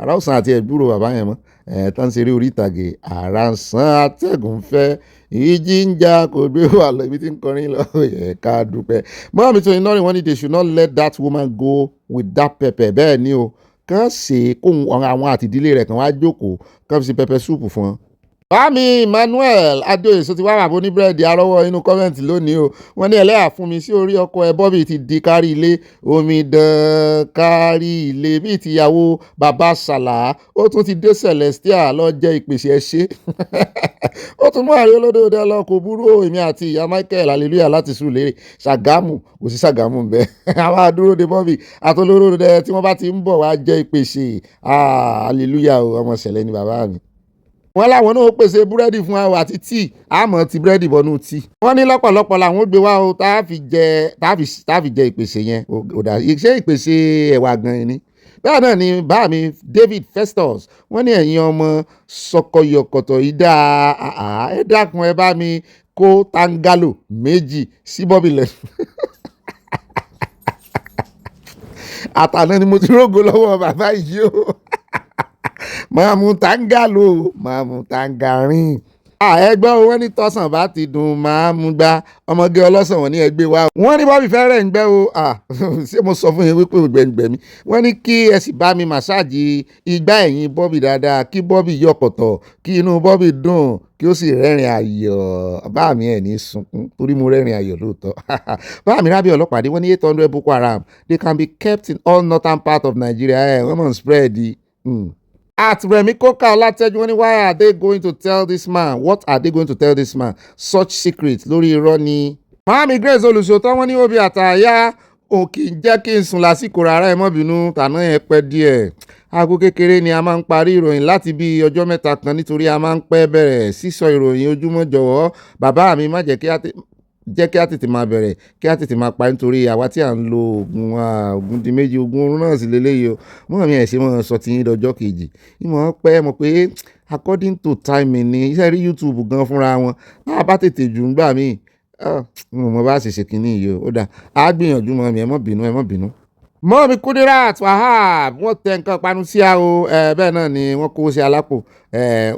àrà ó sàn àti ẹ̀gbúrò bàbá yẹn mọ́ tán ṣeré orí ìtàgé àrà ń sàn atẹ́gùn fẹ́ ìjì ń jà kò gbé wà lọ ibi tí ń kọrin lọ yẹ ká dúpẹ́. Mọ́mí tó iná rìn wọ́n ní they should not let that woman go with that pepper bẹ́ẹ̀ ni o kàn ṣe kó àwọn àtìdílé rẹ̀ kàn wá jókòó kàn fi ṣe pepper soup fún wọn. Bámi Emmanuel Adéoyè sọ ti wá wà bó ní búrẹ́dì arọ́wọ́ inú kọ́mẹ́ǹtì lónìí o wọ́n ní ẹlẹ́yà fún mi sí orí ọkọ ẹ Bobby ti di kárí ilé omidan kárí ilé bíi tìyàwó bàbá Sàlá ó tún ti dé Celestia lọ jẹ́ ìpèsè ẹṣẹ́ ó tún mú àrí olódòdó lọ kò burú èmi àti ìyá Michael hallelujah láti Sùúrùlérè Ṣàgámù kò sí Ṣàgámù ń bẹ àwọn àdúró de Bobby àtolóró dẹ tí wọ́n bá ti ń bọ̀ wá jẹ́ ìpèsè hallelujah ọmọ ṣẹlẹ̀ ni bàbá mi. Wọ́n láwọn náà pèsè búrẹ́dì fún wa àti tíì àmọ́ ti búrẹ́dì bọ́nú tíì. Wọ́n ní lọ́pọ̀lọpọ̀ làwọn ó gbé wá o tá a fi jẹ ìpèsè yẹn ṣé ìpèsè ẹ̀wà gan-an ni. Bẹ́ẹ̀ náà ni bá mi David Festus wọ́n ní ẹ̀yin ọmọ sọkọyọkọ̀tọ̀ yìí ẹ dákun ẹ bá mi kó tangalo méjì sí Bobby lẹ́nu. Àtàná ni mo ti rógo lọ́wọ́ bàbá yìí o máa mú tangalo máa mú tangarin. ẹgbẹ́ o wọ́n ní tọ́sán bá ti dùn máa mú gbá ọmọge ọlọ́sàn wọn ní ẹgbẹ́ wa wọ́n ní Bobby fẹ́rẹ̀ ń gbẹ́ o ṣé mo sọ fún yín wípé ògbẹ́ngbẹ́mí wọ́n ní kí ẹ sì bá mi màsáàjì igbá ẹ̀yìn Bobby dáadáa kí Bobby yọ̀pọ̀tọ̀ kí inú Bobby dùn kí ó sì rẹ́rìn ayọ̀ bá mi ẹ̀ ní sunkún torí mo rẹ́rìn ayọ̀ lóòótọ́ bá mi rábì ọlọ́pàá dé wọ́n ní 800 Boko Haram they can be kept in all northern part of Nigeria wọ́n mọ̀ ń spread At Remi Koka Olateju wọ́n ní why are they going to tell this man what are they going to tell this man such secrets lórí irọ́ ni. Mami Grace olùṣòótọ́ wọ́n ní Obi àtàyà òkè jẹ́ kí n sùn lásìkò rárá ẹ mọ́ bínú tàná yẹn pẹ́ díẹ̀ aago kékeré ni a máa ń parí ìròyìn láti bí ọjọ́ mẹ́ta kan nítorí a máa ń pẹ́ bẹ̀rẹ̀ sísọ ìròyìn ojúmọ́ jọ̀wọ́ bàbá mi má jẹ́ kí a tètè máa bẹ̀rẹ̀ kí a tètè máa parí nítorí àwa tí à ń lo oògùn di méjì oògùn oorun náà sì lélẹ́yìí o mọ́ mi ẹ̀ ṣe mọ́ sọ ti yín dọjọ́ kejì ìmọ̀ pẹ́ mọ̀ pé according to timing ni iṣẹ́ rí YouTube gan fúnra wọn náà bá tètè jù ń gbà míì mo bá ṣe kínní yìí ó dà á gbìyànjú mọ́ mi ẹ má bínú. Mọ́mi Kudirat Wahab wọ́n tẹ nǹkan panu sí a o bẹ́ẹ̀ náà ni wọ́n kó sí alápò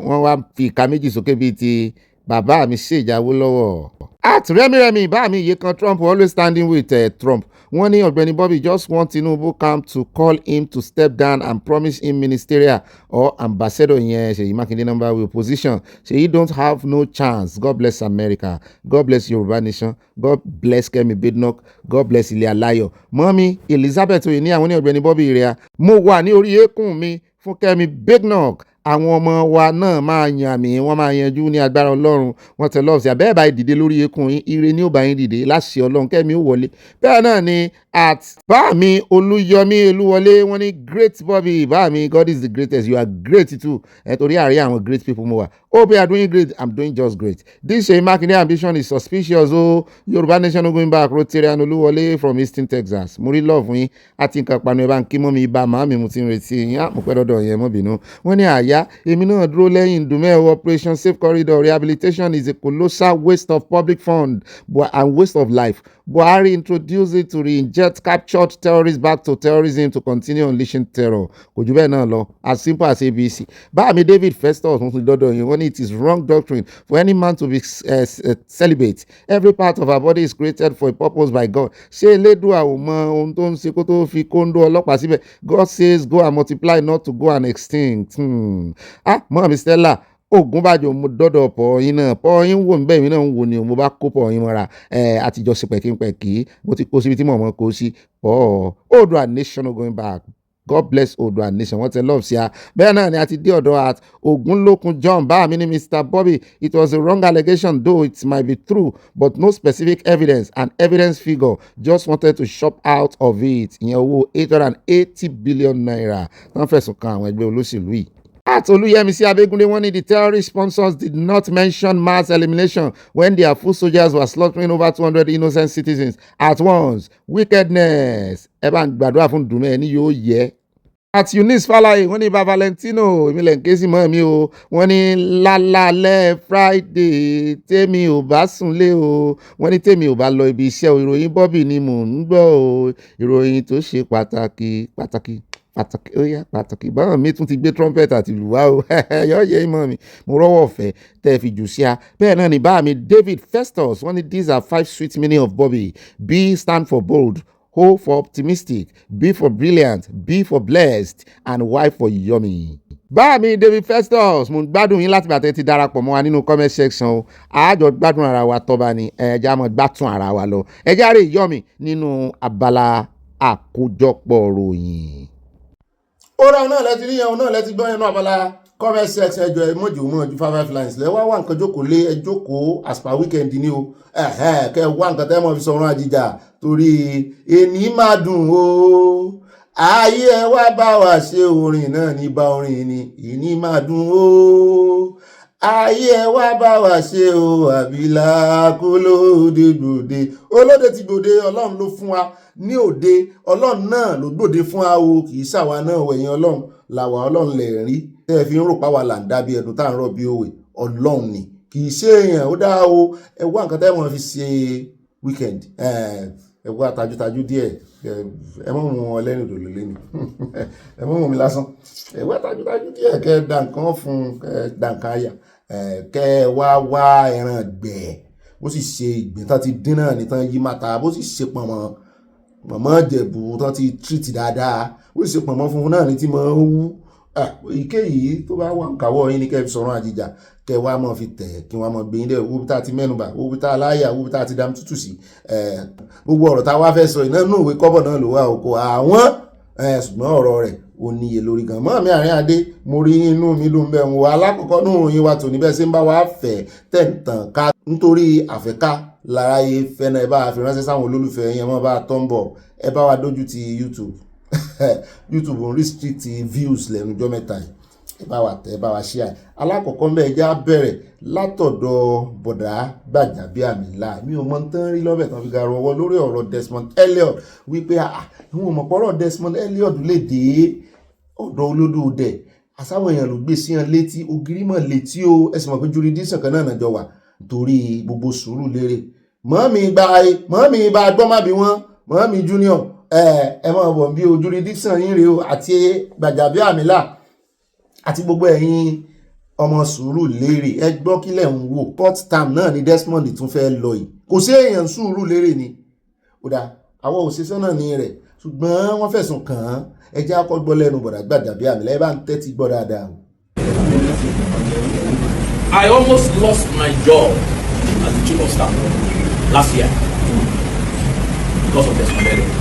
wọ́n wá fi ìka méjì sókè bíi ti bàbá mi ṣèjáwó lọ́wọ́. At Remi bá mi iye kan Trump always standing with Trump wọ́n ní Ọ̀gbẹ́ni Bobby just want Tinubu camp to call him to step down and promise him ministerial or ambassador yẹn Ṣèyí Mákindé number with position Ṣèyí don't have no chance. God bless America, God bless Yorùbá nation, God bless Kemi Badenoch, God bless Ilé Aláyọ̀. Mọ́mí Elizabeth oye ní àwọn ní Ọ̀gbẹ́ni Bobby rẹ̀ mo wà ní orí eékún mi fún Kemi Badenoch àwọn ọmọ wa náà máa yan àmì wọ́n máa yanjú ní agbára Ọlọ́run wọ́n tẹ lọ́ọ̀sì àbẹ́ẹ̀ bá dìde lórí eékún yín ire ní ó bá yín dìde láṣẹ Ọlọ́run Kẹ́mi ó wọlé bẹ́ẹ̀ náà ni at báàmí Olúyọmí Olúwọlé wọ́n ní great Bobby báàmí God is the greatest you are great too torí àárẹ̀ àwọn great people mo wà Obi are doing great I'm doing just great this Ṣèyí Mákindé ambition is suspicious Yorùbá nation no going back Rotarian Olúwọlé from Eastern Texas mo rí love yín àti nǹkan panu ẹ̀ bá ń kí mọ́ mi ibà màámi mo ti ń retí yín mo pẹ́ dọ́dọ̀ yẹn mọ́ bínú wọ́n ní àyà èmi náà dúró lẹ́yìn Dùmẹ́ operation safe corridor rehabilitation is a colossal waste of public fund and waste of life. Buhari introduced it to re-inject captured terrorists back to terrorism to continue unleashing terror. Kò jù bẹ́ẹ̀ náà lọ as simple as ABC. Báàmí David Festus wọ́n ti dọ́dọ̀ yìí wọ́n ní it is wrong doctrine for any man to be celibate. Every part of our body is created for a purpose by God. Ṣé Elédùà ò mọ ohun tó ń ṣe kó tó fi kóńdó ọlọ́pàá síbẹ̀? God says go and multiply not to go and extinct. Mọ́mí Stella Ògúnbàjò mo dọ́dọ̀ pọ̀ yín náà pọ̀ yín wò ń bẹ́ẹ̀ mi náà ń wò ni mo bá kó pọ̀ yín mọ́ra àtijọ́ sí pẹ̀kínpẹ̀kí mo ti kó síbi tí mo mọ̀ kó sí pọ̀ Oòduà nation no going back God bless Oòduà nation wọ́n tẹ love sí a bẹ́ẹ̀ náà ni a ti dé ọ̀dọ̀ at Ògúnlókun John bá mi ní Mr. Bobby it was a wrong allegation though it might be true but no specific evidence and evidence figure just wanted to shop out of it ìyẹn owó 880 billion naira wọ́n fẹ̀sùn kan àwọn ẹgbẹ́ olóṣèlú yìí. At Oluyemisi Abegunde wọ́n ní the terrorist sponsors did not mention mass elimination when their foot soldiers were slaughtering over 200 innocent citizens at once. Wickedness. Ẹ bá ń gbàdúrà fún Dùmẹ́ ní yóò yẹ. At Eunice Falaye wọ́n ní bá Valentino ìmìlẹ̀ ń ké sí mọ́ mi o wọ́n ní lálálẹ́ Friday tèmi ò bá súnlé o wọ́n ní tèmi ò bá lọ ibi iṣẹ́ o ìròyìn Bobby ni mò ń gbọ́ o ìròyìn tó ṣe pàtàkì ó yá pàtàkì báwọn mi tún ti gbé trumpet àti ìlú wá o yọ yẹ ìmọ̀ mi mo rọ́wọ́ ọ̀fẹ́ tẹ́ fi jù sí a bẹ́ẹ̀ náà ní bá mi David Festus wọ́n ní these are 5 sweet meaning of Bobby. B stand for bold, O for optimistic, B for brilliant, B for blessed and Y for yummy. Bá mi David Festus mo ń gbádùn yín láti bàtẹ́ ti darapọ̀ mọ́ wa nínú comment section o àjọ gbádùn ara wa tọ́ba ni ẹja mọ̀ gbátùn ara wa lọ ẹja rè yọ̀mí nínú abala àkójọpọ̀ ròyìn. Ọ̀rọ̀ náà lẹ́ti níyẹn náà lẹ́ti gbọ́ yẹn náà abala comment section ẹjọ́ ẹmọ́jì òmùọ̀jú 5 lines lẹ́wọ́ wà nǹkan jókòó lé ẹjókòó as per weekend ni o kẹ́ wá nǹkan tẹ́ mọ́ fi sọ̀rọ̀ àjíjà torí èní máa dùn o ayé ẹ wá bá wa ṣe orin náà ní bá orin ni èní máa dùn o ayé ẹ wá bá wa ṣe o àbílà kó lóde gbòde olóde ti gbòde Ọlọ́run ló fún wa ní òde Ọlọ́run náà ló gbòde fún wa o kì í ṣàwa náà wẹ̀yìn Ọlọ́run làwa Ọlọ́run lè rí tẹ́ ẹ fi ń rò páwa là ń dábí ẹdun tá à ń rọ̀ bí òwe Ọlọ́run ni kì í ṣe èèyàn ó dá o ẹ wá nǹkan tẹ́ wọ́n fi ṣe weekend ẹ wá tajútajú díẹ̀ ẹ mọ̀ mú wọn lẹ́nu òdòdó lẹ́nu ẹ mọ̀ mú mi lásán ẹ wá tajútajú díẹ̀ kẹ́ dà nǹkan fún dà nǹkan àyà kẹ́ ẹ wá ẹran gbẹ̀ bó sì ṣe ìgbín tán ti dín náà ní tán yí mata bó sì ṣe pọ̀nmọ́ Ìjẹ̀bú tán ti tírìtì dáadáa bó sì ṣe pọ̀nmọ́ funfun náà ní tí mo ń wú ìkéyìí tó bá wà ń kàwọ́ yín ní kẹ́ fi sọ̀rọ̀ àjíjà kẹ́ wá mọ̀ fi tẹ̀ kí wọ́n mọ̀ gbé yín dẹ̀ owó bí tá a ti mẹ́nubà owó bí tá a láyà owó bí tá a ti dám tútù sí gbogbo ọ̀rọ̀ tá a wá fẹ́ sọ iná nù ìwé kọ́bọ̀ náà ló wà oko àwọn ṣùgbọ́n ọ̀rọ̀ rẹ̀ ó níye lórí gan mọ́ mi àárín adé mo rí inú mi ló ń bẹ̀ wọ́n alákọ̀ọ́kọ́ nù yín wa tò níbẹ̀ ṣe ń bá wa fẹ̀ tẹ̀ǹtàn ká nítorí àfẹ́ká lára yé fẹ́nà ẹ bá a fi ránṣẹ́ sáwọn olólùfẹ́ yẹn mọ́ bá a tọ́ ń bọ̀ ẹ bá wa dójú ti YouTube YouTube ń restrict views lẹ́nu ọjọ́ mẹ́ta yìí ẹ bá wa tẹ̀ ẹ bá wa share alákọ̀ọ́kọ́ mbẹ́ ẹja bẹ̀rẹ̀ látọ̀dọ̀ bọ̀dá Gbajabiamila mi ò mọ̀ tán rí lọ́bẹ̀ tán fi ga rọwọ́ lórí ọ̀rọ̀ Desmond Elliot wípé ìwọ̀n mọ̀pọ̀rọ̀ Desmond Elliot lè dé ọ̀dọ̀ olódòdè àsáwọn èèyàn ló gbé sí hàn létí ògiri mọ̀ létí o ẹ̀sìn mọ̀ pé jurisdiction kan náà jọ wà torí gbogbo sùúrù lérè mọ́mí bá gbọ́ má bí wọ́n mọ́mí junior ẹ mọ̀ bọ̀ bí o jurisdiction yín rèé o àti Gbajabiamila àti gbogbo ẹ̀yin ọmọ sùúrù lérè ẹ gbọ́ kílẹ̀ ń wò port term náà ni Desmond tún fẹ́ lọ yìí kò sí èèyàn sùúrù lérè ni ó dá àwọn òṣìṣẹ́ náà ní rẹ̀ ṣùgbọ́n wọ́n fẹ̀sùn kàn án ẹ jẹ́ akọ́ gbọ́ lẹ́nu bọ̀dá Gbajabiamila ẹ bá ń tẹ́tí gbọ́ dáadáa o. I almost lost my job as the chief of staff last year because of Desmond Elliot.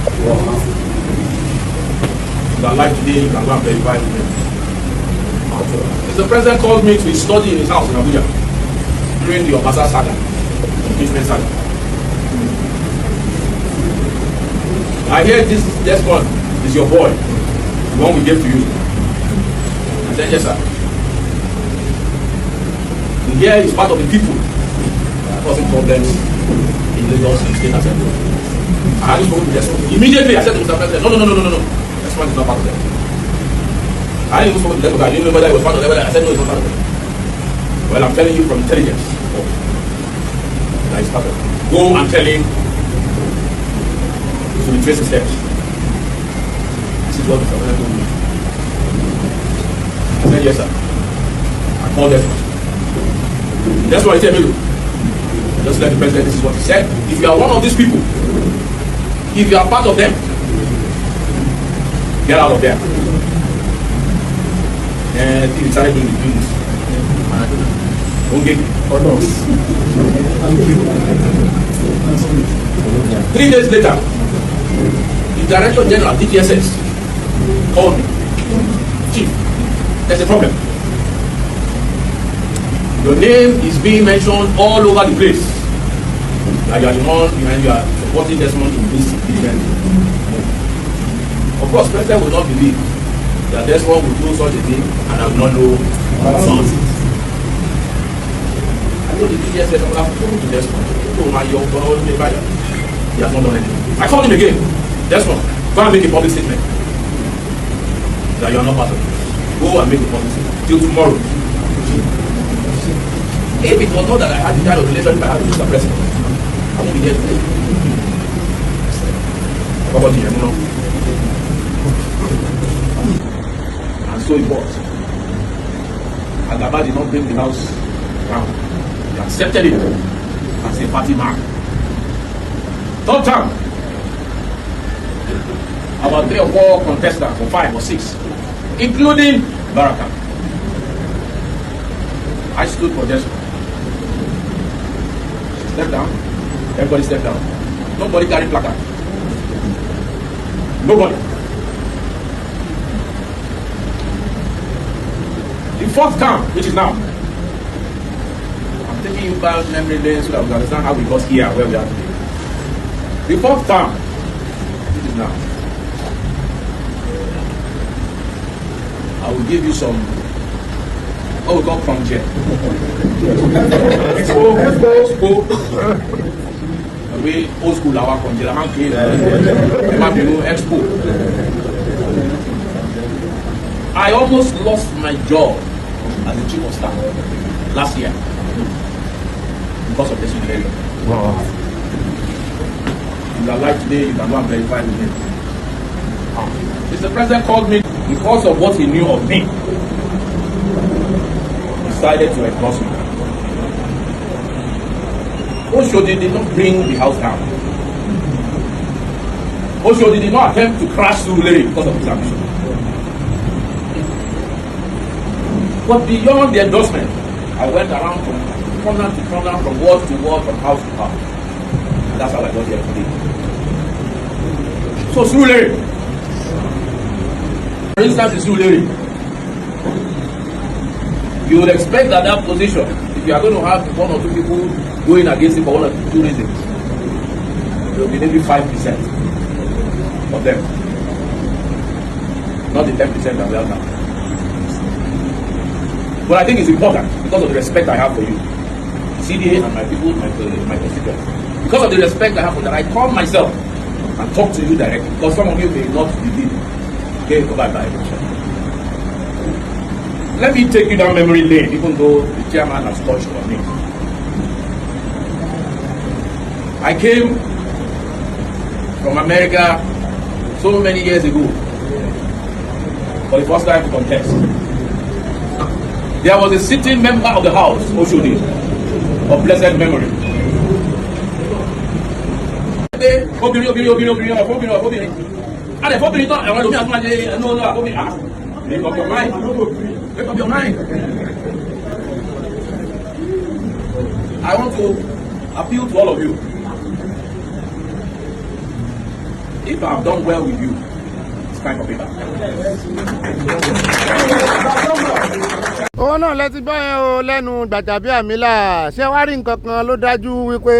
If you are alive today, you can go and verify with me. The president called me to study in his house in Abuja during the Obasa saga, impeachment saga. I hear this Desmond is your boy, the one we gave to you. I said, yes, sir. And here is part of the people causing problems in Lagos State Assembly. I had spoken to Desmond. Immediately I said to Mr. President, no. Desmond is not part of them. I didn't even spoke to them because I didn't know whether it was part of them. I said no, it's not part of them. Well, I'm telling you from intelligence that it's part of them. Go and tell him to retrace his steps. This is what Mr. President told me. I said yes, sir. I called Desmond. That's what I said, Milo. Just let the president, this is what he said. If you are one of these people, if you are part of them, get out of there. And he decided to do this. Okay. Or no. 3 days later, the Director General, DGSS, called me. Chief, there's a problem. Your name is being mentioned all over the place. That you are the one behind you are supporting Desmond in this event. Of course, President will not believe that Desmond will do such a thing and I will not know something. I know the DGSS will have spoken to Desmond. He has not done anything. I called him again. Desmond, go and make a public statement that you are not part of it. Go and make a public statement till tomorrow. If it was not that I had the kind of relationship I had with Mr. President, I won't be here today. And so it was. Agaba did not bring the house down. He accepted it as a party man. Third time, about 3 or 4 contestants, or 5 or 6, including Baraka. I stood for Desmond. Step down. Everybody step down. Nobody carry placard. Nobody. The 4th term, which is now. I'm taking you back memory lane so that we understand how we got here, where we are today. The 4th term, which is now. I will give you some what we call conjure. We old school our conjure. I'm clean. Expo. I almost lost my job as the chief of staff last year because of this area. Wow. If you are alive today, you can go and verify with me. Mr. President called me because of what he knew of me. He decided to endorse me. Oshodi did not bring the house down. Oshodi did not attempt to crash Surulere because of his ambition. But beyond the endorsement, I went around from corner to corner, from ward to ward, from house to house. And that's how I got here today. So Surulere, for instance, in Surulere, you would expect that that position, if you are going to have one or two people going against it for one or two reasons, there will be maybe 5% of them, not the 10% that we have now. But I think it's important because of the respect I have for you, CDA and my people, my constituents. Because of the respect I have for that, I call myself and talk to you directly. Because some of you may not believe getting covered by election. Let me take you down memory lane, even though the chairman has touched on me. I came from America so many years ago for the first time to contest. There was a sitting member of the House, Oshodi, of blessed memory. Make up your mind. Make up your mind. I want to appeal to all of you. If I've done well with you, it's time for payback. Owó náà lẹ́tí gbọ́ yẹn o lẹ́nu Gbajabiamila ṣé wá rí nǹkan kan ló dájú wípé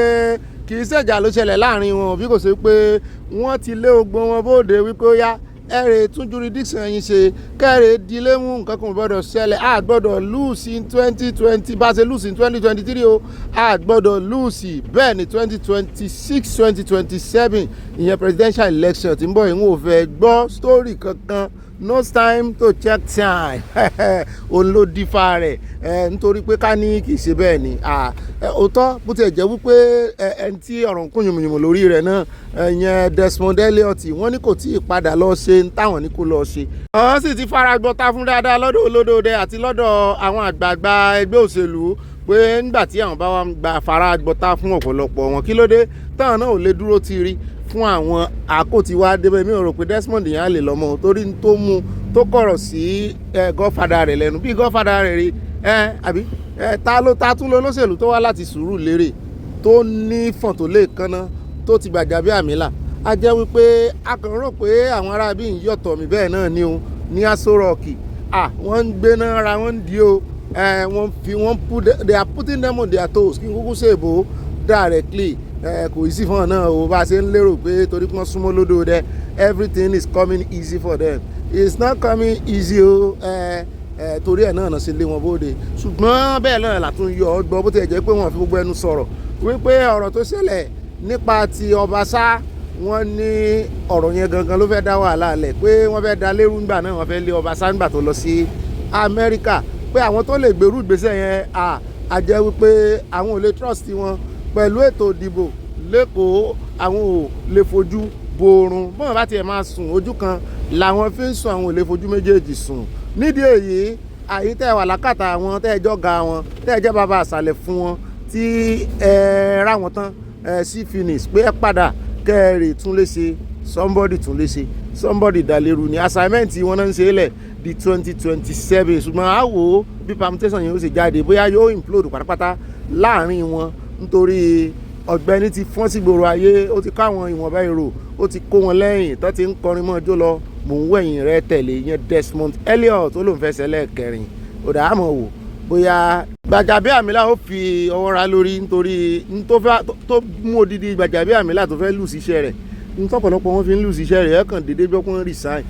kì í ṣèjà ló ṣẹlẹ̀ láàrin wọn bí kò ṣe pé wọ́n ti lé ogbon wọn bóde wípé ó yá ẹ̀rẹ̀ tún jurisdiction yín ṣe kẹ́rẹ̀ dílé mú nǹkan kan gbọ́dọ̀ ṣẹlẹ̀ a gbọ́dọ̀ lose in 2020 bá ṣe lose in 2023 o a gbọ́dọ̀ lose bẹ́ẹ̀ ni 2026 2027 ìyẹn presidential election tí ń bọ̀ yìí wọ́n fẹ́ gbọ́ story kankan no time to check time òun ló dífá rẹ̀ nítorí pé ká ní kì í ṣe bẹ́ẹ̀ ni òótọ́ bó ti jẹ́ wípé ẹni tí ọ̀rọ̀ ń kún yùmùyùmù lórí rẹ̀ náà ìyẹn Desmond Elliot wọ́n ní kò tí ì padà lọ ṣe táwọn ní kó lọ ṣe. wọ́n sì ti fara gbọ́ta fún dáadáa lọ́dọ̀ olódòdè àti lọ́dọ̀ àwọn àgbààgbà ẹgbẹ́ òṣèlú pé nígbà tí àwọn bá wà ń gba fara gbọ́ta fún ọ̀pọ̀lọpọ̀ wọn kí ló dé táwọn náà ò lè dúró ti rí fún àwọn àkótiwá débẹ̀ mi ò rò pé Desmond yẹn á lè lọ́mọ torí tó mú tó kọ̀rọ̀ sí godfather rẹ̀ lẹ́nu bí godfather rẹ̀ rí àbí ta tún lọ lóṣèlú tó wá láti Sùúrùlérè tó ní fọ̀n tó lè kanná tó ti Gbajabiamila a jẹ́ wípé a kàn rò pé àwọn ará bí ń yọ̀tọ̀ mi bẹ́ẹ̀ náà ni o ní Aso Rock wọ́n ń gbéná ara wọn ń di o they are putting them on their toes kí n kúkú ṣèbò directly kò easy fún ọ náà o bá a ṣe ń lérò pé torí wọ́n súnmọ́ lódò dẹ everything is coming easy for them it's not coming easy o torí ẹ̀ náà ṣe lé wọn bóde ṣùgbọ́n bẹ́ẹ̀ náà látún yọ ọgbọ́n bó ti jẹ́ pé wọ́n fi gbogbo ẹnu sọ̀rọ̀ wípé ọ̀rọ̀ tó ṣẹlẹ̀ nípa ti Ọbaṣá wọ́n ní ọ̀rọ̀ yẹn gangan ló fẹ́ dá wàhálà lẹ̀ pé wọ́n fẹ́ da lérú ńgbà náà wọ́n fẹ́ lé Ọbaṣá ńgbà tó lọ sí Amẹ́ríkà pé àwọn tó lè gbèrú ìgbésẹ̀ yẹn a jẹ́ wípé àwọn ò lè trust wọn pẹ̀lú ètò ìdìbò lẹ́kọ̀ọ́ àwọn ò lè fojú boorun bọ́n bá tiẹ̀ máa sùn ojú kan làwọn fi ń sùn àwọn ò lè fojú méjèèjì sùn nídìí èyí àyí tẹ́ wà lákàtà àwọn tẹ́ ẹjọ́ ga wọn tẹ́ ẹjẹ́ bàbá àṣàlẹ̀ fún wọn tí ra wọn tán sí finish pé ẹ padà kẹ́ẹ̀rì tún lè ṣe somebody tún lè ṣe somebody dàlérú ni assignment wọn náà ń ṣe é lẹ̀ di 2027 ṣùgbọ́n a wò ó bí permutation yẹn ó ṣe jáde bóyá yóò implode pátápátá láàrin wọn nítorí Ọ̀gbẹ́ni ti fọ́n sí gbòòrò ayé ó ti káwọn ìwọ̀nba èrò ó ti kó wọn lẹ́yìn tó ti ń kọrin mọ́ ọjọ́ lọ mò ń wẹ̀yìn rẹ tẹ̀lé yẹn Desmond Elliot tó ló ń fẹsẹ̀ lẹ́ẹ̀kẹrin ó dà á mọ̀ wò bóyá Gbajabiamila ó fi ọwọ́ ra lórí nítorí tó mú odidi Gbajabiamila tó fẹ́ lù síṣẹ́ rẹ̀ nítọ́pọ̀lọpọ̀ wọn fi ń lù síṣẹ́ rẹ̀ ẹ̀kàn dédé bí wọ́n resign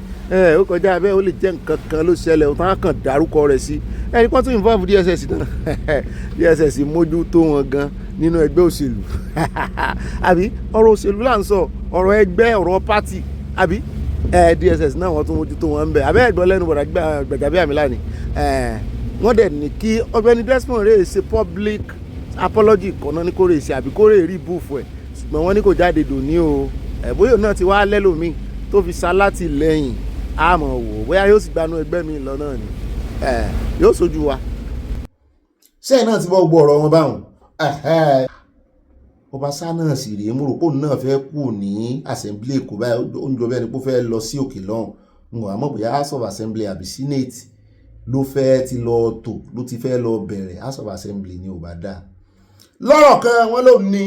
ó kọjá bẹ́ẹ̀ ó lè jẹ́ nǹkan kan ló ṣẹlẹ̀ ó tán kàn dárúkọ rẹ̀ sí ẹni kan tún involve DSS náà DSS mójútó wọn gan nínú ẹgbẹ́ òṣèlú àbí ọ̀rọ̀ òṣèlú là ń sọ ọ̀rọ̀ ẹgbẹ́ ọ̀rọ̀ pátì àbí DSS náà wọ́n tún mójútó wọn ń bẹ̀ abẹ́ ẹ̀gbọ́n lẹ́nu bọ̀dà Gbajabiamila ni wọ́n dẹ̀ ní kí Ọ̀gbẹ́ni Desmond rè ṣe public apology kọ̀ọ̀nà ní kórè ṣe àbí kórè rí búùfù ẹ̀ ṣùgbọ́n wọ́n ní kò jáde dòní o bóyá náà ti wá lẹ́lòmíì tó fi ṣalátìlẹ́yìn àmọ́ wò bóyá yóò sì gbanú ẹgbẹ́ mi lọ náà ni yóò sojú wa. sẹ́yìn náà ti bọ́ gbọ́ ọ̀rọ̀ wọn báwọn Ọbaṣá náà sì rèé mo rò pé òun náà fẹ́ kú ní assembly Èkó báyìí ó ń jọ bẹ́ẹ̀ ni pé ó fẹ́ lọ sí òkè lọ́hùn n ò àmọ́ bóyá house of assembly àbí senate ló fẹ́ ti lọ tò ló ti fẹ́ lọ bẹ̀rẹ̀ house of assembly ni ò bá dáa lọ́rọ̀ kan wọ́n ló ní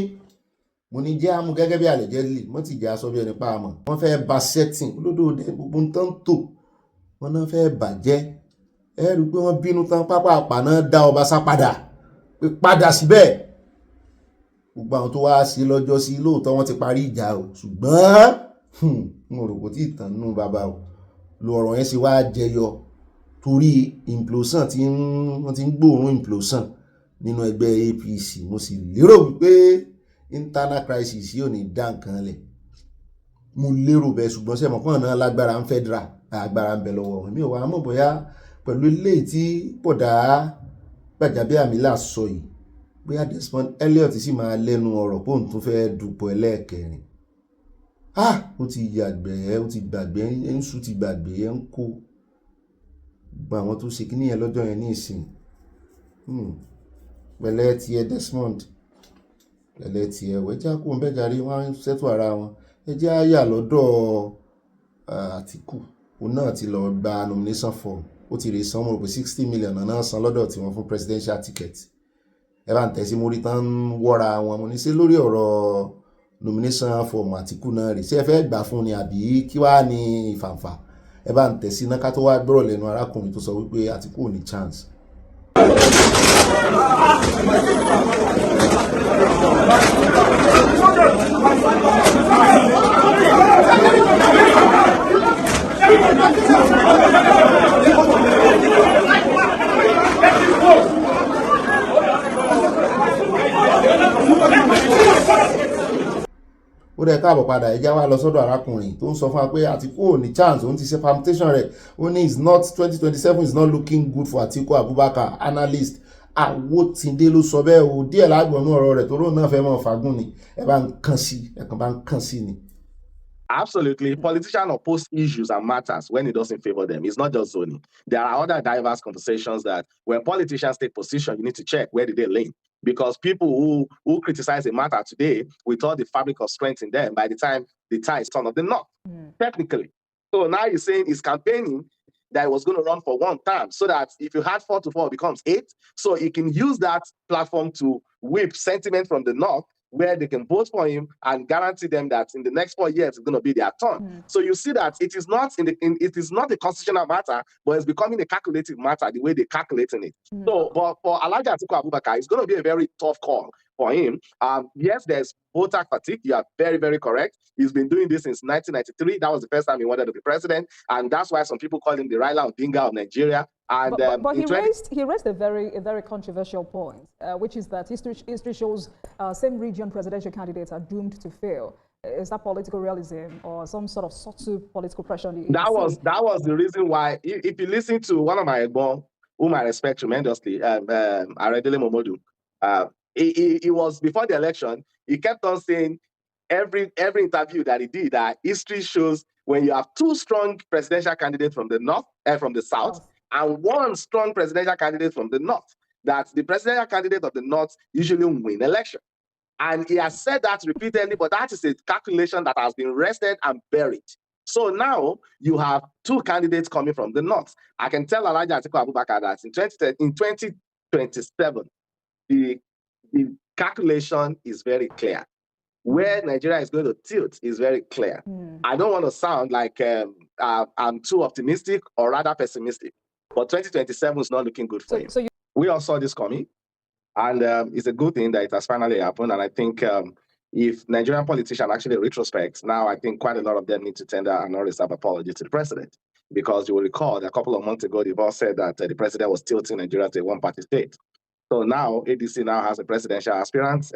mo ní jẹ́ àmú gẹ́gẹ́ bí allegedly wọ́n ti jẹ́ aṣọ bí ẹni pa àmọ́ wọ́n fẹ́ ba setting olódòdó gbogbo nǹkan tó wọ́n náà fẹ́ bàjẹ́ ẹ rí i pé wọ́n bínú tán pápá àpà náà dá Ọbaṣá padà pé padà síbẹ̀ gbogbo àwọn tó wá sí lọ́jọ́ sí lóòótọ́ wọ́n ti parí ìjà o ṣùgbọ́n mo rò kò tí ì tàn nínú bàbá o lo ọ̀rọ̀ yẹn sì wá jẹyọ torí implosion tí wọ́n ti ń gbóòórùn implosion nínú ẹgbẹ́ APC mo sì lérò wípé internal crisis yóò ní dá nǹkan lẹ̀ mo lérò bẹ́ẹ̀ ṣùgbọ́n sẹ́mọ̀ kàn náà lágbára ń federal agbára ń bẹ lọ́wọ́ mi ò wá mọ̀ bóyá pẹ̀lú eléyìí tí bọ̀dá Gbajabiamila sọ yìí bóyá Desmond Elliot sì máa lẹ́nu ọ̀rọ̀ pé òun tún fẹ́ dupò ẹlẹ́ẹ̀kẹrin ó ti yàgbẹ́ ó ti gbàgbé ń sùn ti gbàgbé ẹ̀ ń kó gba àwọn tó ṣe kíní yẹn lọ́jọ́ yẹn ní ìsìn pẹ̀lẹ́ tiẹ̀ Desmond pẹ̀lẹ́ tiẹ̀ ẹjẹ́ kó ń bẹ́jà rí wọ́n ṣètò ara wọn ẹjẹ́ àyà lọ́dọ̀ Àtíkù òun náà ti lọ gba nomination form ó ti rè san mọ́ pé 60 million náà san lọ́dọ̀ tí wọ́n fún presidential ticket ẹ bá ń tẹ̀sí mórí tán wọ́ra wọn mo ní ṣe lórí ọ̀rọ̀ nomination form Àtíkù náà rè ṣé ẹ fẹ́ gbà fún ni àbí kí wàá ní ìfàǹfà ẹ bá ń tẹ̀sí náà ká tó wá gbọ́rọ̀ lẹ́nu arákùnrin tó sọ wípé Àtíkù ò ní chance. ó dẹ̀ káàbọ̀ padà ẹjá wá lọ sọ́dọ̀ arákùnrin tó ń sọ fún wa pé Àtíkù ò ní chance òun ti ṣe permutation rẹ̀ ó ní is not 2027 is not looking good for Atiku Abubakar analyst Awotinde ló sọ bẹ́ẹ̀ o díẹ̀ lágbọ̀nú ọ̀rọ̀ rẹ̀ tó rò náà fẹ́ mọ́ fagún ni ẹ bá ń kàn sí ẹ̀kan bá ń kàn sí ni. Absolutely. Politicians oppose issues and matters when it doesn't favor them. It's not just zoning. There are other diverse conversations that when politicians take position, you need to check where did they lean. Because people who criticize a matter today with all the fabric of strength in them, by the time the tie is turned up, they're not, technically. So now you're saying he's campaigning that he was going to run for one term so that if you had 4 to 4, it becomes 8. So he can use that platform to whip sentiment from the north where they can vote for him and guarantee them that in the next 4 years it's going to be their turn. So you see that it is not it is not a constitutional matter, but it's becoming a calculative matter the way they're calculating it. So, but for Alhaji Atiku Abubakar, it's going to be a very tough call for him. Yes, there's voter fatigue. You are very, very correct. He's been doing this since 1993. That was the first time he wanted to be president, and that's why some people call him the Raila Odinga of Nigeria. And but he raised a very controversial point, which is that history shows same region presidential candidates are doomed to fail. Is that political realism or some sort of subtle political pressure? That was the reason why. If you listen to one of my Egbon, whom I respect tremendously, Aredele Momodu, he was before the election. He kept on saying every interview that he did that history shows when you have 2 strong presidential candidates from the north and from the south, and 1 strong presidential candidate from the north, that the presidential candidate of the north usually win election. And he has said that repeatedly, but that is a calculation that has been rested and buried. So now you have 2 candidates coming from the north. I can tell Alhaji Atiku Abubakar that in 2027, the calculation is very clear. Where Nigeria is going to tilt is very clear. I don't want to sound like I'm too optimistic or rather pessimistic, but 2027 is not looking good for him. We all saw this coming, and it's a good thing that it has finally happened. And I think if Nigerian politicians actually retrospect, now I think quite a lot of them need to tender an unreserved apology to the president, because you will recall that a couple of months ago, they've all said that the president was tilting Nigeria to a one-party state. So now ADC now has a presidential aspirant.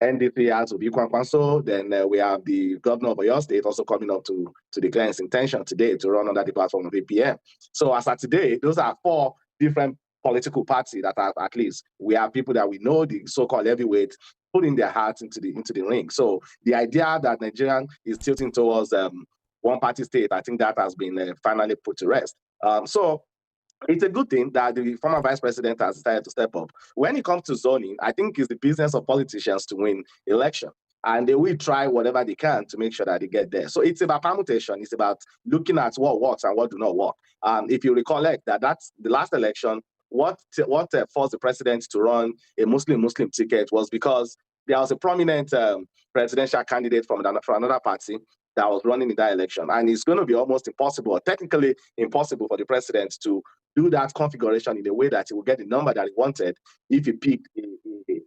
NDP has Obi Kwankwaso. Then we have the governor of Oyo State also coming up to declare his intention today to run under the platform of APM. So as of today, those are 4 different political parties that are, at least we have people that we know, the so-called heavyweights, putting their hearts into the ring. So the idea that Nigeria is tilting towards one-party state, I think that has been finally put to rest. So it's a good thing that the former vice president has decided to step up. When it comes to zoning, I think it's the business of politicians to win election. And they will try whatever they can to make sure that they get there. So it's about permutation. It's about looking at what works and what do not work. If you recollect that's the last election, what forced the president to run a Muslim ticket was because there was a prominent presidential candidate from another party that was running in that election. And it's going to be almost impossible, or technically impossible, for the president to do that configuration in a way that he will get the number that he wanted if he picked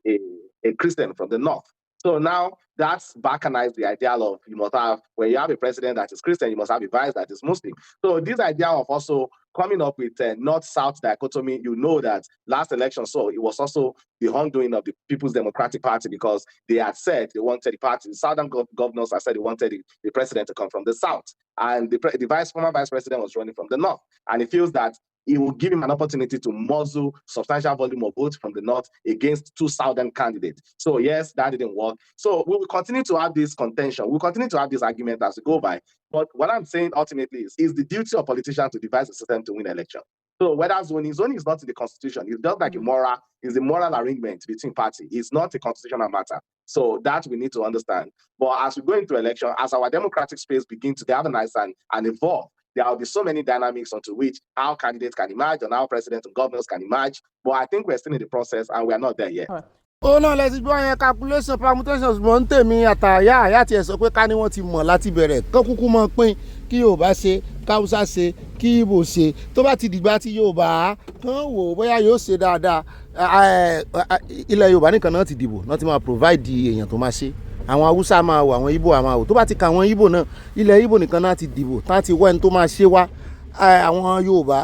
a Christian from the north. So now that's balkanized the idea of you must have, when you have a president that is Christian, you must have a vice that is Muslim. So this idea of also coming up with a north-south dichotomy, you know that last election, so it was also the undoing of the People's Democratic Party, because they had said they wanted the party, the southern governors had said they wanted the president to come from the south. And the former vice president was running from the north. And he feels that it will give him an opportunity to muzzle substantial volume of votes from the north against two southern candidates. So yes, that didn't work. So we will continue to have this contention. We'll continue to have this argument as we go by. But what I'm saying ultimately is the duty of politicians to devise a system to win election. So whether zoning is not in the constitution. It's just like a moral arrangement between parties. It's not a constitutional matter. So that we need to understand. But as we go into election, as our democratic space begins to galvanize and evolve, there will be so many dynamics onto which our candidates can emerge and our presidents and governors can emerge. But I think we're still in the process and we are not there yet. ó náà lẹ́sìn gbọ́ yẹn calculation permutations mọ̀ ń tèmi àtàyà àyà tiẹ̀ sọ pé ká ní wọ́n ti mọ̀ láti bẹ̀rẹ̀ kán kúkú mọ̀ pín kí Yorùbá ṣe káwúsá ṣe kí Ìgbò ṣe tó bá ti dìgbà tí Yorùbá kán wò bóyá yóò ṣe dáadáa ilẹ̀ Yorùbá nìkan náà ti dìbò náà ti máa provide èèyàn tó máa ṣe àwọn Haúsá máa wò àwọn Ìgbò máa wò tó bá ti ka àwọn Ìgbò náà ilẹ̀ Ìgbò nìkan náà ti dìbò tá ti wá ẹni tó máa ṣe wá àwọn Yorùbá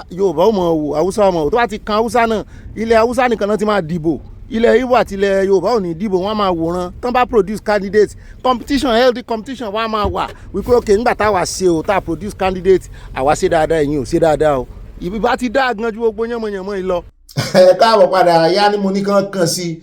ó mọ̀ wò Haúsá ó mọ̀ wò tó bá ti kan Haúsá náà ilẹ̀ Haúsá nìkan náà ti máa dìbò ilẹ̀ Ìgbò àti ilẹ̀ Yorùbá ò ní dìbò wọ́n máa wòran tán bá produce candidate competition healthy competition wọ́n á máa wà wípé okay nígbà táwa ṣe o tá produce candidate àwa ṣe dáadáa ẹ̀yin ò ṣe dáadáa o ìbí bá ti dá gan ju gbogbo yánmọ̀yánmọ̀ yìí lọ. ẹ káàbọ̀ padà yá ni mo ní kàn sí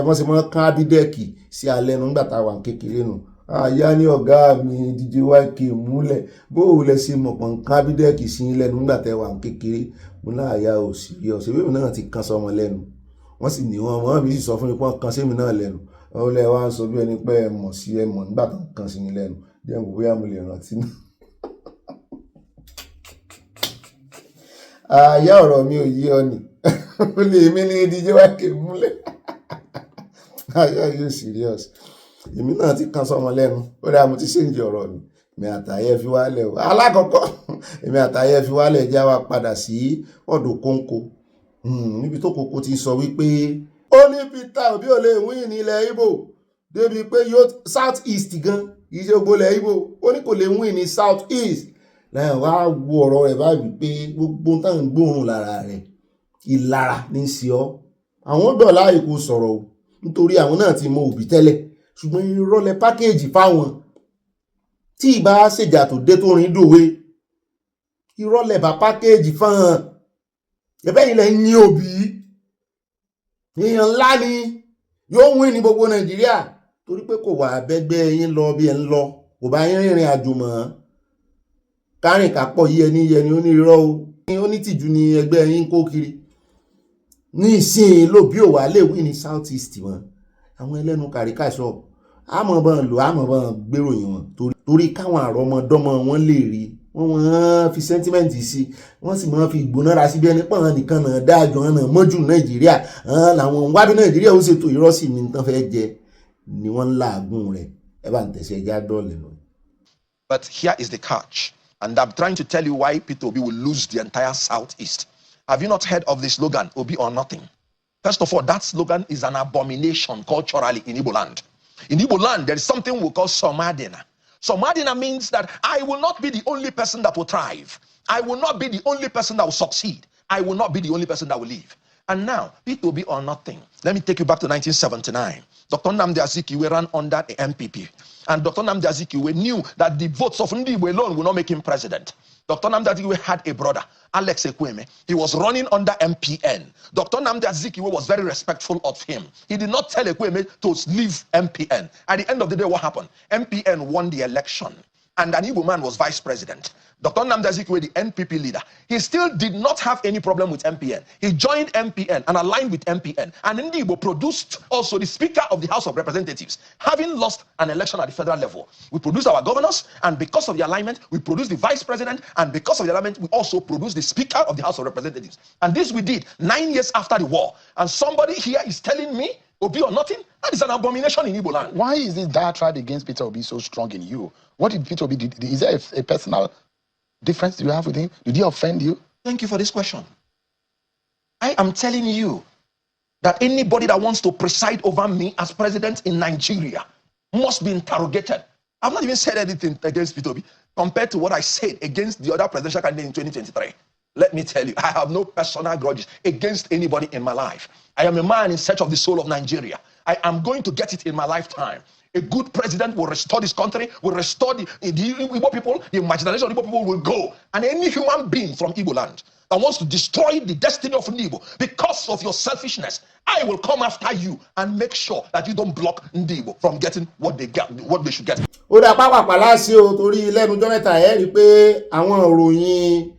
wọ́n sì mọ́ kán abídẹ́ẹ̀kì sí alẹ́ nu nígbà táwa kékeré nu àyá ní ọ̀gá mi DJ YK múlẹ̀ bó o lẹ ṣe mọ̀ pọ̀n kán abídẹ́ẹ̀kì sí lẹ́nu nígbà táwa kékeré mo náà yá ò sí ọ̀sẹ̀ bí mi náà ti kan sọmọ lẹ́nu wọ́n sì ní wọn mi sì sọ fún mi pé wọ́n kan sí mi náà lẹ́nu wọ́n lẹ́ wá ń sọ bí ẹni pé ẹ mọ̀ sí ẹ mọ̀ nígbà tó ń kan sí mi lẹ́nu díẹ̀ kò bóyá mo lè rántí náà. àyà ọ̀rọ̀ mi ò yí ọ nì ó lè mí ní DJ YK múlẹ̀ àyà yóò serious èmi náà ti kan sọmọ lẹ́nu ó dáa mo ti ṣèǹjì ọ̀rọ̀ mi èmi àtàyẹ fi wálẹ̀ o alákọ̀ọ́kọ́ èmi àtàyẹ fi wálẹ̀ já wa padà sí ọ̀dọ̀ kóńkó níbi tó kókó ti sọ wípé ó ní Peter Obi ò lè win ní ilẹ̀ Ìgbò débi pé yóò south east gan iṣẹ́ ògbólẹ̀ Ìgbò ó ní kò lè win ní south east lẹ́yìn wá wo ọ̀rọ̀ rẹ̀ báyìí pé gbogbo táwọn gbóòórùn lára rẹ̀ ìlara ní sí ọ́ àwọn dọ̀là èkó sọ̀rọ̀ o nítorí àwọn náà ti mọ Obi tẹ́lẹ̀ ṣùgbọ́n ìrọ̀lẹ́ pákéèjì fáwọn tí ìbá ṣèjà tó dé tó rìn dòwe ìrọ̀lẹ́ bá pákéèjì fáwọn ẹ̀bẹ́ ilẹ̀ ní Obi èèyàn ńlá ni yóò win ní gbogbo Nàìjíríà torí pé kò wà bẹ́gbẹ́ yín lọ bí ẹ ń lọ kò bá yín rìnrìn àjò mọ́ kárìn kápọ̀ yẹni ó ní irọ́ ó ní tìjú ní ẹgbẹ́ yín kó kiri ní ìsìn lóbi ò wà lè win ní south east wọn àwọn ẹlẹ́nu kàríkàṣọ́ àmọ̀bọ̀n lò àmọ̀bọ̀n gbèròyìn wọn torí káwọn àrọ́mọdọ́mọ wọn lè rí wọ́n fi sentiment sí wọ́n sì máa fi ìgbónára sí bí ẹni pọ̀n nìkan náà dáàjọ́ náà mọ́jú Nàìjíríà làwọn wábí Nàìjíríà ó ṣètò ìrọ́sì ní tán fẹ́ jẹ ni wọ́n ń làágùn rẹ̀ ẹ bá ń tẹ̀sẹ̀ já dọ́ọ̀lẹ̀ lọ. But here is the catch, and I'm trying to tell you why Peter Obi will lose the entire southeast. Have you not heard of the slogan Obi or nothing? First of all, that slogan is an abomination culturally in Igbo land. In Igbo land, there is something we call Somadina. Somadina means that I will not be the only person that will thrive. I will not be the only person that will succeed. I will not be the only person that will live. And now, Peter Obi or nothing. Let me take you back to 1979. Dr. Nnamdi Azikiwe ran under the MPP. And Dr. Nnamdi Azikiwe knew that the votes of Ndiwe alone will not make him president. Dr. Nnamdi Azikiwe had a brother, Alex Ekweme. He was running under MPN. Dr. Nnamdi Azikiwe was very respectful of him. He did not tell Ekweme to leave MPN. At the end of the day, what happened? MPN won the election. and an Igbo man was vice president, Dr. Nnamdi Azikiwe, the NPP leader, he still did not have any problem with MPN. He joined MPN and aligned with MPN. And Ndi Igbo produced also the Speaker of the House of Representatives, having lost an election at the federal level. We produced our governors, and because of the alignment, we produced the vice president, and because of the alignment, we also produced the Speaker of the House of Representatives. And this we did 9 years after the war. And somebody here is telling me, Obi or nothing, that is an abomination in Igbo land. Why is this diatribe against Peter Obi so strong in you? What did Peter Obi do? Is there a personal difference you have with him? Did he offend you? Thank you for this question. I am telling you that anybody that wants to preside over me as president in Nigeria must be interrogated. I've not even said anything against Peter Obi compared to what I said against the other presidential candidate in 2023. Let me tell you, I have no personal grudges against anybody in my life. I am a man in search of the soul of Nigeria. I am going to get it in my lifetime. A good president will restore this country, will restore the Igbo people, the marginalization of Igbo people will go. And any human being from Igbo land that wants to destroy the destiny of Igbo because of your selfishness, I will come after you and make sure that you don't block Igbo from getting what they should get. Ó dá pápá láṣẹ o torí lẹ́nu ọjọ́ mẹ́ta ẹ rí pé àwọn ìròyìn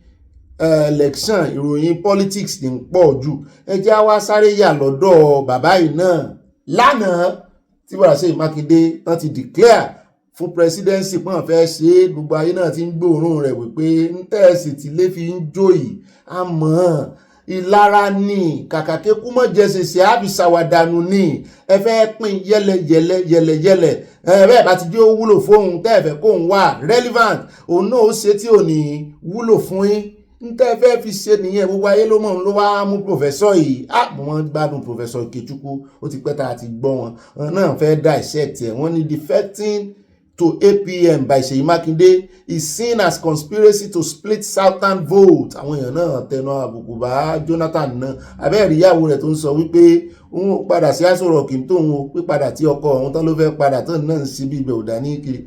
election ìròyìn politics ní pọ̀ jù. Ẹ jẹ́ wá sáré yà lọ́dọ̀ bàbá yìí náà lánàá tí bọ̀dá Ṣèyí Mákindé tán ti declare fún presidency pọ́n fẹ́ ṣe gbogbo ayé náà ti ń gbóòórùn rẹ̀ wípé ń tẹ̀sí tí lè fi ń jó yìí àmọ́ ìlara ní kàkàké kú mọ́ jẹ́sẹ̀sẹ̀ àbísàwàdànù ní ẹ fẹ́ pín yẹlẹyẹlẹ bẹ́ẹ̀ bá ti jẹ́ ó wúlò fóun tẹ́ẹ̀fẹ́ kóun wà relevant òun náà ó ṣe tí ò ní wúlò fún yín ń tẹ́ fẹ́ fi ṣe nìyẹn gbogbo ayé ló mọ̀ ló wá mú pòfẹ́sọ̀ yìí mo wọ́n gbádùn pòfẹ́sọ̀ Ikechukwu ó ti pẹ́ tá a ti gbọ́ wọn náà fẹ́ dissect ẹ̀ wọ́n ní defecting to APM by Ṣèyí Mákindé is seen as conspiracy to split southern vote. Àwọn èèyàn náà tẹnu àbùkù bá Jonathan náà abẹ́rẹ́ ìyàwó rẹ̀ tó ń sọ wípé òun padà sí Aso Rock tó ń pípadà tí ọkọ òun tán ló fẹ́ padà tó náà ń sí bí ibẹ̀ òdà ní kiri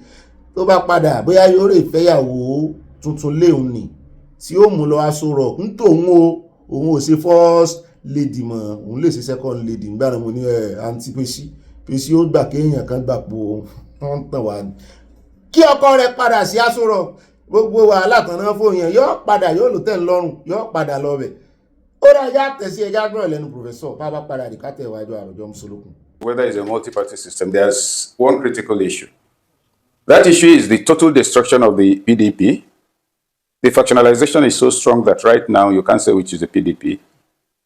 tó bá padà bóyá yóò rè fẹ́yàwó tuntun léun ni tí ó mú lọ Aso Rock ń tòun òun ò ṣe first lady mọ́ òun lè ṣe second lady ń gbára mo ní anti pèsè ó gbà kéèyàn kan gbàpò wọ́n tàn wá ní kí ọkọ rẹ̀ padà sí Aso Rock gbogbo wàhálà tán náà fún yẹn yóò padà yóò lò tẹ̀ lọ́rùn yóò padà lọ́bẹ̀ ó rẹ̀ ẹja tẹ̀sí ẹja gbọ́rọ̀ lẹ́nu pòfẹ́sọ̀ bá padà rí kátẹ̀ ìwájú àròjọ mùsùlùkùn. Whether it's a multi-party system, there's one critical issue. That issue is the total destruction of the PDP. The factionalization is so strong that right now you can't say which is the PDP.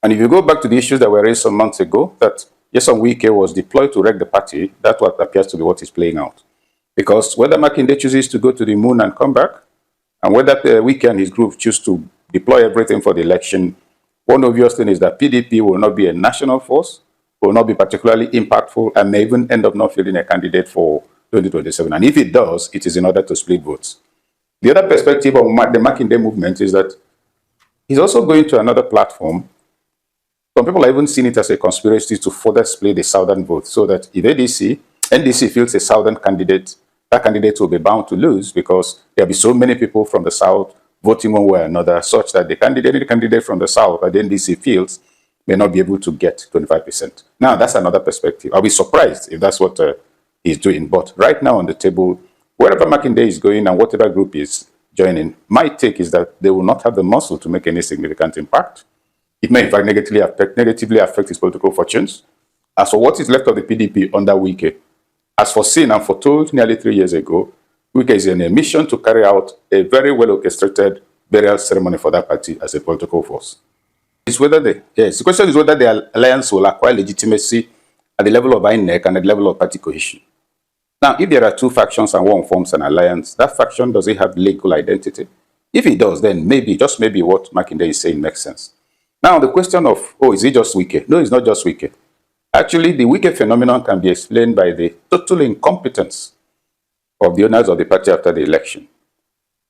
And if you go back to the issues that were raised some months ago, that Nyesom Wike was deployed to wreck the party, that's what appears to be what is playing out. Because whether Makinde chooses to go to the moon and come back, and whether Wike and his group choose to deploy everything for the election, one obvious thing is that PDP will not be a national force, will not be particularly impactful, and may even end up not fielding a candidate for 2027. And if it does, it is in order to split votes. The other perspective of the Makinde movement is that he's also going to another platform. Some people have even seen it as a conspiracy to further split the southern vote, so that if NDC fields a southern candidate, that candidate will be bound to lose because there will be so many people from the south voting one way or another, such that the candidate from the south that the NDC fields may not be able to get 25%. Now, that's another perspective. I'll be surprised if that's what he's doing. But right now on the table, wherever Makinde is going and whatever group is joining, my take is that they will not have the muscle to make any significant impact. It may, in fact, negatively affect his political fortunes. As for what is left of the PDP under Wike, as foreseen and foretold nearly 3 years ago, Wike is in a mission to carry out a very well-orchestrated burial ceremony for that party as a political force. The question is whether the alliance will acquire legitimacy at the level of INEC and at the level of party cohesion. Now, if there are two factions and one forms an alliance, that faction, does it have legal identity? If it does, then maybe, just maybe, what Makinde is saying makes sense. Now, the question of, is it just Wike? No, it's not just Wike. Actually, the Wike phenomenon can be explained by the total incompetence of the owners of the party after the election.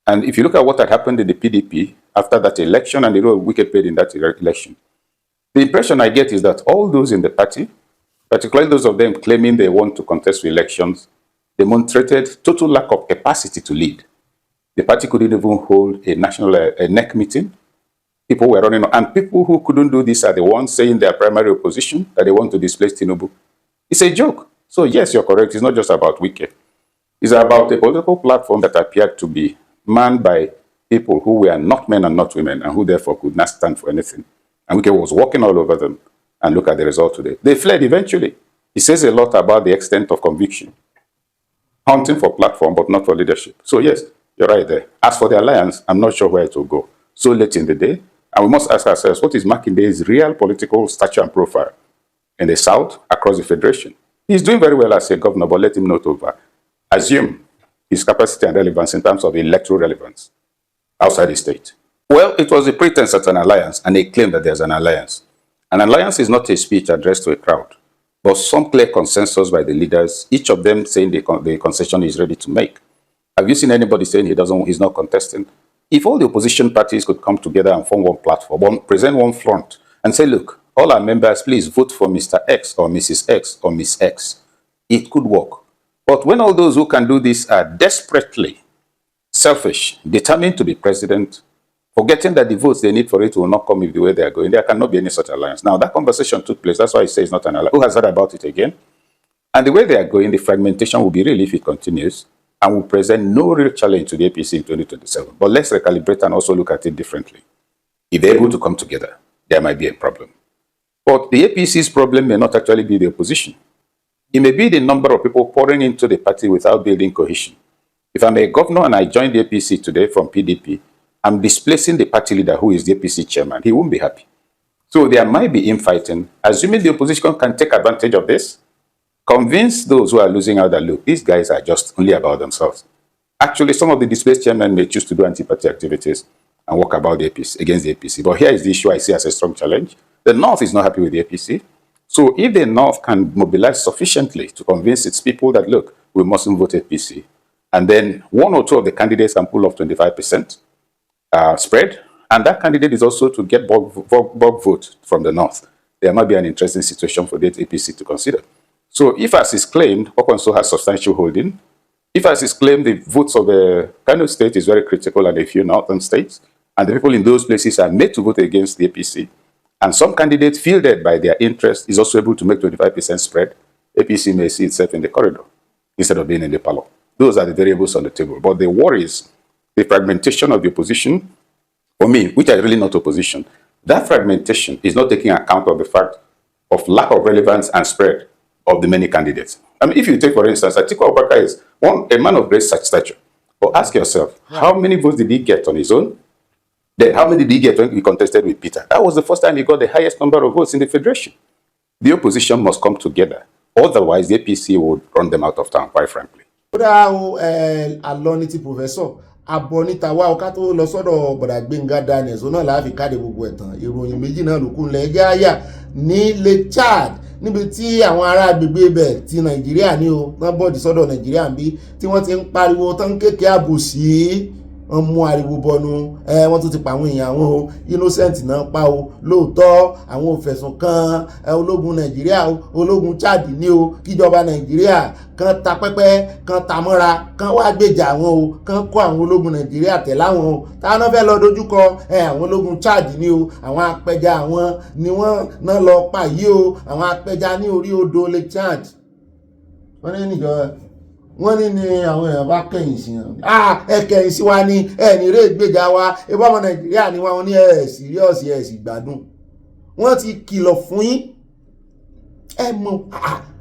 And if you look at what had happened in the PDP after that election and the role Wike played in that election, the impression I get is that all those in the party, particularly those of them claiming they want to contest elections, demonstrated total lack of capacity to lead. The party couldn't even hold a national NEC meeting. People were running, and people who couldn't do this are the ones saying their primary opposition, that they want to displace Tinubu. It's a joke. So yes, you're correct. It's not just about Wike. It's about a political platform that appeared to be manned by people who were not men and not women, and who therefore could not stand for anything. And Wike was walking all over them. And look at the result today. They fled eventually. It says a lot about the extent of conviction. Hunting for platform, but not for leadership. So yes, you're right there. As for the alliance, I'm not sure where it will go. So late in the day, and we must ask ourselves, what is Makinde's real political stature and profile in the South, across the Federation? He's doing very well as a governor, but let him not assume his capacity and relevance in terms of electoral relevance outside the state. Well, it was a pretense at an alliance, and a claim that there's an alliance. An alliance is not a speech addressed to a crowd, but some clear consensus by the leaders, each of them saying the concession is ready to make. Have you seen anybody saying he's not contesting? If all the opposition parties could come together and form one platform, present one front, and say, look, all our members, please vote for Mr. X or Mrs. X or Miss X, it could work. But when all those who can do this are desperately selfish, determined to be president, forgetting that the votes they need for it will not come if the way they are going, there cannot be any such alliance. Now, that conversation took place. That's why I say it's not an alliance. Who has heard about it again? And the way they are going, the fragmentation will be real if it continues, and will present no real challenge to the APC in 2027. But let's recalibrate and also look at it differently. If they're able to come together, there might be a problem. But the APC's problem may not actually be the opposition. It may be the number of people pouring into the party without building cohesion. If I'm a governor and I join the APC today from PDP, I'm displacing the party leader who is the APC chairman. He won't be happy. So there might be infighting. Assuming the opposition can take advantage of this, convince those who are losing out that, look, these guys are just only about themselves. Actually, some of the displaced chairmen may choose to do anti-party activities and work about the APC, against the APC. But here is the issue I see as a strong challenge. The North is not happy with the APC. So if the North can mobilize sufficiently to convince its people that, look, we mustn't vote APC, and then one or two of the candidates can pull off 25%, spread, and that candidate is also to get bulk vote from the North, there might be an interesting situation for the APC to consider. So if, as is claimed, Okonso has substantial holding, if, as is claimed, the votes of the Kano state is very critical and a few northern states, and the people in those places are made to vote against the APC, and some candidates fielded by their interest is also able to make 25% spread, APC may see itself in the corridor instead of being in the parlor. Those are the variables on the table. But the worry is the fragmentation of the opposition, for me, which are really not opposition. That fragmentation is not taking account of the fact of lack of relevance and spread of the many candidates. I mean, if you take, for instance, Atiku Abubakar is a man of great stature. But ask yourself, how many votes did he get on his own? Then how many did he get when he contested with Peter? That was the first time he got the highest number of votes in the Federation. The opposition must come together. Otherwise, the APC would run them out of town, quite frankly. Aloniti professor abonita wa ká tó lọ sọ́dọ̀ Bọ̀dá Gbénga Daniels náà la fi káde gbogbo ẹ̀tàn ìròyìn méjì náà ló kún lẹ̀ jáyà ní ilẹ̀ Chad níbi tí àwọn ará agbègbè ibẹ̀ ti Nàìjíríà ní o wọ́n bọ́ọ̀dì sọ́dọ̀ Nàìjíríà ń bí tí wọ́n ti ń pariwo tán kéèké àbòsí wọ́n mú ariwo bọnu wọ́n tún ti pa àwọn èèyàn àwọn o innocent náà pa o lóòótọ́ àwọn òfẹ̀sùn kan ológun Nàìjíríà ológun Chad ní o kíjọba Nàìjíríà kan ta pẹ́pẹ́ kan ta mọ́ra kan wá gbèjà àwọn o kan kó àwọn ológun Nàìjíríà tẹ̀ láwọn o táwọn fẹ́ lọ dojúkọ àwọn ológun Chad ní o àwọn apẹja àwọn ni wọ́n náà lọ pa yìí o àwọn apẹja ní orí odò Lake Chad wọ́n ní níjọba wọ́n ní àwọn èèyàn bá kẹ̀yìn sí wọn ẹ kẹ̀yìn sí wa ní ẹni rẹ̀ gbèjà wa ẹbí ọmọ Nàìjíríà ni wọ́n ní síríọ̀sì sì gbádùn wọ́n ti kìlọ̀ fún yín mọ̀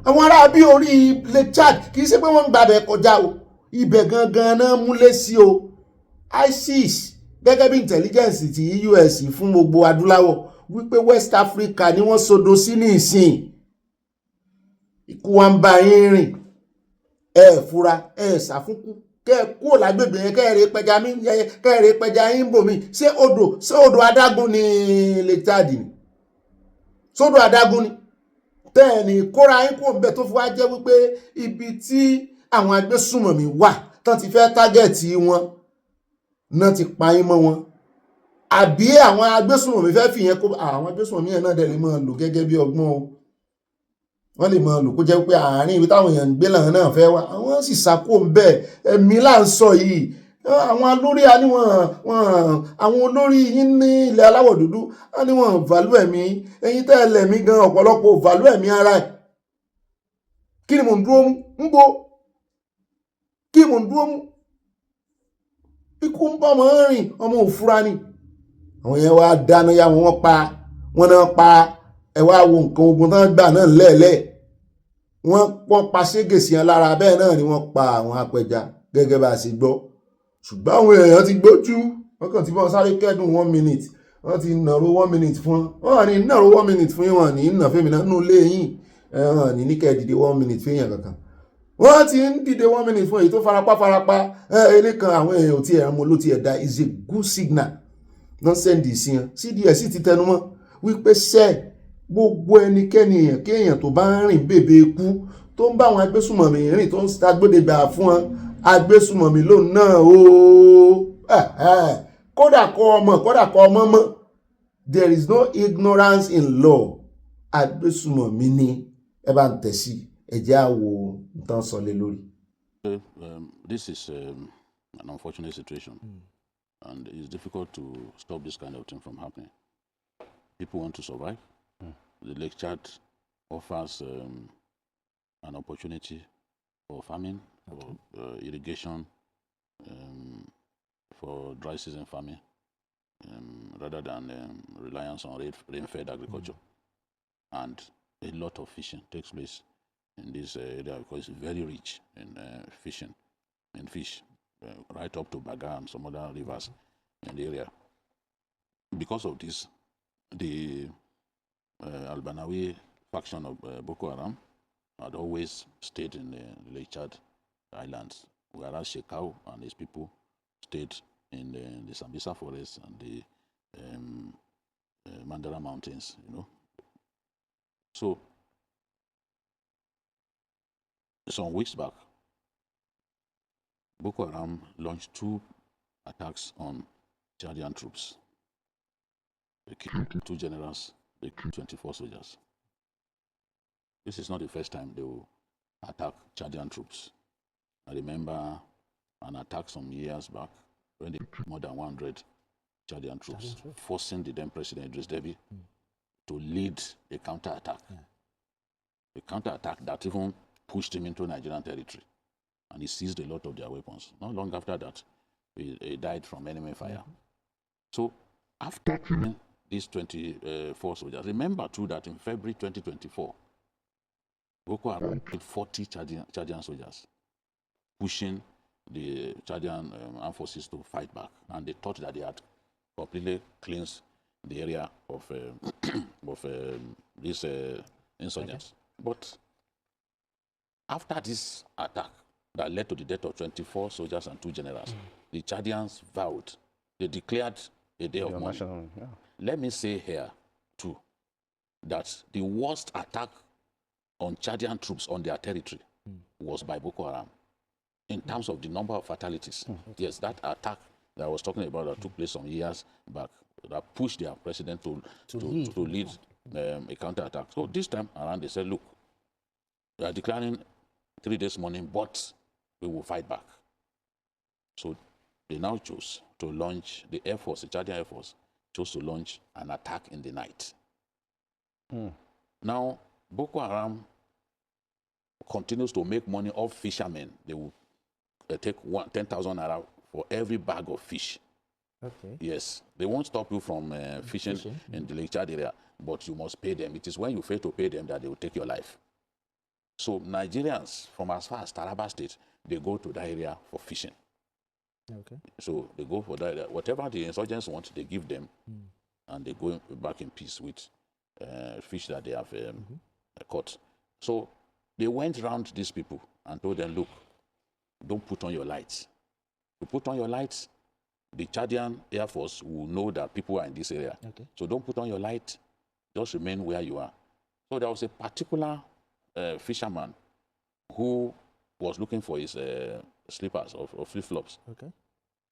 àwọn ará bí orí Lake Chad kì í ṣe pé wọ́n ń gbàbẹ̀ kọjá o ibẹ̀ gangan náà múlé sí o ISIS gẹ́gẹ́ bí intelligence ti US fún gbogbo adúláwọ̀ wípé West Africa ni wọ́n sodo sí ní ìsìn ikú wa ń bá yín rìn fura ṣàfúnkú kúrò lágbègbè yẹn kẹ́ẹ̀rẹ́ pẹja yín bò mí ṣé odò adágún ní Lake Chad ni sódò adágún ni tẹ́ẹ̀ni kóra yín kò bẹ̀ tó fi wá jẹ́ wípé ibi tí àwọn agbésùnmọ̀mí wà tán ti fẹ́ tágẹ̀tì wọn náà ti pa yín mọ́ wọn àbí àwọn agbésùnmọ̀mí fẹ́ fi yẹn kó àwọn agbésùnmọ̀mí yẹn náà dẹ̀ lè máa lò gẹ́gẹ́ bí ọgbọ́n o wọ́n lè máa lò kó jẹ́ pé àárín ibi táwọn èèyàn ń gbé làwọn náà fẹ́ wá àwọn sì sàkó ń bẹ̀ ẹ̀mí là ń sọ yìí àwọn olórí àwọn olórí yín ní ilẹ̀ aláwọ̀ dúdú wọ́n ní wọ́n valú ẹ̀mí ẹ̀yin tẹ́ ẹlẹ́mí gan ọ̀pọ̀lọpọ̀ valú ẹ̀mí ara ẹ̀ kí ni mò ń dúró ń gbó kí mò ń dúró mú ikú ń bọ́ ọmọ rìn ọmọ òfúra ni àwọn yẹn wá dáná yá wọn pa wọn náà pa ẹ wá wo nǹkan ogun tán gbà náà lẹ́ẹ̀lẹ́ wọ́n pa ségèsì yẹn lára bẹ́ẹ̀ náà ni wọ́n pa àwọn apẹja gẹ́gẹ́ bá a ṣe gbọ́ ṣùgbọ́n àwọn èèyàn ti gbójú wọ́n kàn ti bọ́ sáré kẹ́dùn 1 minute wọ́n ti nàró 1 minute fún wọn ní nàró 1 minute fún yín wọn ní nà fẹ́mi náà nínú ilé yín wọn ní kẹ́ dìde 1 minute fún yín kankan wọ́n ti ń dìde 1 minute fún èyí tó farapa ilé kan àwọn èèyàn tí ẹ̀rọ mo ló ti ẹ̀dá is a good signal náà sẹ́ndì sí yẹn CDS ti tẹnumọ́ wípé gbogbo ẹnikẹ́ni èèyàn kéèyàn tó bá ń rìn bèbè ikú tó ń bá àwọn agbésùmọ̀mí rìn tó ń agbódegbà fún wọn agbésùmọ̀mí lóun náà kódà kọ ọmọ mọ́ there is no ignorance in law agbésùmọ̀mí ni ẹ bá ń tẹ̀sí ẹ̀jẹ̀ àwò nǹkan sọ lé lórí. This is an unfortunate situation and it's difficult to stop this kind of thing from happening. People want to survive. The Lake Chad offers an opportunity for farming, for irrigation, for dry season farming, rather than reliance on rain-fed agriculture. And a lot of fishing takes place in this area because it's very rich in fishing, in fish, right up to Baga and some other rivers in the area. Because of this, the Albanawi faction of Boko Haram had always stayed in the Lake Chad Islands, whereas Shekau and his people stayed in the Sambisa forest and the Mandara Mountains, So, some weeks back, Boko Haram launched 2 attacks on Chadian troops. They killed 2 generals, they killed 24 soldiers. This is not the first time they will attack Chadian troops. I remember an attack some years back when they killed more than 100 Chadian troops, forcing the then President Idris Deby to lead a counterattack. A counterattack that even pushed him into Nigerian territory. And he seized a lot of their weapons. Not long after that, he died from enemy fire. So after these 24 soldiers, remember too that in February 2024, Boko Haram killed 40 Chadian soldiers, pushing the Chadian armed forces to fight back. And they thought that they had completely cleansed the area of these insurgents. But after this attack that led to the death of 24 soldiers and 2 generals, the Chadians vowed, they declared a day of mourning. Let me say here, too, that the worst attack on Chadian troops on their territory was by Boko Haram. In terms of the number of fatalities, yes, that attack that I was talking about that took place some years back, that pushed their president to lead a counterattack. So this time around, they said, look, we are declaring 3 days mourning, but we will fight back. So they now chose to launch, the Air Force, the Chadian Air Force, chose to launch an attack in the night. Now, Boko Haram continues to make money off fishermen. They will take 10,000 naira for every bag of fish. Okay. Yes, they won't stop you from fishing in the Lake Chad area, but you must pay them. It is when you fail to pay them that they will take your life. So Nigerians from as far as Taraba State, they go to that area for fishing. Okay. So they go for that area. Whatever the insurgents want, they give them, and they go back in peace with fish that they have caught. So they went around these people and told them, look, don't put on your lights. You put on your lights, the Chadian Air Force will know that people are in this area. Okay. So don't put on your light, just remain where you are. So there was a particular fisherman who was looking for his slippers or flip-flops. Okay.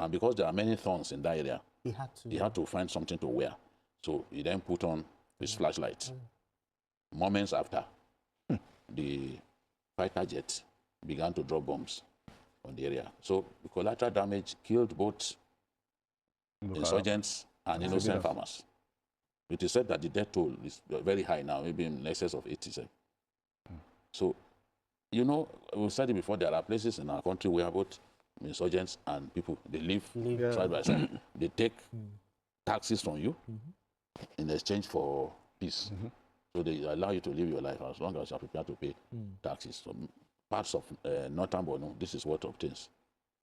And because there are many thorns in that area, he had to find something to wear. So he then put on his flashlight. Moments after, the fighter jet began to drop bombs on the area. So the collateral damage killed both insurgents and innocent farmers. It is said that the death toll is very high now, maybe in excess of 87. So You know, we said it before, there are places in our country where both insurgents and people, they live side by side. They take taxes from you in exchange for peace. So they allow you to live your life as long as you are prepared to pay taxes. So parts of northern Borno, this is what obtains.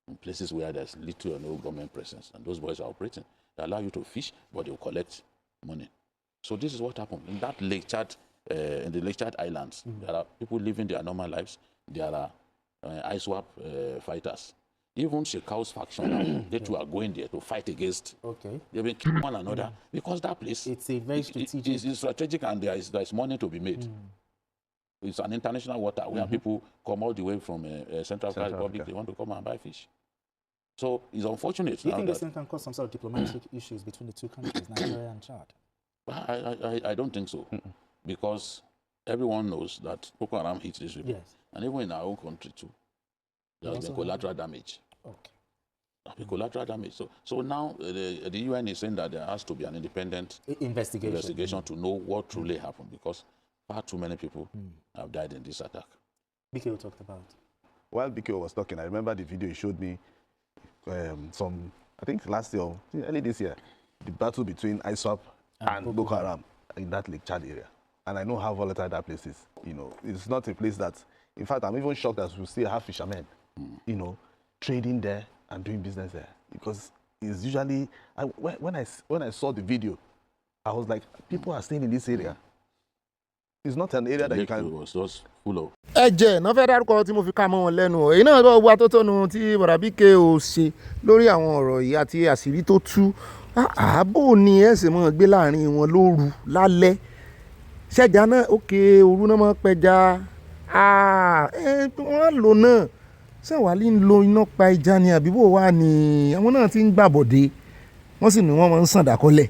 In places where there's little or no government presence, and those boys are operating, they allow you to fish, but they will collect money. So this is what happened. In that Lake Chad, in the Lake Chad Islands, there are people living their normal lives. There are ISWAP fighters. Even Shekau's faction now, they too are going there to fight against. They've been killing one another because that place it's a very strategic. It's strategic, and there is money to be made. It's an international water where people come all the way from Central African Republic. They want to come and buy fish. So it's unfortunate. Do you think this thing can cause some sort of diplomatic issues between the two countries, Nigeria and Chad? I don't think so, because everyone knows that Boko Haram hits this people, and even in our own country too, there has been collateral damage. Collateral damage. So now the UN is saying that there has to be an independent investigation to know what truly happened, because far too many people have died in this attack. BKO talked about. While BKO was talking, I remember the video he showed me I think last year, early this year, the battle between ISWAP and Boko Haram in that Lake Chad area. And I know how volatile that place is. You know, it's not a place that, in fact, I'm even shocked that we still have fishermen, you know, trading there and doing business there. Because it's usually, when I saw the video, I was like, people are staying in this area. It's not an area that you can. Was just full of. ẹ̀jẹ̀ náà fẹ́ dárúkọ tí mo fi ká mọ́ wọn lẹ́nu èyí náà lọ́wọ́ wa tó tónu tí bọ̀dà BK ò ṣe lórí àwọn ọ̀rọ̀ yìí àti àṣírí tó tú ààbò ni ẹ ṣe mọ́ gbé láàrin wọn lóru lálẹ́ ṣẹ́jà náà òkè òru náà mọ́ pẹja wọ́n lò náà ṣẹ̀wálí ń lo iná pa ẹja ni àbíbò wà ní àwọn náà ti ń gbàbọ̀dé wọ́n sì ní wọ́n máa ń sàn dákọ́lẹ̀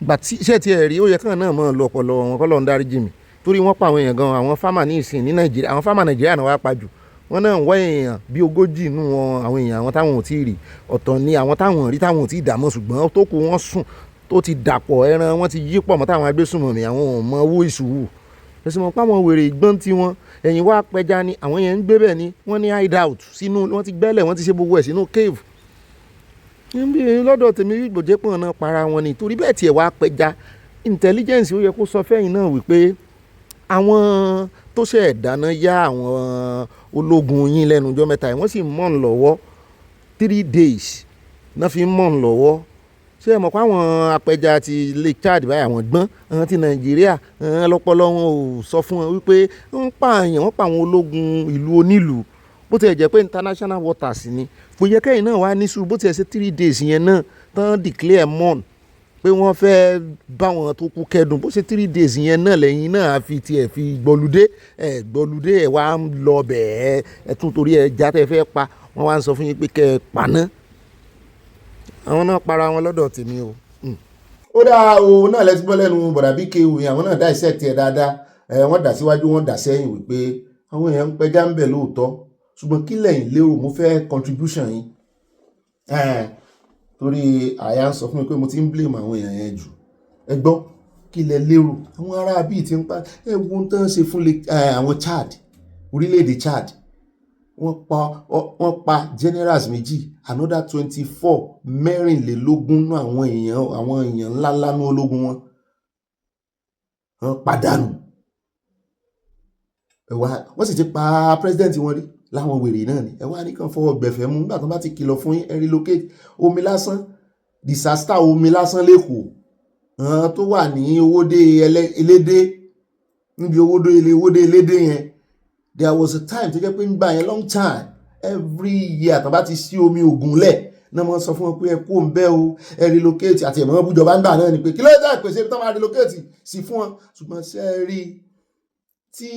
gbà tí iṣẹ́ tiẹ̀ rí ó yẹ kàn náà mọ́ lọ ọpọlọ wọn kọ́ lọ́n dáríjì mi torí wọ́n pa àwọn èèyàn gan àwọn fámà ní ìsìn ní Nàìjíríà àwọn fámà Nàìjíríà náà wá pa jù wọ́n náà ń wọ́ èèyàn bí 40 nínú wọn àwọn èèyàn àwọn táwọn ò tí ì rí ọ̀tọ̀ ni àwọn táwọn rí táwọn ò tí ì dààmú ṣùgbọ́n tó kù wọ́n sùn tó ti dàpọ̀ ẹran wọ́n ti yí pọ̀ mọ́ táwọn agbésùnmọ̀mí àwọn ò mọ owó ìṣòwò ẹ̀sìn mọ̀ pé àwọn wèrè ìgbọ́n tí wọ́n ẹ̀yìn wá pẹja ni àwọn yẹn ń gbé bẹ́ẹ̀ ni wọ́n ní hideout sínú wọ́n ti gbẹ́lẹ̀ wọ́n ti ṣe gbogbo ẹ̀ sínú cave lọ́dọ̀ tèmi ìgbòjẹ́ pọ̀ náà para wọn ni torí bẹ́ẹ̀ tiẹ̀ wá pẹja intelligence ó yẹ kó sọ fẹ́yìn náà wípé àwọn tó ṣe dáná yá àwọn ológun yín lẹ́nu ọjọ́ mẹ́ta yìí wọ́n sì mọ̀ ń lọ́wọ́ 3 days náà fi mọ̀ ń lọ́wọ́ ṣé ẹ mọ̀ pé àwọn apẹja ti Lake Chad báyìí àwọn gbọ́n àwọn ti Nàìjíríà lọ́pọ̀lọ́ wọn ò sọ fún wọn wípé wọ́n pààyàn wọ́n pa àwọn ológun ìlú onílùú bó ti ẹ̀ jẹ́ pé international waters ni kò yẹ kẹ́yìn náà wá ní sùúrù bó ti ẹ̀ ṣe 3 days yẹn náà tán declare mourn pé wọ́n fẹ́ bá wọn tó kú kẹ́dùn bó ṣe 3 days yẹn náà lẹ́yìn náà fi tiẹ̀ fi gbọ́ludé ẹ̀ wá ń lọ bẹ́ẹ̀ ẹ̀ tún torí ẹ̀ já tẹ́ fẹ́ pa wọ́n wá ń sọ fún yín pé kẹ́ ẹ paná àwọn náà para wọn lọ́dọ̀ tèmi o. ó dáa o náà lẹ́tí gbọ́ lẹ́nu bọ̀dà BK yẹn àwọn náà dá iṣẹ́ tiẹ̀ dáadáa wọ́n dà síwájú wọ́n dà sẹ́yìn wípé àwọn èèyàn ń pẹja ń bẹ̀ lóòótọ́ ṣùgbọ́n kí lẹ́yìn lérò mo fẹ́ contribution yín torí àyà ń sọ fún mi pé mo ti ń blame àwọn èèyàn yẹn jù ẹ gbọ́ kí lẹ lérò àwọn ará bíi ti ń pa ẹ̀wọ̀n tó ń ṣe fún àwọn Chad orílẹ̀-èdè Chad wọ́n pa generals méjì another 24 mẹ́rìnlélógún náà àwọn èèyàn ńláńlá ní ológun wọn pàdánù wọ́n sì ti pa president wọn rí láwọn wèrè náà ni ẹ wá nìkan fọwọ́ gbẹ̀fẹ̀ mú nígbà tó bá ti kìlọ̀ fún yín ẹ relocate omi lásán disaster omi lásán lẹ́kọ̀ọ́ tó wà ní owódé elédè níbi owódé elédè yẹn there was a time tó jẹ́ pé ń gbà yẹn long time every year tó bá ti sí omi ògùn lẹ̀ náà wọ́n sọ fún wọn pé ẹ kó ń bẹ́ o ẹ relocate àti ẹ̀mọ́ bújọba ń gbà náà ni pé kí ló dé ìpèsè tó máa relocate sí fún wọn ṣùgbọ́n ṣe é rí tí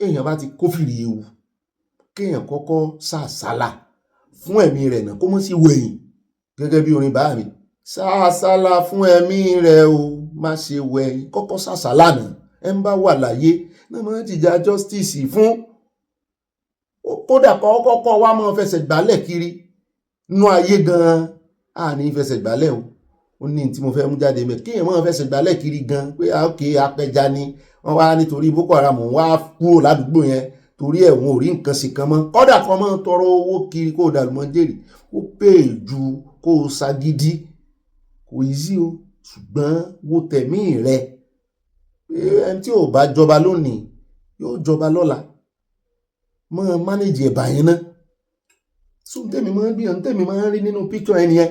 èèyàn bá ti kófìrí ewu kéèyàn kọ́kọ́ sàsálà fún ẹ̀mí rẹ̀ náà kó mọ́ sí wẹ̀yìn gẹ́gẹ́ bí orin bá mi sàsálà fún ẹ̀mí rẹ̀ o má ṣe wẹ̀yìn kọ́kọ́ sàsálà náà ẹ ń bá wà láyé náà máa ń jìjà justice fún kódà kọ́kọ́ wá mọ́ fẹsẹ̀ gbálẹ̀ kiri nú ayé gan-an àní fẹsẹ̀ gbálẹ̀ o ó ní tí mo fẹ́ mú jáde mẹ́ kéèyàn máa fẹsẹ̀ gbálẹ̀ kiri gan pé òkè apẹja ni wọ́n wá nítorí Boko Haram wá kúrò ládùúgbò yẹn torí ẹ̀ wọn ò rí nǹkan sí kan mọ́ kọ́dà kan máa tọrọ owó kiri kó o dàlùmọ́ jèrè ó pè ju kó o ṣagídí kò yí sí o ṣùgbọ́n wo tẹ̀mí rẹ ẹni tí ò bá jọba lónìí yóò jọba lọ́la mọ́ mánéjì ẹ̀bà yẹn náà sóun tẹ̀mí máa ń gbìyànjú tẹ̀mí máa ń rí nínú píkṣọ̀ ẹni yẹn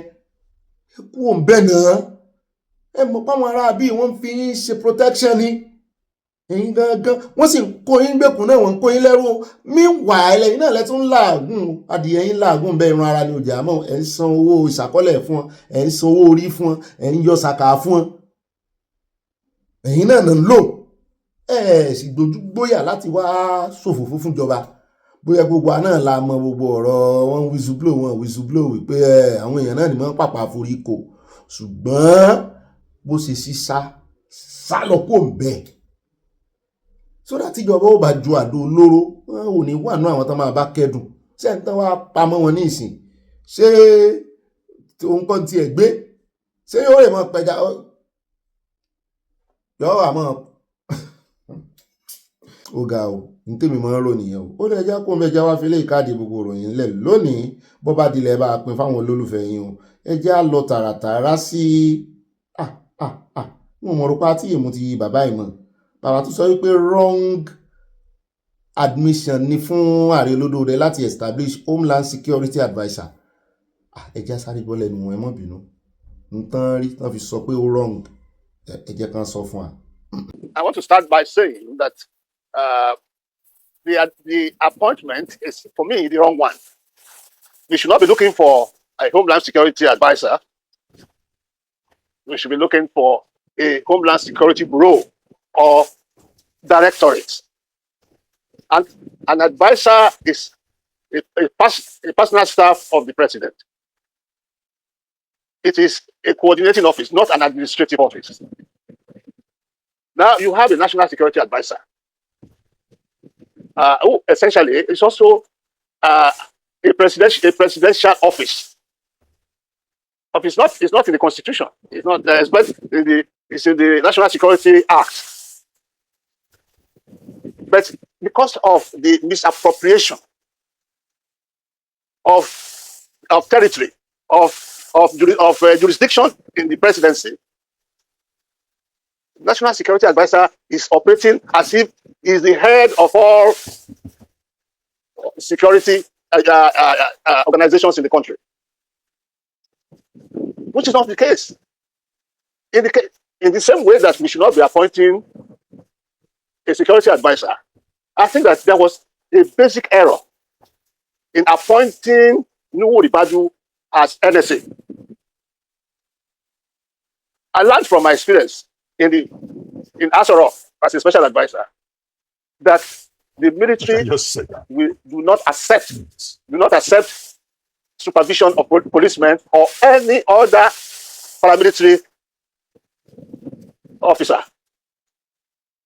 ẹ kú òun bẹ́ẹ̀ náà ẹ mọ̀ páwọn ará bíi wọ́n fi ń ṣe protection ni ẹ̀yin gangan wọ́n sì ń kó yín gbẹ̀kún náà wọ́n ń kó yín lẹ́rú meanwhile ẹ̀yin náà lẹ́tún ń làágùn adìyẹ yín làágùn bẹ́ẹ̀ irun ara ni òjà mọ́ ẹ̀ ń san owó ìṣàkọọ́lẹ̀ fún wọn ẹ̀ ń san owó orí fún wọn ẹ̀ ń yọ sàkà fún wọn ẹ̀yin náà ń lò ẹ̀ sì dojú gbóyà láti wá ṣòfófó fún ìjọba bóyá gbogbo àná la mọ gbogbo ọ̀rọ̀ wọn whistleblow wípé àwọn èèyàn náà ni wọ́n pàpà forí kò ṣùgbọ́n bó ṣe sá lọ kó ń bẹ́ẹ̀ sódà tíjọba ó bá ju àdó olóró wọn ò ní wà ní àwọn tó máa bá kẹ́dùn ṣé ń tán wá pamọ́ wọn ní ìsìn ṣé òun kàn tiẹ̀ gbé ṣé yóò lè mọ pẹja yọ àmọ́ ó ga o ní tèmi máa ń rò nìyẹn o ó lè já kó mẹja wá fi lè káàdì gbogbo ìròyìn ńlẹ̀ lónìí bó bá dilẹ̀ bá pín fáwọn olólùfẹ́ yín o ẹ já lọ tààràtàrà sí wọn mọ̀ rúpa tí èmu ti bàbá ìmọ̀ bàbá tó sọ wípé wrong admission ni fún ààrẹ olódòdó láti establish Homeland Security Adviser ẹ já sáré bọ́ lẹ́nu ẹ má bínú nǹkan rí tán fi sọ pé ó wrong ẹ jẹ́ kan sọ fún wa. I want to start by saying that the appointment is, for me, the wrong one. We should not be looking for a Homeland Security Advisor. We should be looking for a Homeland Security Bureau or Directorate. And an advisor is a personal staff of the president. It is a coordinating office, not an administrative office. Now you have a National Security Advisor. Who essentially is also a presidential office. It's not in the Constitution. It's not but it's in the National Security Act. But because of the misappropriation of territory, of jurisdiction in the presidency, National Security Advisor is operating as if he is the head of all security organizations in the country, which is not the case. In the same way that we should not be appointing a security advisor, I think that there was a basic error in appointing Nuhu Ribadu as NSA. I learned from my experience in Asoro as a special advisor that the military do not accept supervision of policemen or any other paramilitary officer.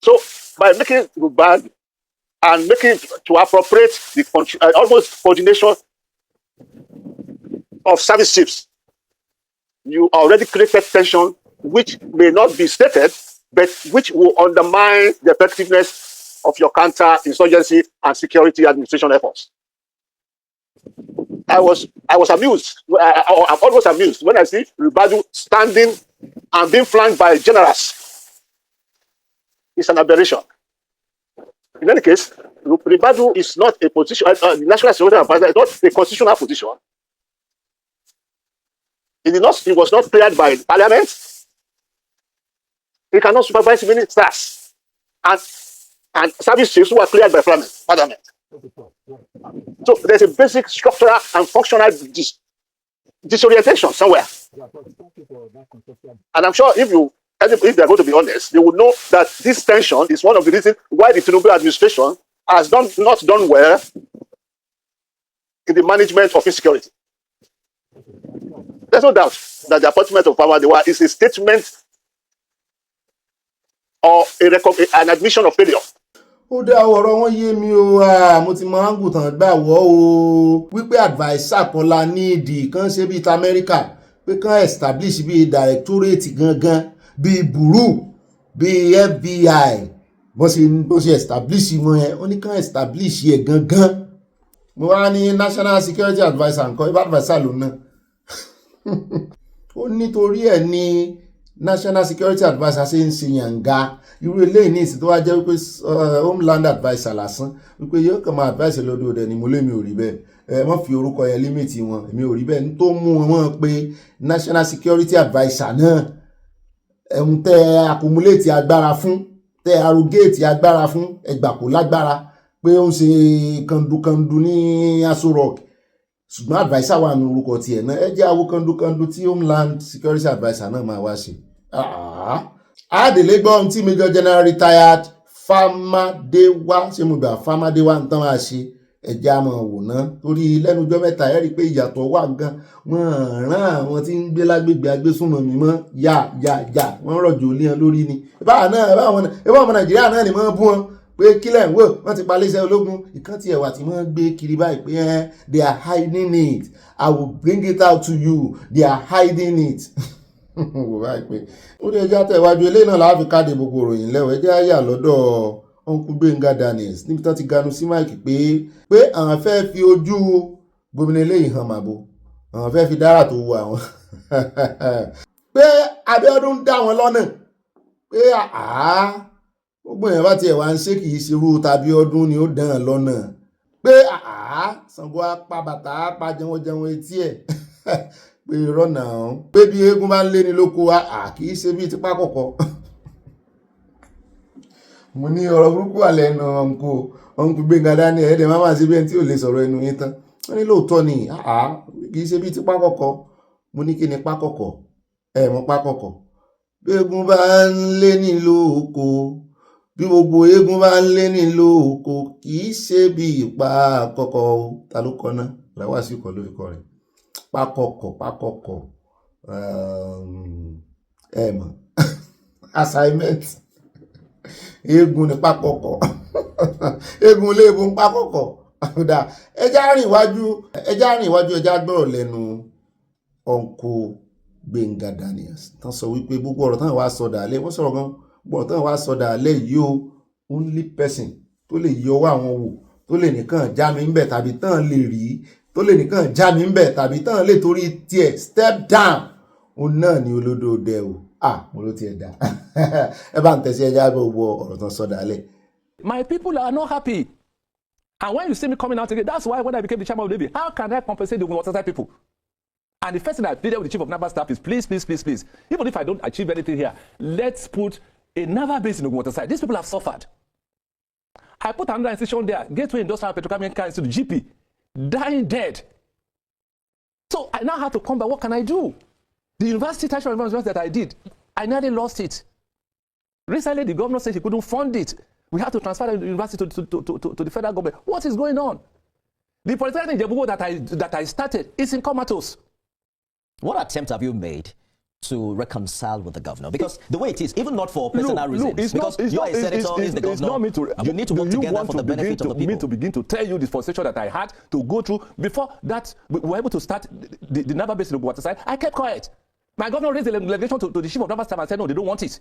So by making the bad and making to appropriate the almost coordination of service chiefs, you already created tension which may not be stated, but which will undermine the effectiveness of your counter-insurgency and security administration efforts. I was amused. I'm always amused when I see Ribadu standing and being flanked by generals. It's an aberration. In any case, Ribadu is not a position. The National Security Advisor is not a constitutional position. He was not cleared by Parliament. He cannot supervise ministers and service chiefs who are cleared by Parliament. So there's a basic structural and functional disorientation somewhere. And I'm sure if they're going to be honest, they would know that this tension is one of the reasons why the Tinubu administration has not done well in the management of insecurity. There's no doubt that the appointment of Power is a statement or an admission of failure. Ó dá ọ̀rọ̀ wọn yé mi o, mo ti mọ áńgùtàn gbà wọ́ o wípé adviser kan la ní ìdí kan ṣe bíi ti Amẹ́ríkà pé kán establish bíi directorate gangan bíi bureau bíi FBI bó ṣe establish wọn yẹn ó ní kán establish yẹ gangan. Mo wá ní national security adviser nǹkan ibà adviser ló ná ó nítorí ẹ̀ ní national security adviser ṣe ń ṣe yànga irú eléyìí ní ìsìn tó wá jẹ́ wípé homeland adviser lásán wípé yóò kàn máa advice lọ́dọ̀ rẹ̀ ni mo lé mi ò rí bẹ́ẹ̀ wọ́n fi orúkọ yẹn límìtì wọn èmi ò rí bẹ́ẹ̀ ní tó mú wọn pé national security adviser náà ẹ̀hún tẹ́ accumulate agbára fún tẹ́ arrogate agbára fún ẹgbà kò lágbára pé ó ń ṣe kandukandu ní Aso Rock ṣùgbọ́n adviser wà ní orúkọ tiẹ̀ náà ẹ jẹ́ àwo kandukandu tí homeland security adviser náà máa wá ṣe. Àdèlé gbọ́ ohun tí Major General retired Famadewa ṣé mo gbà Famadewa ń tán máa ṣe ẹja mọ̀ wò ná torí lẹ́nujọ́ mẹ́ta ẹ rí i pé ìyàtọ̀ wà gan wọ́n rán àwọn tí ń gbé lágbègbè agbésùnmọ̀mí mọ́ yà wọ́n rọ̀jò lé wọn lórí ni ìbá ọmọ Nàìjíríà náà ni wọ́n bú wọn pé kílẹ̀ ń wò wọ́n ti palẹ́sẹ̀ ológun ìkan tí ẹ̀wà tí wọ́n gbé kiri báyìí pé they are hiding it I will bring it out to you they are hiding it. Wò báyìí pé ó lè já tẹ̀wájú eléyìí náà láàfi káde gbogbo ìròyìn lẹ́wọ̀ ẹ jẹ́ àyà lọ́dọ̀ Uncle Gbenga Daniels níbi tán ti ganu sí máìkì pé àwọn fẹ́ fi ojú gómìnà eléyìí hàn màbo àwọn fẹ́ fi dára tó wu àwọn pé Abíọ́dún ń dá wọn lọ́nà pé gbogbo èèyàn bá tiẹ̀ wá ń ṣe kì í ṣe irú tAbíọ́dún ni ó dán an lọ́nà pé Ṣàngó apá bàtà apá jẹun etí ẹ̀ pé rọ́nà ọ̀hún pé bí eégún bá ń lé ní lóko kì í ṣe bíi tipá kọ̀kọ̀. Mo ní ọ̀rọ̀ burúkú wà lẹ́nu Uncle Gbenga Daniels ẹ̀ẹ́dẹ̀ máa ṣe bí ẹni tí ò lè sọ̀rọ̀ ẹnu yín tán wọ́n ní lóòótọ́ ni kì í ṣe bíi tipá kọ̀kọ̀. Mo ní kí ni pákọ̀kọ̀ mọ́ pákọ̀kọ̀ bí eégún bá ń lé ní lóko bí gbogbo eégún bá ń lé ní lóko kì í ṣe bíi ìpá kọ̀kọ̀ ta ló kọ náà làwọn àsìkò ló fi kọ rẹ̀ pákọ̀kọ̀ mọ̀ assignment eégún ní pákọ̀kọ̀ eégún léegun pákọ̀kọ̀ ẹjá rìn iwájú ẹjá gbọ́rọ̀ lẹ́nu Uncle Gbenga Daniels tán sọ wípé gbogbo ọ̀rọ̀ tán wá sọ dàálẹ̀ wọ́n sọ̀rọ̀ gan gbogbo ọ̀rọ̀ tán wá sọ dàálẹ̀ yìí o only person tó lè yọ ọwọ́ àwọn wò tó lè nìkan já mi ń bẹ̀ tàbí tán lè rí tó lè nìkan já mi ń bẹ̀ tàbí tán lè torí tiẹ̀ step down òun náà ni olódòdẹ o mo ló tiẹ̀ dá ẹ bá ń tẹ̀sí ẹja gbogbo ọ̀rọ̀ tán sọ dàálẹ̀. My people are not happy. And when you see me coming out again, that's why when I became the chairman of the Navy, how can I compensate the waterside people? And the first thing I pleaded with the chief of naval staff is please, even if I don't achieve anything here, let's put a naval base in the waterside. These people have suffered. I put another institution there, Gateway Industrial Petrochemical Institute, GP, dying dead. So I now have to come back. What can I do? The university tertiary university that I did, I nearly lost it. Recently, the governor said he couldn't fund it. We have to transfer the university to the federal government. What is going on? The Polytechnic in Jebugo that I started is in comatose. What attempt have you made to reconcile with the governor? Because the way it is, even not for personal reasons, because you're a senator, is the governor, you need to work together for the benefit of the people. Me to begin to tell you the frustration that I had to go through before that we were able to start the naval base in the waterside. I kept quiet. My governor raised the delegation to the chief of naval staff and said, no, they don't want it.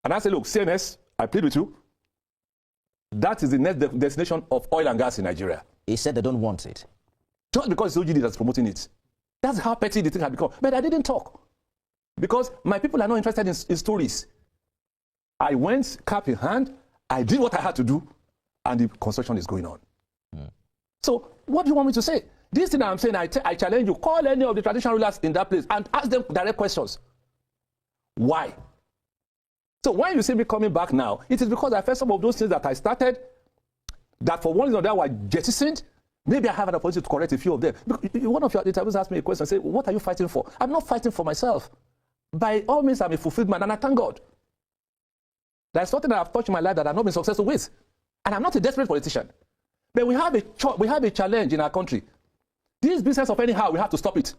And I said, look, CNS, I plead with you. That is the next destination of oil and gas in Nigeria. He said they don't want it. Just because it's OGD that's promoting it. That's how petty the thing had become. But I didn't talk. Because my people are not interested in stories. I went cap in hand, I did what I had to do, and the construction is going on. So what do you want me to say? This thing I'm saying, I challenge you, call any of the traditional rulers in that place and ask them direct questions. Why? So when you see me coming back now, it is because I felt some of those things that I started, that for one reason or the other were jettisoned. Maybe I have an opportunity to correct a few of them. One of your interviews asked me a question, say, what are you fighting for? I'm not fighting for myself. By all means, I'm a fulfilled man, and I thank God. There's something that I've touched in my life that I've not been successful with. And I'm not a desperate politician. But we have a challenge in our country. This business of anyhow, we have to stop it.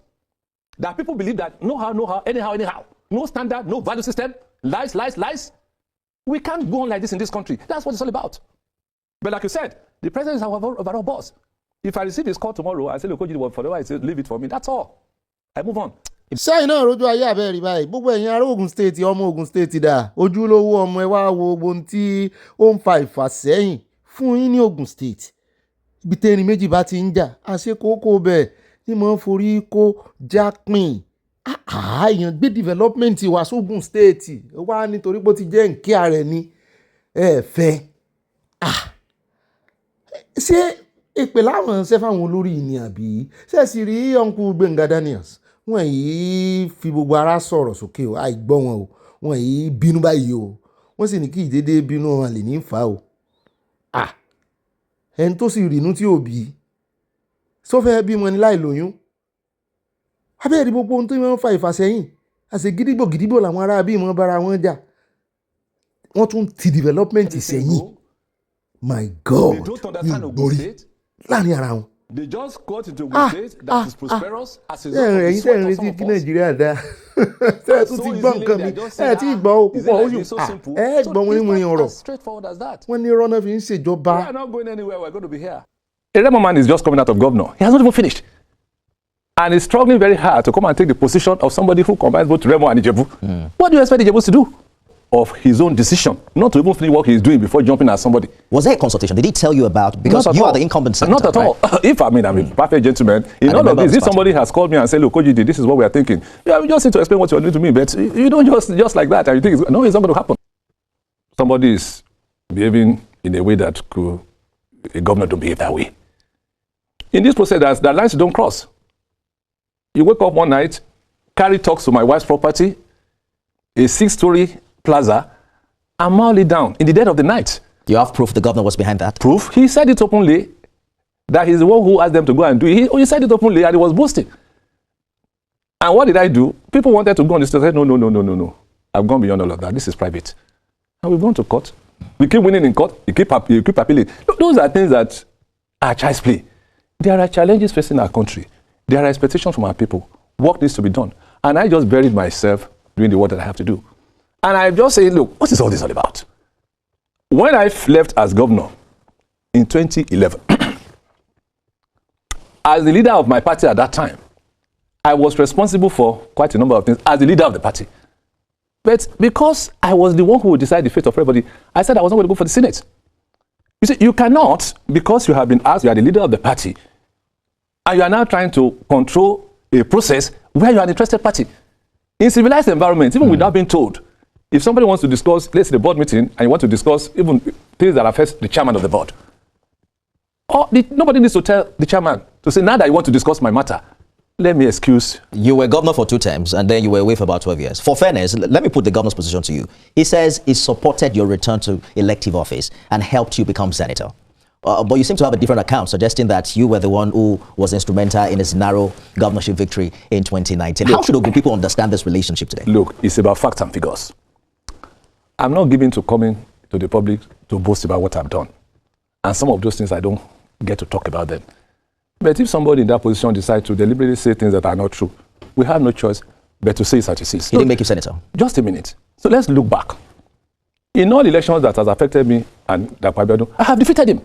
That people believe that no how, anyhow. No standard, no value system, lies. We can't go on like this in this country. That's what it's all about. But like you said, the president is our overall boss. If I receive his call tomorrow, I say, look, for the while, I say, leave it for me. That's all. I move on. sẹ́yìn náà rojú ayé àbẹ́rẹ́ báyìí gbogbo ẹ̀yin ará Ògùn state ọmọ Ògùn state dà ojúlówó ọmọ ẹ wá wo ohun tí ó ń fa ìfàsẹ́yìn fún yín ní Ògùn state ibi tẹ́ni méjì bá ti ń jà àṣekókò bẹ́ẹ̀ ni mo ń forí kó jápìn èèyàn gbé development wá sógùn state wá nítorí pé ó ti jẹ́ nkí ààrẹ ni ẹ fẹ́ ṣé èpè láwọn ṣẹ́ fáwọn olórí ìní àbí ṣe sì rí uncle Gbẹ̀ngà Daniels wọ́n yìí fi gbogbo ara sọ̀rọ̀ sókè o àìgbọ́ wọn o wọ́n yìí bínú báyìí o wọ́n sì ní kí ìdédé bínú wọn lè ní fà o ẹni tó sì rìnú tí ò bí sófẹ́ bímọ ní láì lóyún abẹ́rẹ́ gbogbo ohun tó máa ń fa ìfàsẹ́yìn àṣẹ gídígbò làwọn ará bí wọn bára wọn jà wọ́n tún ti development sẹ́yìn my God ní ìgbórí láàrin ara wọn. They just got into a state that is prosperous as a ẹ̀yin tẹ́ ń retí kí Nàìjíríà dá ṣé ẹ tún ti gbọ́ nǹkan mi ẹ ti gbọ́ o púpọ̀ ó yù ẹ gbọ́ wọn ní wọn ọ̀rọ̀ wọ́n ní rọ́nà fi ń ṣèjọba. We are not going anywhere, we are going to be here. A Remo man is just coming out of governor. He has not even finished. And he's struggling very hard to come and take the position of somebody who combines both Remo and Ijebu. What do you expect Ijebu to do? Of his own decision, not to even finish what he's doing before jumping at somebody. Was there a consultation? Did he tell you about? Because you are the incumbent senator. Not at all. Right? If I'm a perfect gentleman, in all of this, if somebody has called me and said, look, Kojide, this is what we are thinking, you just need to explain what you're doing to me, but you don't just like that and you think, no, it's not going to happen. Somebody is behaving in a way that a governor don't behave that way. In this process, the lines don't cross. You wake up one night, carry talks to my wife's property, a 6-story plaza, and maul it down in the dead of the night. Do you have proof the governor was behind that? Proof? He said it openly that he's the one who asked them to go and do it. He said it openly and he was boasting. And what did I do? People wanted to go on the stage. I said, no. I've gone beyond all of that. This is private. And we've gone to court. We keep winning in court. You keep appealing. Those are things that are child's play. There are challenges facing our country. There are expectations from our people. Work needs to be done. And I just buried myself doing the work that I have to do. And I just say, look, what is all this all about? When I left as governor in 2011, as the leader of my party at that time, I was responsible for quite a number of things as the leader of the party. But because I was the one who would decide the fate of everybody, I said I was not going to go for the Senate. You see, you cannot, because you have been asked, you are the leader of the party, and you are now trying to control a process where you are an interested party. In civilized environments, even without being told, if somebody wants to discuss, let's say the board meeting, and you want to discuss even things that affect the chairman of the board, nobody needs to tell the chairman to say, now that you want to discuss my matter, let me excuse. You were governor for 2 terms, and then you were away for about 12 years. For fairness, let me put the governor's position to you. He says he supported your return to elective office and helped you become senator. But you seem to have a different account, suggesting that you were the one who was instrumental in his narrow governorship victory in 2019. How should Ogun people understand this relationship today? Look, it's about facts and figures. I'm not given to coming to the public to boast about what I've done. And some of those things I don't get to talk about them. But if somebody in that position decides to deliberately say things that are not true, we have no choice but to say it as it is. He didn't make you senator? Just a minute. So let's look back. In all elections that has affected me and Dakwa, I have defeated him.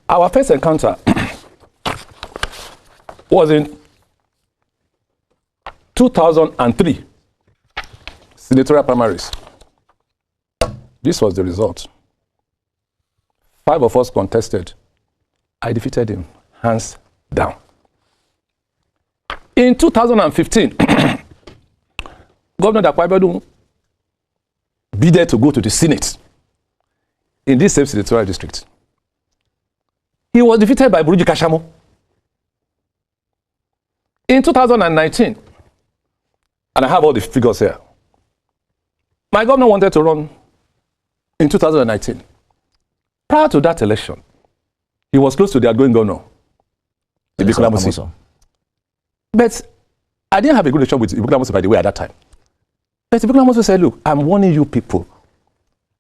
Our first encounter was in 2003 senatorial primaries. This was the result. 5 of us contested. I defeated him, hands down. In 2015, Governor Dakwa bidded to go to the Senate in this same senatorial district. He was defeated by Buruji Kashamo. In 2019, and I have all the figures here, my governor wanted to run in 2019. Prior to that election, he was close to the outgoing governor, Ibikola Musi. But I didn't have a good relationship with Ibikola Musi, by the way, at that time. But Ibikola Musi said, look, I'm warning you people.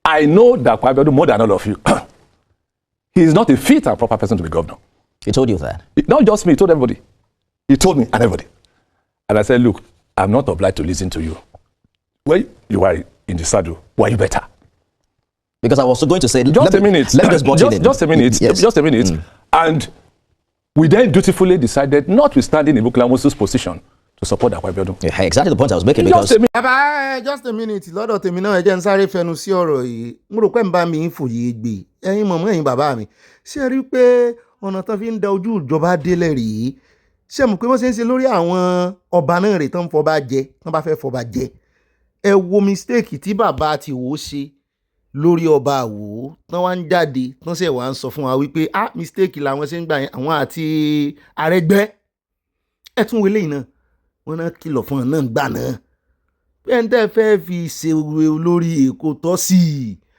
I know that Kwabiodu more than all of you. He is not a fit and proper person to be governor. He told you that? Not just me, he told everybody. He told me and everybody. And I said, look, I'm not obliged to listen to you. Well, you are in the saddle. Why you better? Because I was going to say, just a minute. Let me just just a minute. Yes. Just a minute. And We then dutifully decided, notwithstanding Ibu Klamosu's position, to support Akwa Abiodun. Yeah, exactly the point I was making. Because just a minute lọ́dọ̀ tèmi náà ẹ jẹ́ n sáré fẹnu sí ọ̀rọ̀ yìí mo rò pé ń bá mi ń fòye gbé ẹ̀yin mọ̀mọ́ ẹ̀yin bàbá mi ṣé ẹ rí i pé ọ̀nà tán fi ń da ojú ìjọba délẹ̀ rèé ṣé mo pé wọ́n ṣe ń ṣe lórí àwọn ọba náà rè tán fọba jẹ tán bá fẹ́ fọba jẹ ẹ wo mistake tí bàbá ti wò ó ṣe lórí ọba Àwò tán wá ń jáde tán ṣe wá ń sọ fún wa wípé mistake làwọn ṣe ń gbà yẹn àwọn àti Arẹ́gbẹ́ ẹ tún wọlé yìí náà wọ́n náà kìlọ̀ fún ọ náà gbà náà pẹ́ńtẹ́ fẹ́ fi ṣe olórí Èkó tọ́ sí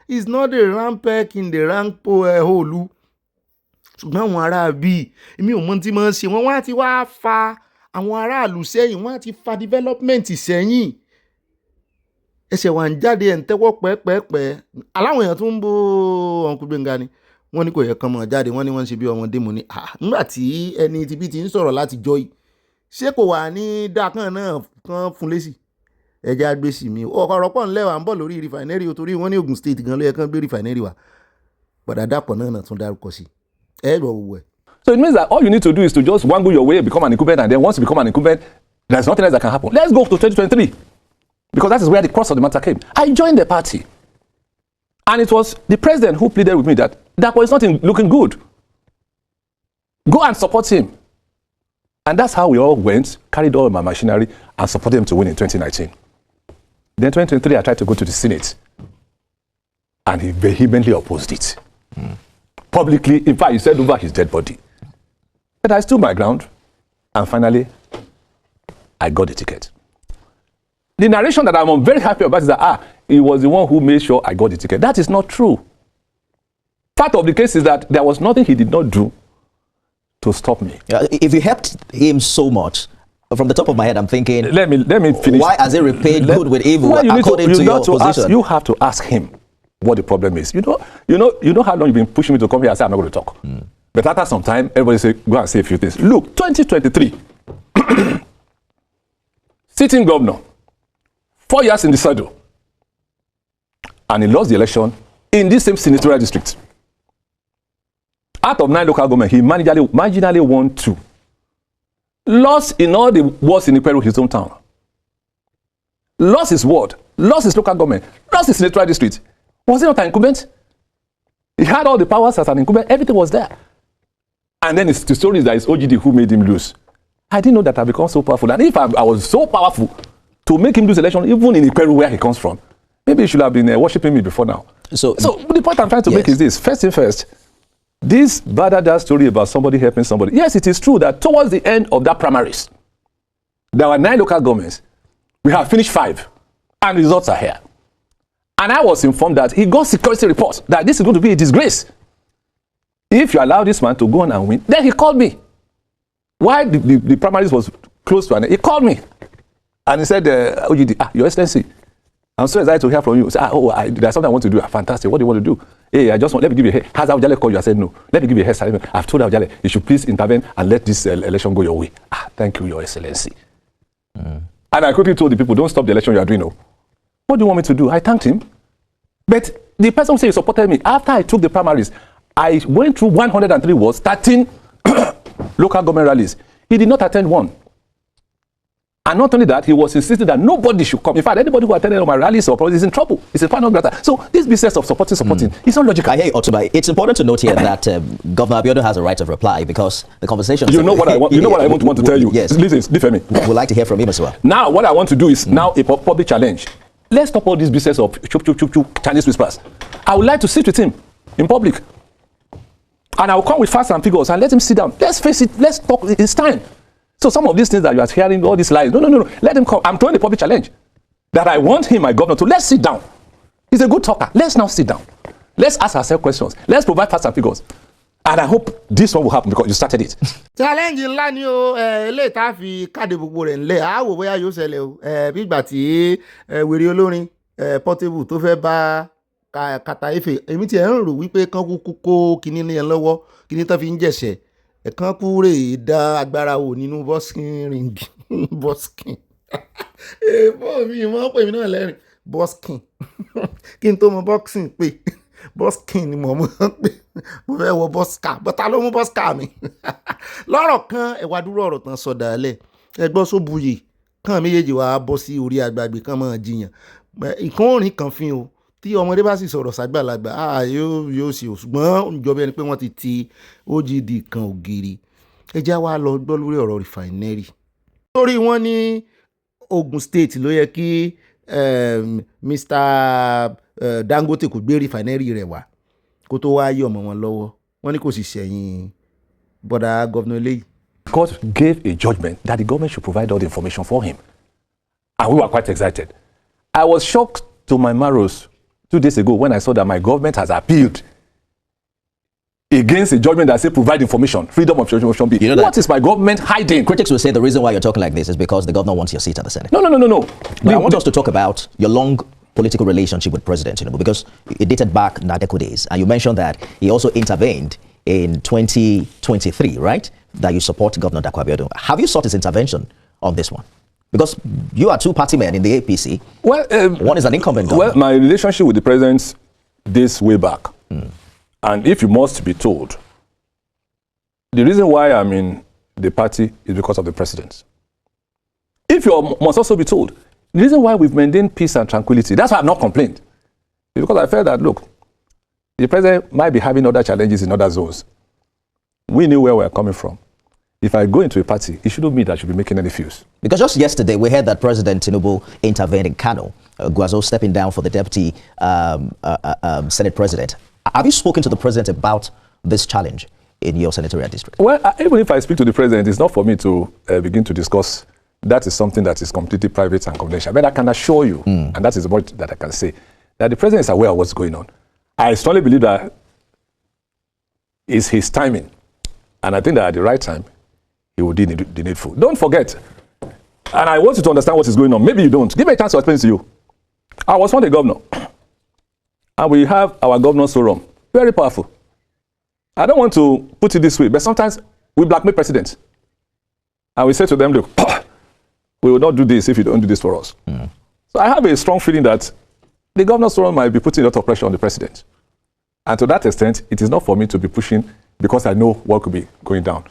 i it's not a round peg in the round hole ṣùgbọ́n àwọn ará bíi èmi ò mọ tí wọ́n ṣe wọ́n wá ti wá fa àwọn aráàlú sẹ́yìn wọ́n á ti fa development sẹ́yìn ẹsẹ̀ wà ń jáde ẹ̀ ń tẹ́wọ́ pẹ́ẹ́pẹ́ẹ́pẹ́ aláwọn èèyàn tó ń bó ọ̀nkú Gbénga ni wọ́n ní kò yẹ kán mọ̀ jáde wọ́n ní wọ́n ń ṣe bí ọmọdé mu ni nígbà tí ẹni tibí ti ń sọ̀rọ̀ láti jọ yìí ṣé kò wà ní dákan náà kan fún lésì ẹja gbèsè mi ọ̀rọ̀ pọ̀ ńlẹ̀ wà ń bọ̀ lórí rìfàìnẹ́rì torí wọ́n ní Ògùn state gan ló yẹ kán gbé rìfàìnẹ́rì wa padà dàpọ̀ náà tún dárúkọ sí ẹ lọ wò ẹ. So it means that all you need to do is to just wangle your way, become an incumbent, and then once you become an incumbent, there's nothing else that can happen. Let's go to 2023 because that is where the cross of the matter came. I joined the party, and it was the president who pleaded with me that was not looking good. Go and support him. And that's how we all went, carried all my machinery, and supported him to win in 2019. Then 2023, I tried to go to the Senate, and he vehemently opposed it. Publicly, in fact, he said over his dead body. But I stood my ground, and finally, I got the ticket. The narration that I'm very happy about is that, he was the one who made sure I got the ticket. That is not true. Part of the case is that there was nothing he did not do to stop me. If you helped him so much, from the top of my head, I'm thinking, let me finish. Why has he repaid good with evil according to your position? You have to ask him what the problem is. You know how long you've been pushing me to come here and say I'm not going to talk. But after some time, everybody say, go and say a few things. Look, 2023, sitting governor, 4 years in the saddle, and he lost the election in this same senatorial district. Out of 9 local government, he marginally won 2. Lost in all the wards in Iperu, his hometown. Lost his ward, lost his local government, lost his senatorial district. Was he not an incumbent? He had all the powers as an incumbent, everything was there. And then the story is that it's OGD who made him lose. I didn't know that I'd become so powerful. And if I was so powerful to make him lose election, even in Iperu where he comes from, maybe he should have been worshipping me before now. So the point I'm trying to make is this. First thing first, this bad story about somebody helping somebody. Yes, it is true that towards the end of that primaries, there were 9 local governments. We have finished 5, and results are here. And I was informed that he got security reports that this is going to be a disgrace. If you allow this man to go on and win, then he called me. While the primaries was close to an end, he called me. And he said, OGD, Your Excellency, I'm so excited to hear from you. Say, there's something I want to do. Fantastic. What do you want to do? Hey, let me give you a hair. Has Awujale called you? I said, no. Let me give you a hair. I've told Awujale, you should please intervene and let this election go your way. Thank you, Your Excellency. And I quickly told the people, don't stop the election you are doing. What do you want me to do? I thanked him. But the person who said he supported me, after I took the primaries, I went through 103 wards, 13 local government rallies. He did not attend one. And not only that, he was insisting that nobody should come. In fact, anybody who attended my rallies or is in trouble. It's a final matter. So this business of supporting, it's not logical. I hear you, Otuba. It's important to note here that Governor Abiodun has a right of reply because the conversation. You know what I want. You know what I want to tell you. Yes. Listen, me. We'd like to hear from him as well. Now, what I want to do is now a public challenge. Let's stop all this business of Chinese whispers. I would like to sit with him in public, and I will come with facts and figures and let him sit down. Let's face it. Let's talk. It's time. So some of these things that you are hearing, all these lies, no. Let him come. I'm throwing a public challenge that I want him, my governor, to let's sit down. He's a good talker. Let's now sit down. Let's ask ourselves questions. Let's provide facts and figures. And I hope this one will happen because you started it. Challenge ńlá ni o eléyìí tá fi káàdì gbogbo rẹ̀ ńlẹ̀ á wò bóyá yóò ṣẹlẹ̀ o bí ìgbà tí wèrè olórin Portable tó fẹ́ bá kàtà efe èmi tí ẹ̀ ń rò wípé kán kúkú kó kinní ní ẹ̀ lọ́wọ́ kinní tán fi ń jẹ̀ṣẹ̀ ẹ̀kan kúrè dá agbára wò nínú bọ́skin ring bọ́skin èèmọ̀ mi mọ́ pè mí náà lẹ́rìn bọ́skin kí n tó mọ boxing pé bọ́skin ni mo mọ́ pé mo fẹ́ wọ bọ́síkà bọ́tà ló mú bọ́síkà mi lọ́rọ̀ kan ẹ̀wà dúró ọ̀rọ̀ tán sọ dàálẹ̀ ẹgbọ́n sóbuyè kàn méjèèjì wàá bọ́ sí orí agbègbè kan máa jiyàn ìkan òrìn kan fi o tí ọmọdé bá sì sọ̀rọ̀ sàgbàlagbà yóò sì ò ṣùgbọ́n ìjọba ẹni pé wọ́n ti OGD kan ògiri ẹjẹ́ wa lọ gbọ́ lórí ọ̀rọ̀ rìfàìnẹ́rì torí wọ́n ní Ogun State ló yẹ kí Mr. Dangote kò gbé rìfàìnẹ́rì rẹ̀ wá kó tó wá yí ọmọ wọn lọ́wọ́ wọ́n ní kò sì ṣẹ̀yìn bọ́dà gọ́vnà eléyìí. Court gave a judgment that the government should provide all the information for him. And we were quite excited. I was shocked to my marrows 2 days ago when I saw that my government has appealed against a judgment that says provide information, freedom of information bill. You know what is my government hiding? Critics will say the reason why you're talking like this is because the governor wants your seat at the Senate. No. But I want us to talk about your long political relationship with President Tinubu, because it dated back Nadeko days, and you mentioned that he also intervened in 2023, right? That you support Governor Dapo Abiodun. Have you sought his intervention on this one? Because you are two party men in the APC. Well, one is an incumbent governor. Well, my relationship with the president dates way back. And if you must be told, the reason why I'm in the party is because of the president. If you must also be told, the reason why we've maintained peace and tranquility, that's why I've not complained. It's because I felt that, look, the president might be having other challenges in other zones. We knew where we're coming from. If I go into a party, it shouldn't mean that I should be making any views. Because just yesterday, we heard that President Tinubu intervened in Kano, Guazo stepping down for the deputy Senate president. Have you spoken to the president about this challenge in your senatorial district? Well, even if I speak to the president, it's not for me to begin to discuss. That is something that is completely private and confidential. But I can assure you, and that is the word that I can say, that the president is aware of what's going on. I strongly believe that it's his timing. And I think that at the right time, he will do the needful. Don't forget, and I want you to understand what is going on. Maybe you don't. Give me a chance to explain to you. I was once a governor. And we have our governor's forum. Very powerful. I don't want to put it this way, but sometimes we blackmail presidents. And we say to them, look, we will not do this if you don't do this for us. So I have a strong feeling that the governor's forum might be putting a lot of pressure on the president. And to that extent, it is not for me to be pushing because I know what could be going down.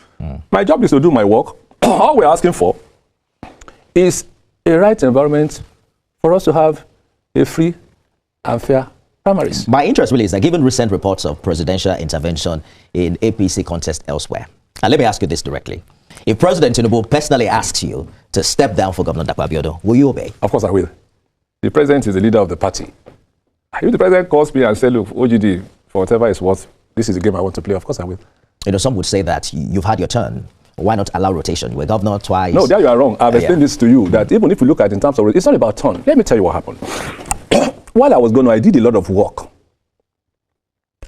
My job is to do my work. All we're asking for is a right environment for us to have a free and fair primaries. My interest really is that given recent reports of presidential intervention in APC contest elsewhere, and let me ask you this directly. If President Tinubu personally asks you to step down for Governor Dapo Abiodun, will you obey? Of course I will. The president is the leader of the party. If the president calls me and says, look, OGD, for whatever it's worth, this is the game I want to play, of course I will. You know, some would say that you've had your turn. Why not allow rotation? You were governor twice. No, there you are wrong. I've explained this to you, that even if you look at it in terms of, it's not about turn. Let me tell you what happened. While I was governor, I did a lot of work.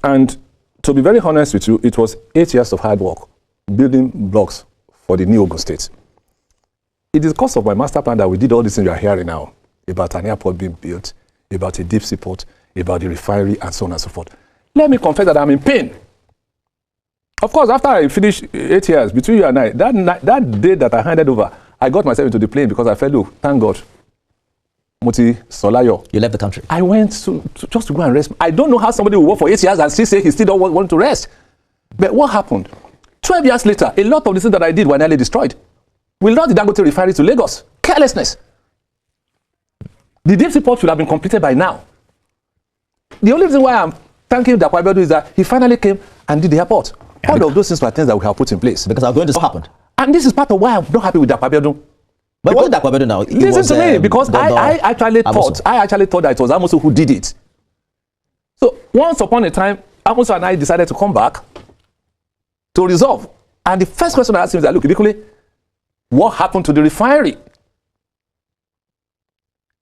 And to be very honest with you, it was 8 years of hard work, building blocks for the new Ogun State. It is because of my master plan that we did all these things you are hearing now, about an airport being built, about a deep sea port, about the refinery, and so on and so forth. Let me confess that I'm in pain. Of course, after I finished 8 years, between you and I, that day that I handed over, I got myself into the plane because I felt, look, thank God, Muti Solayo. You left the country. I went just to go and rest. I don't know how somebody will work for 8 years and still say he still don't want to rest. But what happened? 12 years later, a lot of the things that I did were nearly destroyed. We lost the Dangote refinery to Lagos. Carelessness. The deep sea port should have been completed by now. The only reason why I'm thanking Dapo Abiodun is that he finally came and did the airport. All of those things were things that we have put in place. Because I'm going to what happened. And this is part of why I'm not happy with Dapo Abiodun. But what did Dapo Abiodun now? Listen to me, because I actually thought that it was Amosu who did it. So once upon a time, Amosu and I decided to come back to resolve. And the first question I asked him is that, look, Idikule, what happened to the refinery?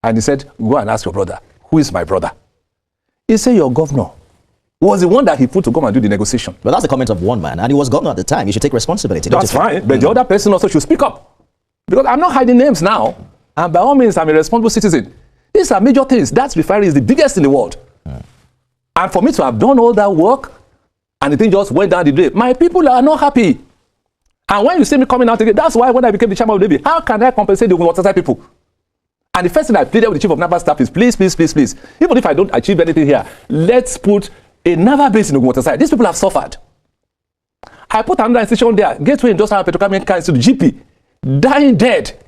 And he said, go and ask your brother. Who is my brother? He said, your governor was the one that he put to come and do the negotiation. But that's the comment of one man, and he was governor at the time. You should take responsibility. That's fine, but the other person also should speak up. Because I'm not hiding names now, and by all means, I'm a responsible citizen. These are major things. That refinery is the biggest in the world. And for me to have done all that work, and the thing just went down the drain, my people are not happy. And when you see me coming out again, that's why when I became the chairman of the Navy, how can I compensate the waterside people? And the first thing I pleaded with the chief of naval staff is, please, please, please, please, even if I don't achieve anything here, let's put a naval base in Ogun. These people have suffered. I put another institution there, Gateway Industrial Petrochemical Institute, GP, dying dead.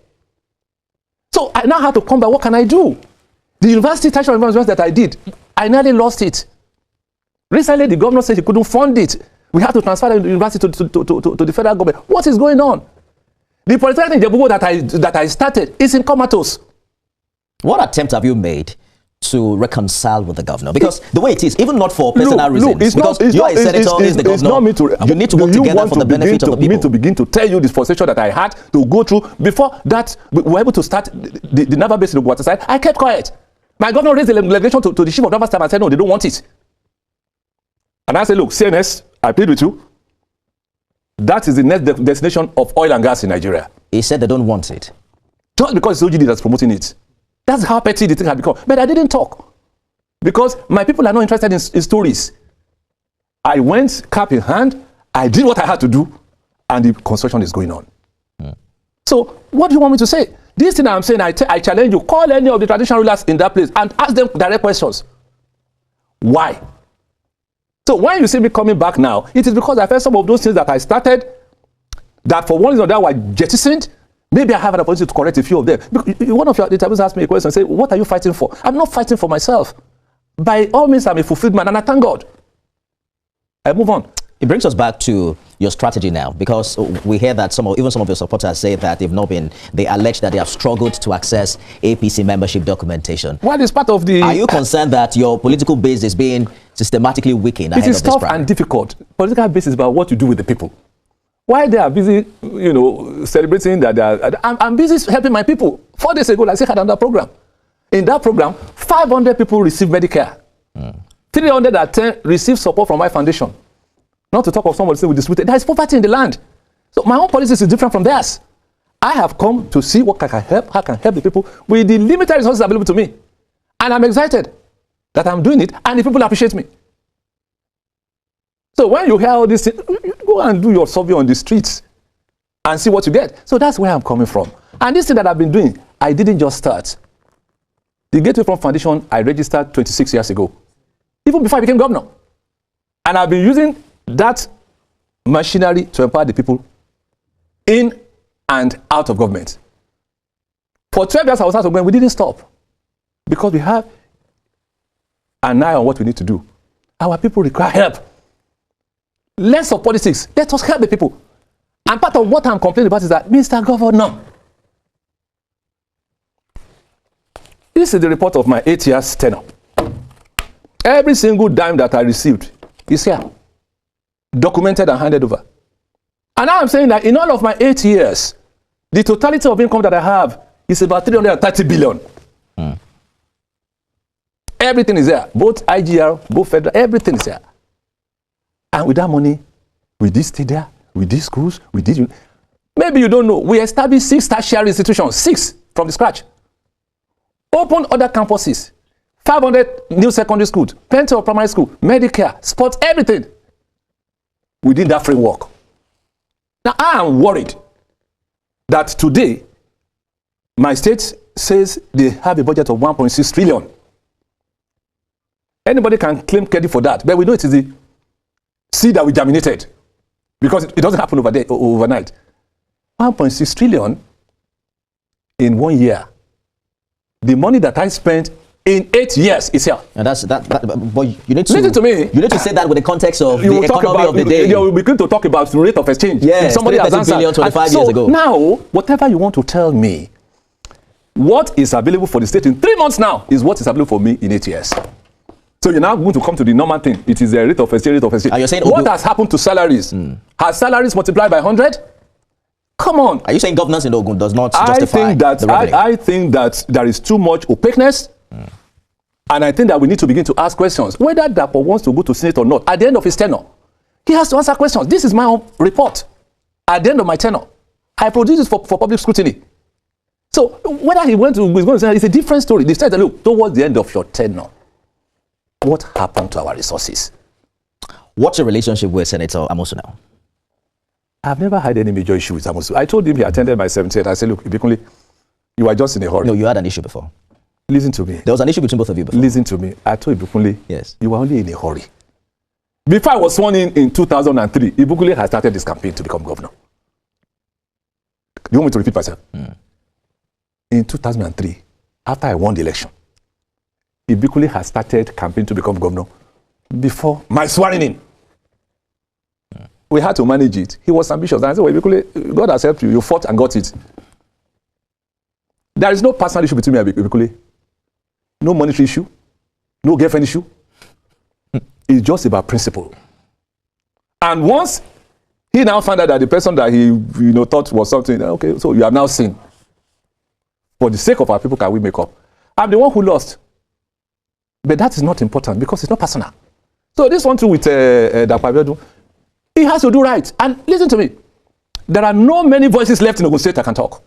So I now have to come back. What can I do? The university tertiary environment that I did, I nearly lost it. Recently, the governor said he couldn't fund it. We have to transfer the university to the federal government. What is going on? The political in Jebugo that I started is in comatose. What attempt have you made to reconcile with the governor? Because the way it is, even not for personal reasons, because you are a senator, is the governor, you need to work together for the benefit of the people. Me to begin to tell you this frustration that I had to go through before that we were able to start the naval base in the waterside. I kept quiet. My governor raised the delegation to the chief of naval staff and said, no, they don't want it. And I said, look, CNS, I plead with you. That is the next destination of oil and gas in Nigeria. He said they don't want it. Just because it's OGD that's promoting it. That's how petty the thing had become. But I didn't talk. Because my people are not interested in stories. I went cap in hand. I did what I had to do. And the construction is going on. So what do you want me to say? This thing I'm saying, I challenge you. Call any of the traditional rulers in that place and ask them direct questions. Why? So when you see me coming back now, it is because I felt some of those things that I started, that for one reason or that were jettisoned. Maybe I have an opportunity to correct a few of them. One of your interviews asked me a question and said, what are you fighting for? I'm not fighting for myself. By all means, I'm a fulfilled man, and I thank God. I move on. It brings us back to your strategy now, because we hear that even some of your supporters say that they allege that they have struggled to access APC membership documentation. Well, it's part of the... Are you concerned that your political base is being systematically weakened ahead of this primary? It is tough and difficult. Political base is about what you do with the people. While they are busy, celebrating that they are... I'm busy helping my people. 4 days ago, like I said, I had another program. In that program, 500 people receive Medicare. 310 receive support from my foundation. Not to talk of somebody saying we disputed. There is poverty in the land. So my own policies is different from theirs. I have come to see what I can help, how I can help the people with the limited resources available to me. And I'm excited that I'm doing it, and the people appreciate me. So when you hear all these things, you go and do your survey on the streets and see what you get. So that's where I'm coming from. And this thing that I've been doing, I didn't just start. The Gateway Fund Foundation, I registered 26 years ago, even before I became governor. And I've been using that machinery to empower the people in and out of government. For 12 years I was out of government, we didn't stop. Because we have an eye on what we need to do. Our people require help. Less of politics. Let us help the people. And part of what I'm complaining about is that, Mr. Governor, this is the report of my 8 years tenure. Every single dime that I received is here, documented and handed over. And now I'm saying that in all of my 8 years, the totality of income that I have is about 330 billion. Everything is there, both IGR, both federal, everything is there. And with that money, we did stay there, we did schools, we did... Maybe you don't know, we established 6 tertiary institutions, 6 from the scratch. Opened other campuses, 500 new secondary schools, plenty of primary school, Medicare, sports, everything within that framework. Now, I am worried that today, my state says they have a budget of 1.6 trillion. Anybody can claim credit for that, but we know it is the seed that we germinated, because it doesn't happen overnight. 1.6 trillion in 1 year. The money that I spent in 8 years is here. And but you need to listen to me. You need to say that with the context of the economy of the day. You begin to talk about the rate of exchange. Yes, somebody has answered. Billion 25 years ago. Now, whatever you want to tell me, what is available for the state in 3 months now is what is available for me in 8 years. So you're now going to come to the normal thing. It is a rate of exchange, Are you saying what has happened to salaries? Has salaries multiplied by 100? Come on. Are you saying governance in Ogun does not justify the revenue? I think that there is too much opaqueness. And I think that we need to begin to ask questions. Whether Dapo wants to go to Senate or not, at the end of his tenure, he has to answer questions. This is my own report. At the end of my tenure, I produce this for public scrutiny. So whether he's going to say it's a different story. They said, look, towards the end of your tenure, what happened to our resources? What's your relationship with Senator Amosu now? I've never had any major issue with Amosu. I told him he attended my 70th. I said, look, Ibikunle, you are just in a hurry. No, you had an issue before. Listen to me. There was an issue between both of you before. Listen to me. I told Ibikunle, yes, you were only in a hurry. Before I was sworn in 2003, Ibukule had started this campaign to become governor. Do you want me to repeat myself? In 2003, after I won the election, Ibukule had started campaign to become governor before my swearing in. We had to manage it. He was ambitious. And I said, well, Ibukule, God has helped you. You fought and got it. There is no personal issue between me and Ibukule. No monetary issue. No girlfriend issue. It's just about principle. And once he now found out that the person that he thought was something, okay, so you have now seen. For the sake of our people, can we make up? I'm the one who lost. But that is not important because it's not personal. So this one too with Dapabedu, he has to do right. And listen to me. There are no many voices left in Ogun State that can talk.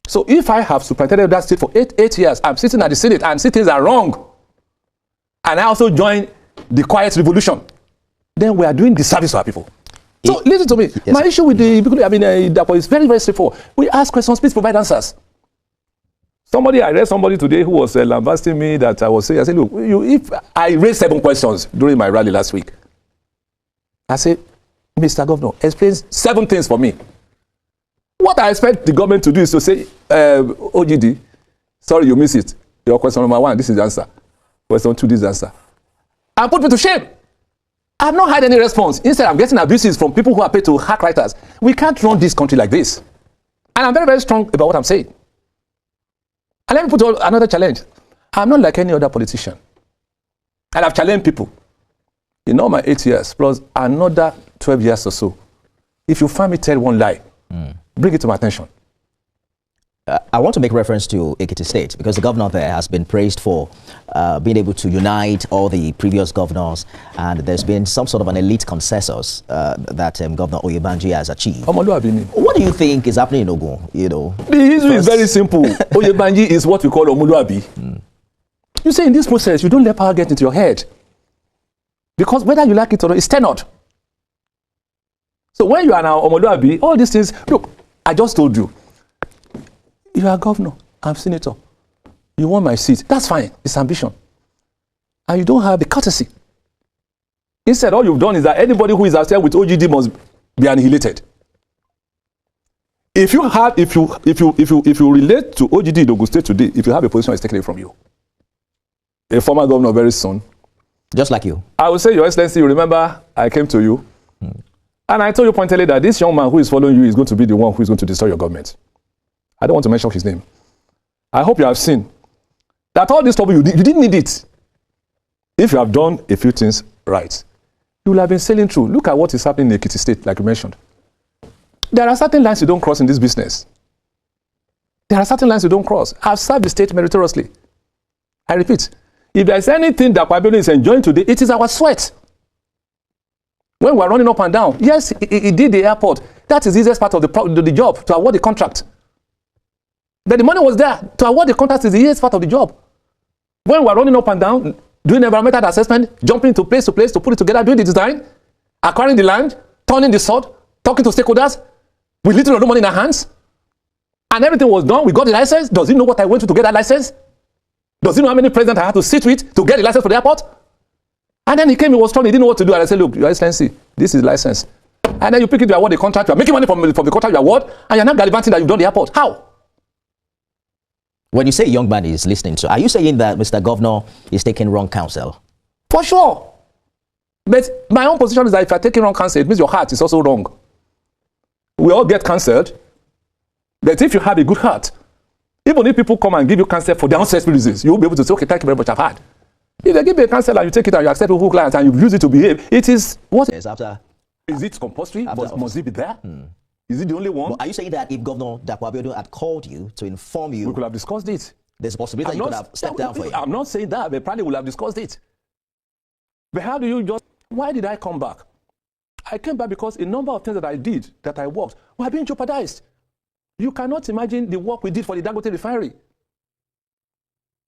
So if I have superintended that state for eight years, I'm sitting at the Senate and see things are wrong, and I also join the quiet revolution, then we are doing disservice to our people. So listen to me. Yes. My issue with the people, Dapo is very, very straightforward. We ask questions, please provide answers. I read somebody today who was lambasting me that I was saying, I said, look, if I raised 7 questions during my rally last week, I said, Mr. Governor, explain 7 things for me. What I expect the government to do is to say, OGD, sorry, you missed it. Your question number 1, this is the answer. Question 2, this is the answer. And put me to shame. I've not had any response. Instead, I'm getting abuses from people who are paid to hack writers. We can't run this country like this. And I'm very, very strong about what I'm saying. And let me put another challenge. I'm not like any other politician. And I've challenged people. In all my 8 years, plus another 12 years or so, if you find me tell one lie, bring it to my attention. I want to make reference to Ekiti State because the governor there has been praised for being able to unite all the previous governors, and there's been some sort of an elite consensus that Governor Oyebanji has achieved. What do you think is happening in Ogun? The issue is very simple. Oyebanji is what we call Omuluabi. You say in this process, you don't let power get into your head. Because whether you like it or not, it's tenured. So when you are now Omuluabi, all these things, look, I just told you, you are governor, I'm senator. You want my seat, that's fine, it's ambition. And you don't have the courtesy. Instead, all you've done is that anybody who is outside with OGD must be annihilated. If you relate to OGD in Ogun State today, if you have a position, it's taken away from you. A former governor very soon. Just like you. I will say, Your Excellency, you remember I came to you, and I told you pointedly that this young man who is following you is going to be the one who is going to destroy your government. I don't want to mention his name. I hope you have seen that all this trouble, you didn't need it. If you have done a few things right, you will have been sailing through. Look at what is happening in Ekiti State, like you mentioned. There are certain lines you don't cross in this business. There are certain lines you don't cross. I've served the state meritoriously. I repeat, if there's anything that Kwabeno is enjoying today, it is our sweat. When we're running up and down, yes, he did the airport. That is the easiest part of the job, to award the contract. But the money was there. To award the contract is the easiest part of the job. When we're running up and down, doing environmental assessment, jumping to place to put it together, doing the design, acquiring the land, turning the sod, talking to stakeholders, with little or no money in our hands, and everything was done, we got the license. Does he know what I went through to get that license? Does he know how many presidents I had to sit with to get the license for the airport? And then he came, he was strong, he didn't know what to do, and I said, look, Your Excellency, this is license. And then you pick it, you award the contract, you are making money from the contract you award, and you're not gallivanting that you've done the airport. How? When you say a young man is listening, so are you saying that Mr. Governor is taking wrong counsel? For sure. But my own position is that if you're taking wrong counsel, it means your heart is also wrong. We all get cancelled, but if you have a good heart, even if people come and give you counsel for their own selfish reasons, you'll be able to say, okay, thank you very much, I've had. If they give you a counsel and you take it and you accept who clients and you use it to behave, it is what? Yes, after. Is it compulsory? Must it be there? Is it the only one? But are you saying that if Governor Dapo had called you to inform you, we could have discussed it? There's a possibility that you could have stepped down for it. I'm not saying that, but probably we'll have discussed it. But how do you just? Why did I come back? I came back because a number of things that I did, that I worked, were being jeopardized. You cannot imagine the work we did for the Dangote refinery.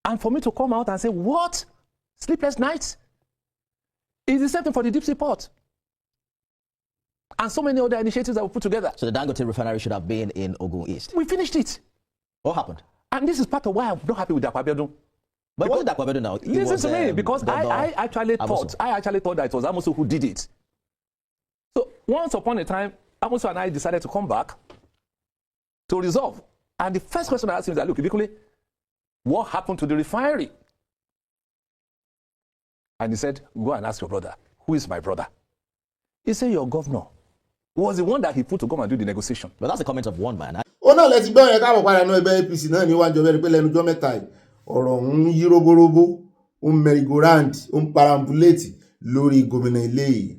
And for me to come out and say, what? Sleepless nights? It's the same thing for the deep sea port. And so many other initiatives that we put together. So the Dangote refinery should have been in Ogun East. We finished it. What happened? And this is part of why I'm not happy with Dapo. But wasn't that Akpabio now? Listen to me, because I actually thought that it was Amosu who did it. So once upon a time, Amosu and I decided to come back to resolve. And the first question I asked him is that, look, Ibikule, what happened to the refinery? And he said, go and ask your brother. Who is my brother? He said, your governor was the one that he put to come and do the negotiation. But that's the comment of one man. Ó náà lẹ ti gbọ́ yẹn káàbọ̀ padà náà ẹgbẹ́ APC náà níwájú ọbẹ̀ pé lẹ́nu ọjọ́ mẹ́ta yìí ọ̀rọ̀ ń yí roborobo ó ń merry-go-round ó ń parambulate lórí gómìnà ilé yìí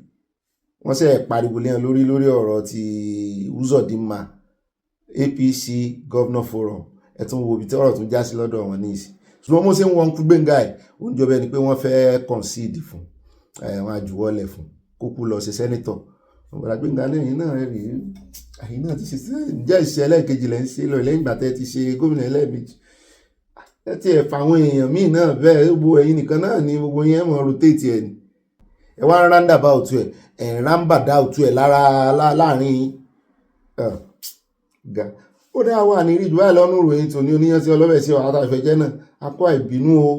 wọ́n ṣe pariwo lẹ́yìn lórí ọ̀rọ̀ ti Uzodinma APC Governor Forum ẹ̀tún wo ibi tí ọ̀rọ̀ tún já sí lọ́dọ̀ wọn ní ìsìn ṣùgbọ́n mo ṣe ń wọ́n kú Gbénga ẹ̀ ó ń jọba ẹni pé wọ́n fẹ́ concede fún wọn àjùwọ́lẹ̀ fún kókó lọ ṣe sẹ́nitọ̀ ọ̀gbọ̀dà Gbénga lẹ́yìn náà rí àyìn náà ti ṣe jẹ́ ìṣẹ́ ẹlẹ́ẹ̀kejì lẹ́ ń ṣe lọ lẹ́yìn ìgbà tẹ́ ti ṣe gómìnà ẹlẹ́ẹ̀mejì ẹ ti ẹ̀ fàwọn èèyàn míì náà bẹ́ẹ̀ gbogbo ẹ̀yin nìkan náà ni gbogbo yẹn mọ̀ rotate ẹ̀ ni ẹ wá ń rándà bá òtún ẹ̀ ń rámbàdá òtún ẹ̀ láàrin ga ó dá wà ní ríjú báyìí lọ́nà ìròyìn tó ní oníyàn sí ọlọ́bẹ̀ sí ọ̀hátà ìfẹ́jẹ́ náà akọ ìbínú o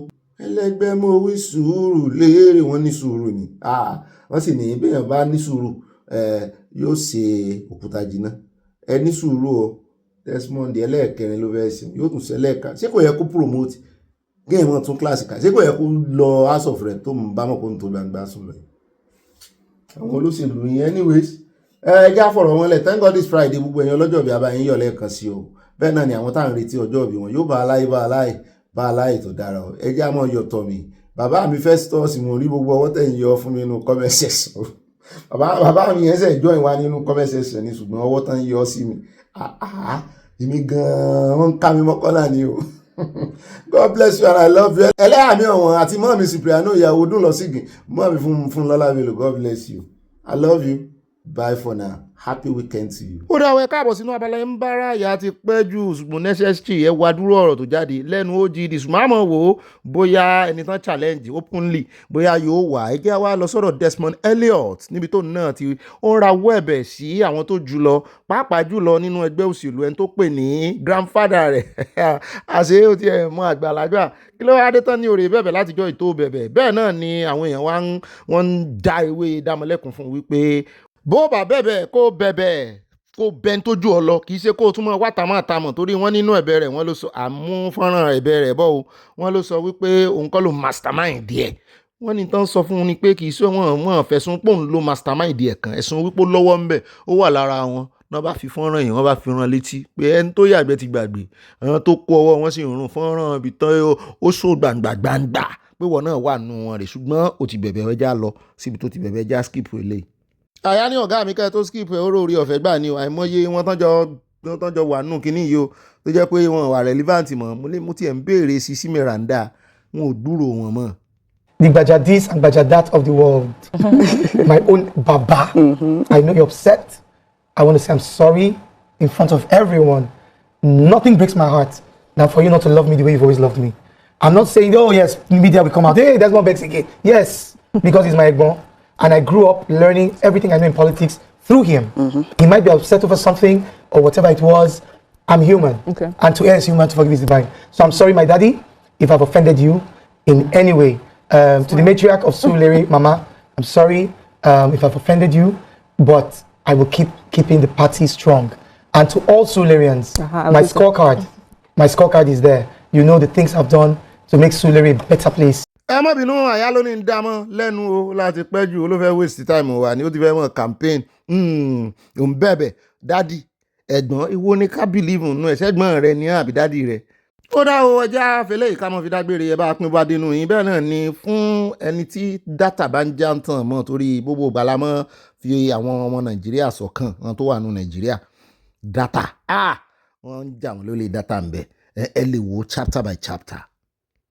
ẹlẹgbẹ́ mo wí sùúrù léèrè wọn ní sùúrù ni wọ́n sì ní bẹ́ẹ̀ bá ní sùúrù yóò ṣe òkúta jìnnà ẹ ní sùúrù o Desmond ẹlẹ́ẹ̀kẹrin ló fẹ́ ṣe yóò tún ṣẹlẹ̀ ká ṣé kò yẹ kó promote géè wọn tún kíláàsì ká ṣé kò yẹ kó lọ house of rep tó ń bá mọ̀ kó ń tó gbangba sùn lọ yìí àwọn olóṣèlú yẹn anyways ẹjá fọ̀rọ̀ wọn lẹ̀ thank God this Friday gbogbo ẹ̀yàn ọlọ́jọ́ bí abayín yọ̀ lẹ́ẹ̀kan sí o bẹ́ẹ̀ náà ni àwọn tá à ń retí ọjọ́ bí wọn yóò bá aláì tó dára o ẹjá mọ̀ yọ̀ tọ̀ mí bàbá mi Festus mo rí gbogbo ọwọ́ tẹ̀yìn yọ fún mi nínú comment section bàbá mi yẹn sẹ̀ join wa nínú comment section ni ṣùgbọ́n ọwọ́ tán yọ sí mi èmi gan-an wọ́n ń ká mi mọ́kànlá ni o God bless you and I love you ẹlẹ́yà mi ọ̀wọ̀n àti mọ́ mi Cipriano ìyàwó dùn lọ sígìn mọ́ mi fún lọ́lá mi lò God bless you I love you. Bye for now. Happy weekend to you. Ó dáwọ́ ẹ káàbọ̀ sínú abala ń bára ìyá ti pẹ́ jù ṣùgbọ́n necessary ẹ wá dúró ọ̀rọ̀ tó jáde lẹ́nu OGD ṣùgbọ́n àmọ́ wò ó bóyá ẹni tán challenge openly bóyá yóò wà ẹ jẹ́ wá lọ sọ́dọ̀ Desmond Elliot níbi tó náà ti ó ń rawọ́ ẹ̀bẹ̀ sí àwọn tó jù lọ pàápàá jùlọ nínú ẹgbẹ́ òṣèlú ẹni tó pè ní grandfather rẹ̀ àṣé ó ti ẹ̀ mọ àgbàlagbà kí ló wá dé tán ní òrè bẹ̀bẹ̀ látijọ́ ìtó bẹ̀bẹ̀ bẹ́ẹ̀ náà ni àwọn èèyàn wọ́n ń dá ewé dámọ̀lẹ́kùn fún wípé bó bá bẹ̀bẹ̀ kó bẹ̀bẹ̀ kó bẹ́ẹ̀ tó jù ọ lọ kì í ṣe kó o túmọ̀ wátàmọ́tàmọ̀ torí wọ́n nínú ẹ̀bẹ̀ rẹ̀ wọ́n ló sọ àmúfọ́nrán ẹ̀bẹ̀ rẹ̀ bọ́ o wọ́n ló sọ wípé òun kọ́ ló mastermind díẹ̀ wọ́n ní tán sọ fún un ni pé kì í ṣe wọ́n fẹ̀sùn pé òun ló mastermind díẹ̀ kan ẹ̀sùn wípé lọ́wọ́ ń bẹ̀ ó wà lára wọn náà bá fi fọ́nrán yìí wọ́n bá fi rán létí pé ẹni tó yàgbẹ́ ti gbàgbé àwọn tó kó ọwọ́ wọn sì rún fọ́nrán ibi tán ó sọ gbàǹgbàǹgbà pé wọn náà wà nù wọn rè ṣùgbọ́n ó ti bẹ̀bẹ̀ ẹja lọ síbi tó ti bẹ̀bẹ̀ ẹja skip eléyìí. àyà ní ọ̀gá mi kẹ́ tó skip orí ọ̀fẹ́ gbà ní àìmọye wọn tán jọ wà nù kínní yìí o tó jẹ́ pé wọn wà relevant mọ́ mo tiẹ̀ ń béèrè Sisi Miranda wọn ò dúró wọn mọ́. The Bajadis and Bajadat of the world. My own Baba. I know you're upset. I want to say I'm sorry in front of everyone. Nothing breaks my heart than for you not to love me the way you've always loved me. I'm not saying, oh yes, media will come out. Hey, there's no Bex again. Yes, because he's my Egbon. And I grew up learning everything I know in politics through him. He might be upset over something or whatever it was. I'm human. Okay. And to err is human, to forgive is divine. So I'm sorry, my daddy, if I've offended you in any way. To the matriarch of Surulere, Mama, I'm sorry if I've offended you, but I will keep keeping the party strong. And to all Surulerians, my scorecard is there. You know the things I've done to make Surulere a better place. ẹ má bínú àyà ló ní ń dámọ́ lẹ́nu o láti pẹ́ jù ló fẹ́ waste time wa ni ó ti fẹ́ mọ̀ campaign òun bẹ̀bẹ̀ dádì ẹ̀gbọ́n ìwọ ni ká believe nù ẹ̀ṣẹ́gbọ́n rẹ ní àbí dádì rẹ. ó dá o ẹja àfẹlẹ́ ìkámọ́ fi dágbére ẹ bá pín bá dénú yín bẹ́ẹ̀ náà ni fún ẹni tí dátà bá ń já ń tàn mọ́ torí gbogbo ìgbàlámọ́ fi àwọn ọmọ Nàìjíríà ṣọ̀kan wọn tó wà nù Nàìjíríà dátà wọ́n ń jà wọ́n lólè dátà ń bẹ ẹ lè wo chapter by chapter